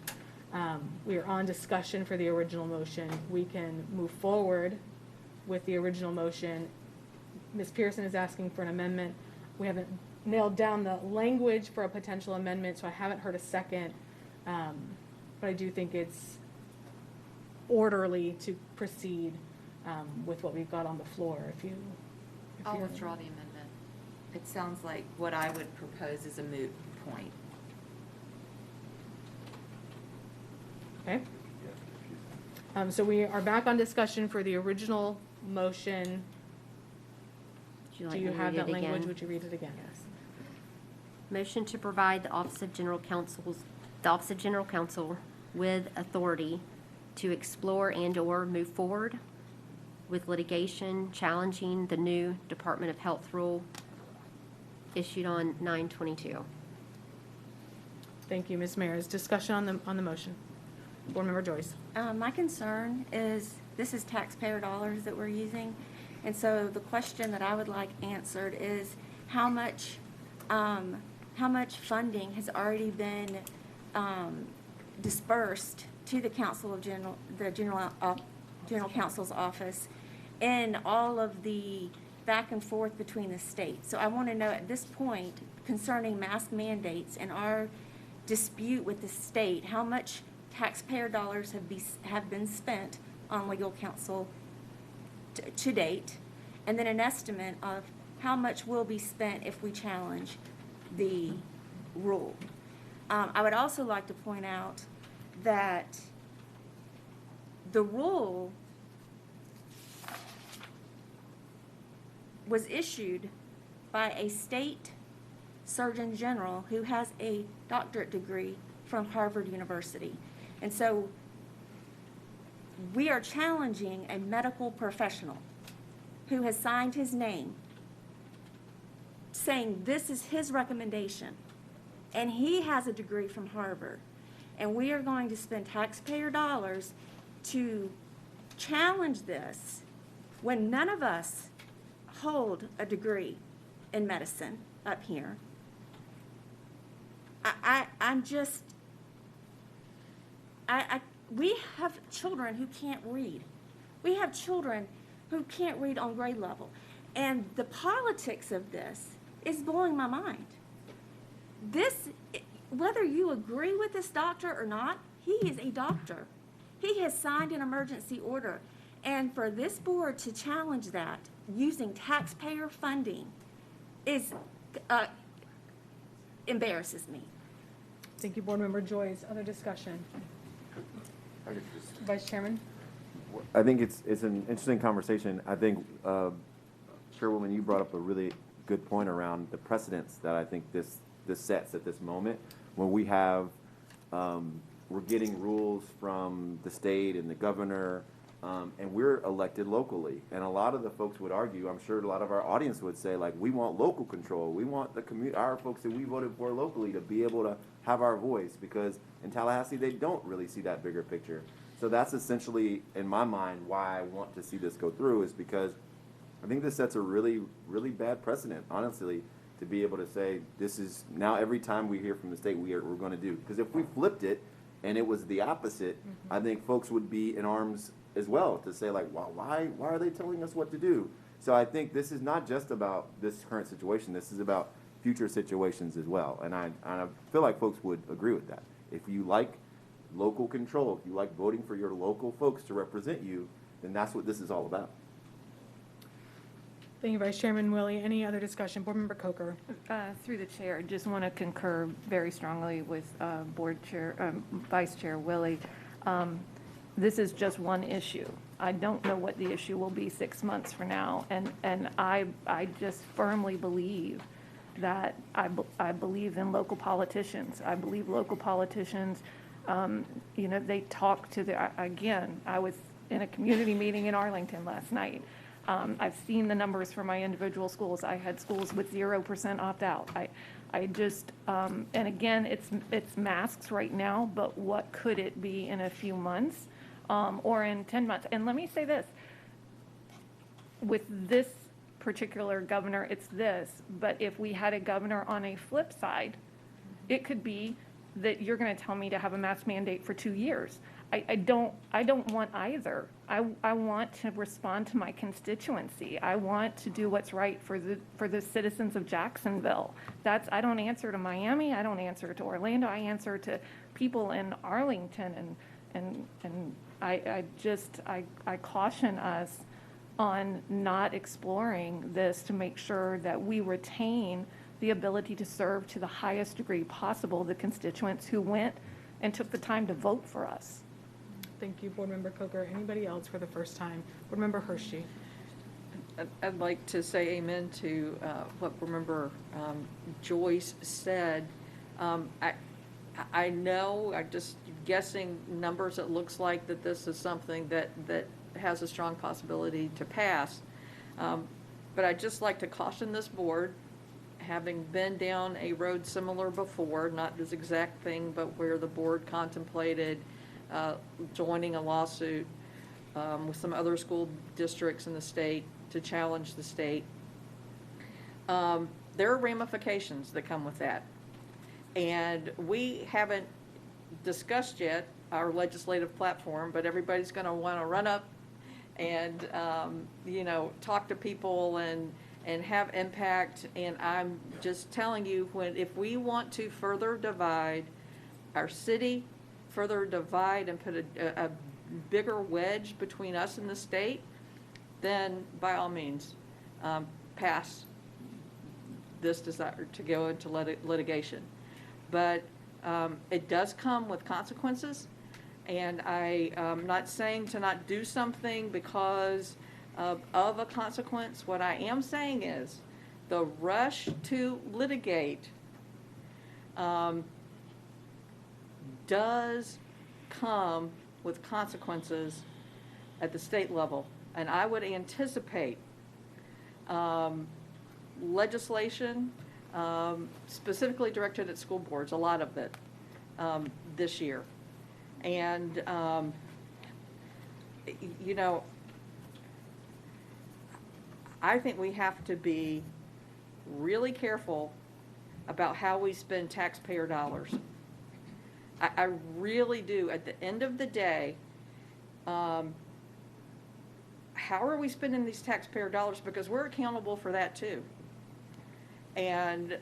Speaker 5: We are on discussion for the original motion. We can move forward with the original motion. Ms. Pearson is asking for an amendment. We haven't nailed down the language for a potential amendment, so I haven't heard a second. But I do think it's orderly to proceed with what we've got on the floor.
Speaker 2: I'll withdraw the amendment. It sounds like what I would propose is a moot point.
Speaker 5: Okay. So we are back on discussion for the original motion. Do you have that language? Would you read it again? Yes.
Speaker 7: Motion to provide the Office of General Counsel with authority to explore and/or move forward with litigation challenging the new Department of Health rule issued on 9/22.
Speaker 5: Thank you, Ms. Mayer. Discussion on the motion. Board Member Joyce.
Speaker 19: My concern is this is taxpayer dollars that we're using. And so the question that I would like answered is how much funding has already been dispersed to the General Counsel's office in all of the back and forth between the states. So I want to know at this point concerning mask mandates and our dispute with the state, how much taxpayer dollars have been spent on legal counsel to date, and then an estimate of how much will be spent if we challenge the rule. I would also like to point out that the rule was issued by a state surgeon general who has a doctorate degree from Harvard University. And so we are challenging a medical professional who has signed his name saying this is his recommendation, and he has a degree from Harvard. And we are going to spend taxpayer dollars to challenge this when none of us hold a degree in medicine up here. We have children who can't read. We have children who can't read on grade level. And the politics of this is blowing my mind. Whether you agree with this doctor or not, he is a doctor. He has signed an emergency order. And for this board to challenge that using taxpayer funding embarrasses me.
Speaker 5: Thank you, Board Member Joyce. Other discussion? Vice Chairman?
Speaker 9: I think it's an interesting conversation. I think, Chairwoman, you brought up a really good point around the precedents that I think this sets at this moment when we have, we're getting rules from the state and the governor, and we're elected locally. And a lot of the folks would argue, I'm sure a lot of our audience would say, like, we want local control. We want our folks that we voted for locally to be able to have our voice, because in Tallahassee, they don't really see that bigger picture. So that's essentially, in my mind, why I want to see this go through, is because I think this sets a really, really bad precedent, honestly, to be able to say, this is, now every time we hear from the state, we're going to do. Because if we flipped it and it was the opposite, I think folks would be in arms as well to say, like, well, why are they telling us what to do? So I think this is not just about this current situation. This is about future situations as well. And I feel like folks would agree with that. If you like local control, if you like voting for your local folks to represent you, then that's what this is all about.
Speaker 5: Thank you, Vice Chairman Willie. Any other discussion? Board Member Coker.
Speaker 17: Through the chair, just want to concur very strongly with Vice Chair Willie. this is just one issue. I don't know what the issue will be 6 months from now, and I just firmly believe that I believe in local politicians. I believe local politicians, they talk to again, I was in a community meeting in Arlington last night. I've seen the numbers for my individual schools. I had schools with 0% opt-out. I just, and again, it's masks right now, but what could it be in a few months or in 10 months? And let me say this, with this particular governor, it's this, but if we had a governor on a flip side, it could be that you're going to tell me to have a mask mandate for 2 years. I don't want either. I want to respond to my constituency. I want to do what's right for the citizens of Jacksonville. I don't answer to Miami. I don't answer to Orlando. I answer to people in Arlington, and I caution us on not exploring this to make sure that we retain the ability to serve to the highest degree possible the constituents who went and took the time to vote for us.
Speaker 5: Thank you, Board Member Coker. Anybody else for the first time? Board Member Hershey.
Speaker 18: I'd like to say amen to what Board Member Joyce said. I know, I'm just guessing numbers, it looks like that this is something that has a strong possibility to pass. But I'd just like to caution this board, having been down a road similar before, not this exact thing, but where the board contemplated joining a lawsuit with some other school districts in the state to challenge the state. There are ramifications that come with that. And we haven't discussed yet our legislative platform, but everybody's going to want to run up and, talk to people and have impact. And I'm just telling you, if we want to further divide our city, further divide and put a bigger wedge between us and the state, then by all means, pass this desire to go into litigation. But it does come with consequences, and I'm not saying to not do something because of a consequence. What I am saying is the rush to litigate does come with consequences at the state level. And I would anticipate legislation specifically directed at school boards, a lot of it, this year. And, I think we have to be really careful about how we spend taxpayer dollars. I really do. At the end of the day, how are we spending these taxpayer dollars? Because we're accountable for that too. And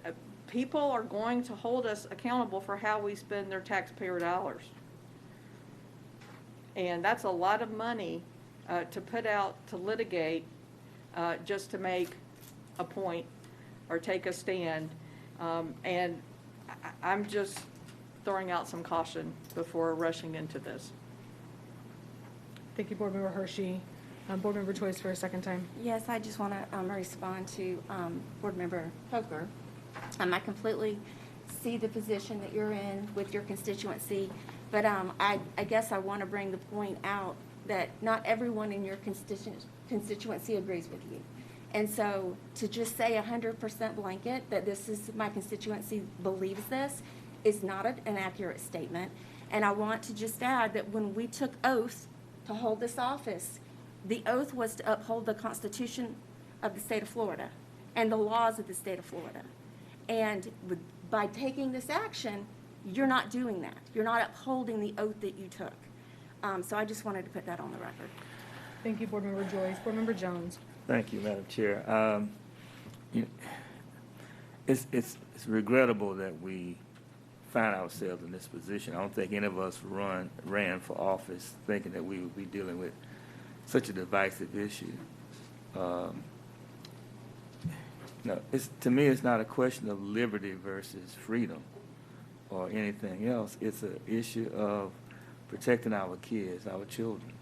Speaker 18: people are going to hold us accountable for how we spend their taxpayer dollars. And that's a lot of money to put out to litigate just to make a point or take a stand. And I'm just throwing out some caution before rushing into this.
Speaker 5: Thank you, Board Member Hershey. Board Member Joyce for a second time.
Speaker 19: Yes, I just want to respond to Board Member Coker. I completely see the position that you're in with your constituency, but I guess I want to bring the point out that not everyone in your constituency agrees with you. And so to just say 100% blanket that this is my constituency believes this is not an accurate statement. And I want to just add that when we took oath to hold this office, the oath was to uphold the Constitution of the state of Florida and the laws of the state of Florida. And by taking this action, you're not doing that. You're not upholding the oath that you took. So I just wanted to put that on the record.
Speaker 5: Thank you, Board Member Joyce. Board Member Jones.
Speaker 16: Thank you, Madam Chair. It's regrettable that we find ourselves in this position. I don't think any of us ran for office thinking that we would be dealing with such a divisive issue. No, to me, it's not a question of liberty versus freedom or anything else. It's an issue of protecting our kids, our children.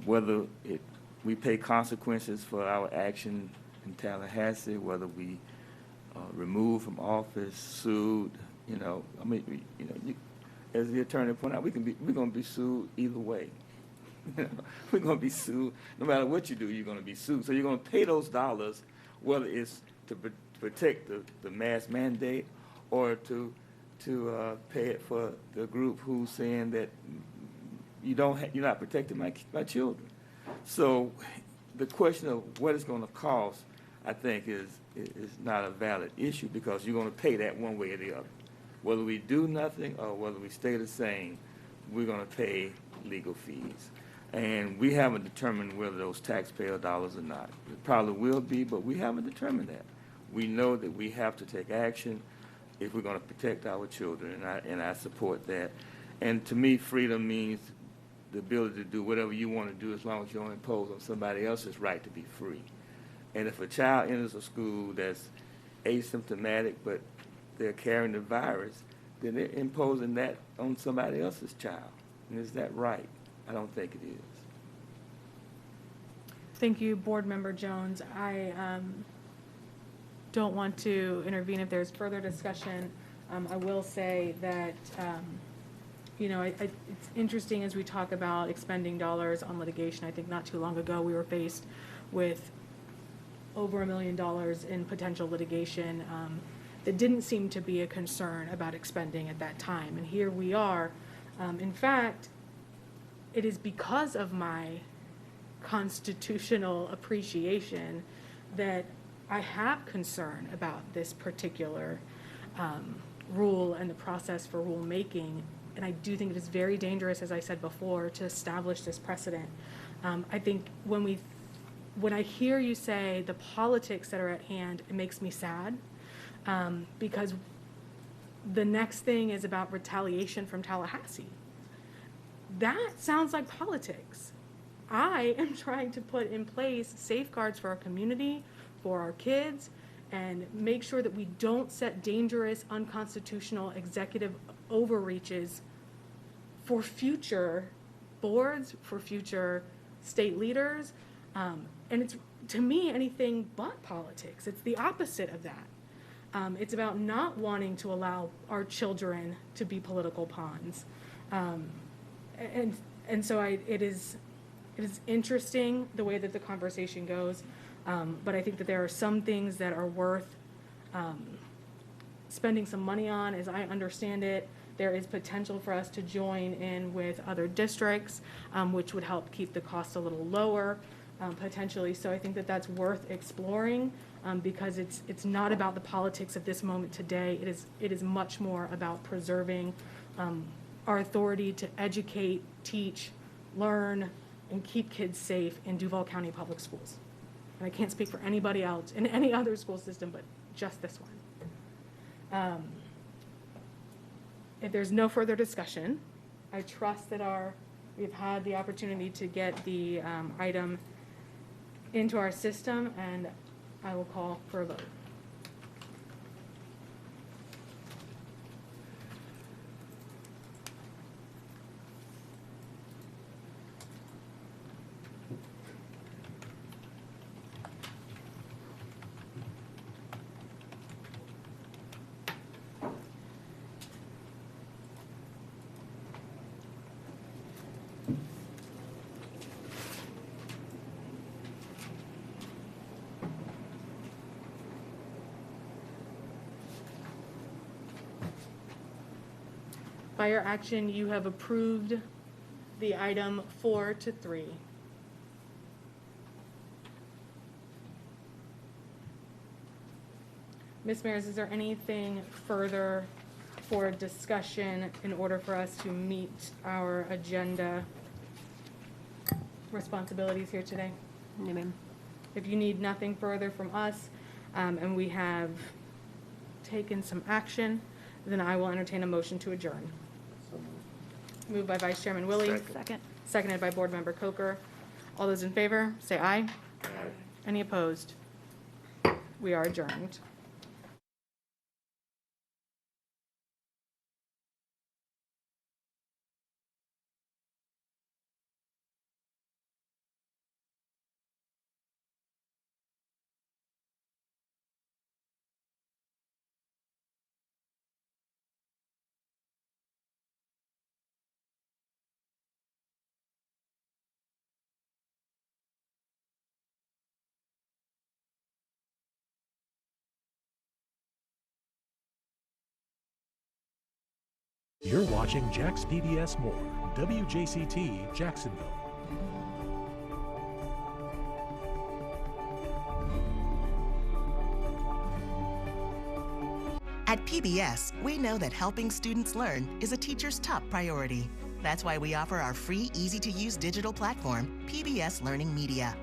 Speaker 16: Whether we pay consequences for our action in Tallahassee, whether we removed from office, sued, as the attorney pointed out, we're going to be sued either way. We're going to be sued. No matter what you do, you're going to be sued. So you're going to pay those dollars, whether it's to protect the mask mandate or to pay it for the group who's saying that you're not protecting my children. So the question of what it's going to cost, I think, is not a valid issue, because you're going to pay that one way or the other. Whether we do nothing or whether we stay the same, we're going to pay legal fees. And we haven't determined whether those taxpayer dollars or not. It probably will be, but we haven't determined that. We know that we have to take action if we're going to protect our children, and I support that. And to me, freedom means the ability to do whatever you want to do as long as you don't impose on somebody else's right to be free. And if a child enters a school that's asymptomatic but they're carrying the virus, then they're imposing that on somebody else's child. And is that right? I don't think it is.
Speaker 5: Thank you, Board Member Jones. I don't want to intervene if there's further discussion. I will say that, it's interesting as we talk about expending dollars on litigation. I think not too long ago we were faced with over $1 million in potential litigation that didn't seem to be a concern about expending at that time. And here we are. In fact, it is because of my constitutional appreciation that I have concern about this particular rule and the process for rulemaking. And I do think it is very dangerous, as I said before, to establish this precedent. I think when I hear you say the politics that are at hand, it makes me sad, because the next thing is about retaliation from Tallahassee. That sounds like politics. I am trying to put in place safeguards for our community, for our kids, and make sure that we don't set dangerous, unconstitutional executive overreaches for future boards, for future state leaders. And it's, to me, anything but politics. It's the opposite of that. It's about not wanting to allow our children to be political pawns. And so it is interesting the way that the conversation goes, but I think that there are some things that are worth spending some money on. As I understand it, there is potential for us to join in with other districts, which would help keep the cost a little lower, potentially. So I think that that's worth exploring, because it's not about the politics of this moment today. It is much more about preserving our authority to educate, teach, learn, and keep kids safe in Duval County Public Schools. And I can't speak for anybody else in any other school system, but just this one. If there's no further discussion, I trust that we've had the opportunity to get the item into our system, and I will call for a vote. By your action, you have approved the item 4-3. Ms. Maris, is there anything further for discussion in order for us to meet our agenda responsibilities here today?
Speaker 7: No, ma'am.
Speaker 5: If you need nothing further from us, and we have taken some action, then I will entertain a motion to adjourn. Moved by Vice Chairman Willie.
Speaker 17: Second.
Speaker 5: Seconded by Board Member Coker. All those in favor, say aye. Aye. Any opposed? We are adjourned.
Speaker 3: You're watching Jax PBS More, WJCT, Jacksonville.
Speaker 22: At PBS, we know that helping students learn is a teacher's top priority. That's why we offer our free, easy-to-use digital platform, PBS Learning Media.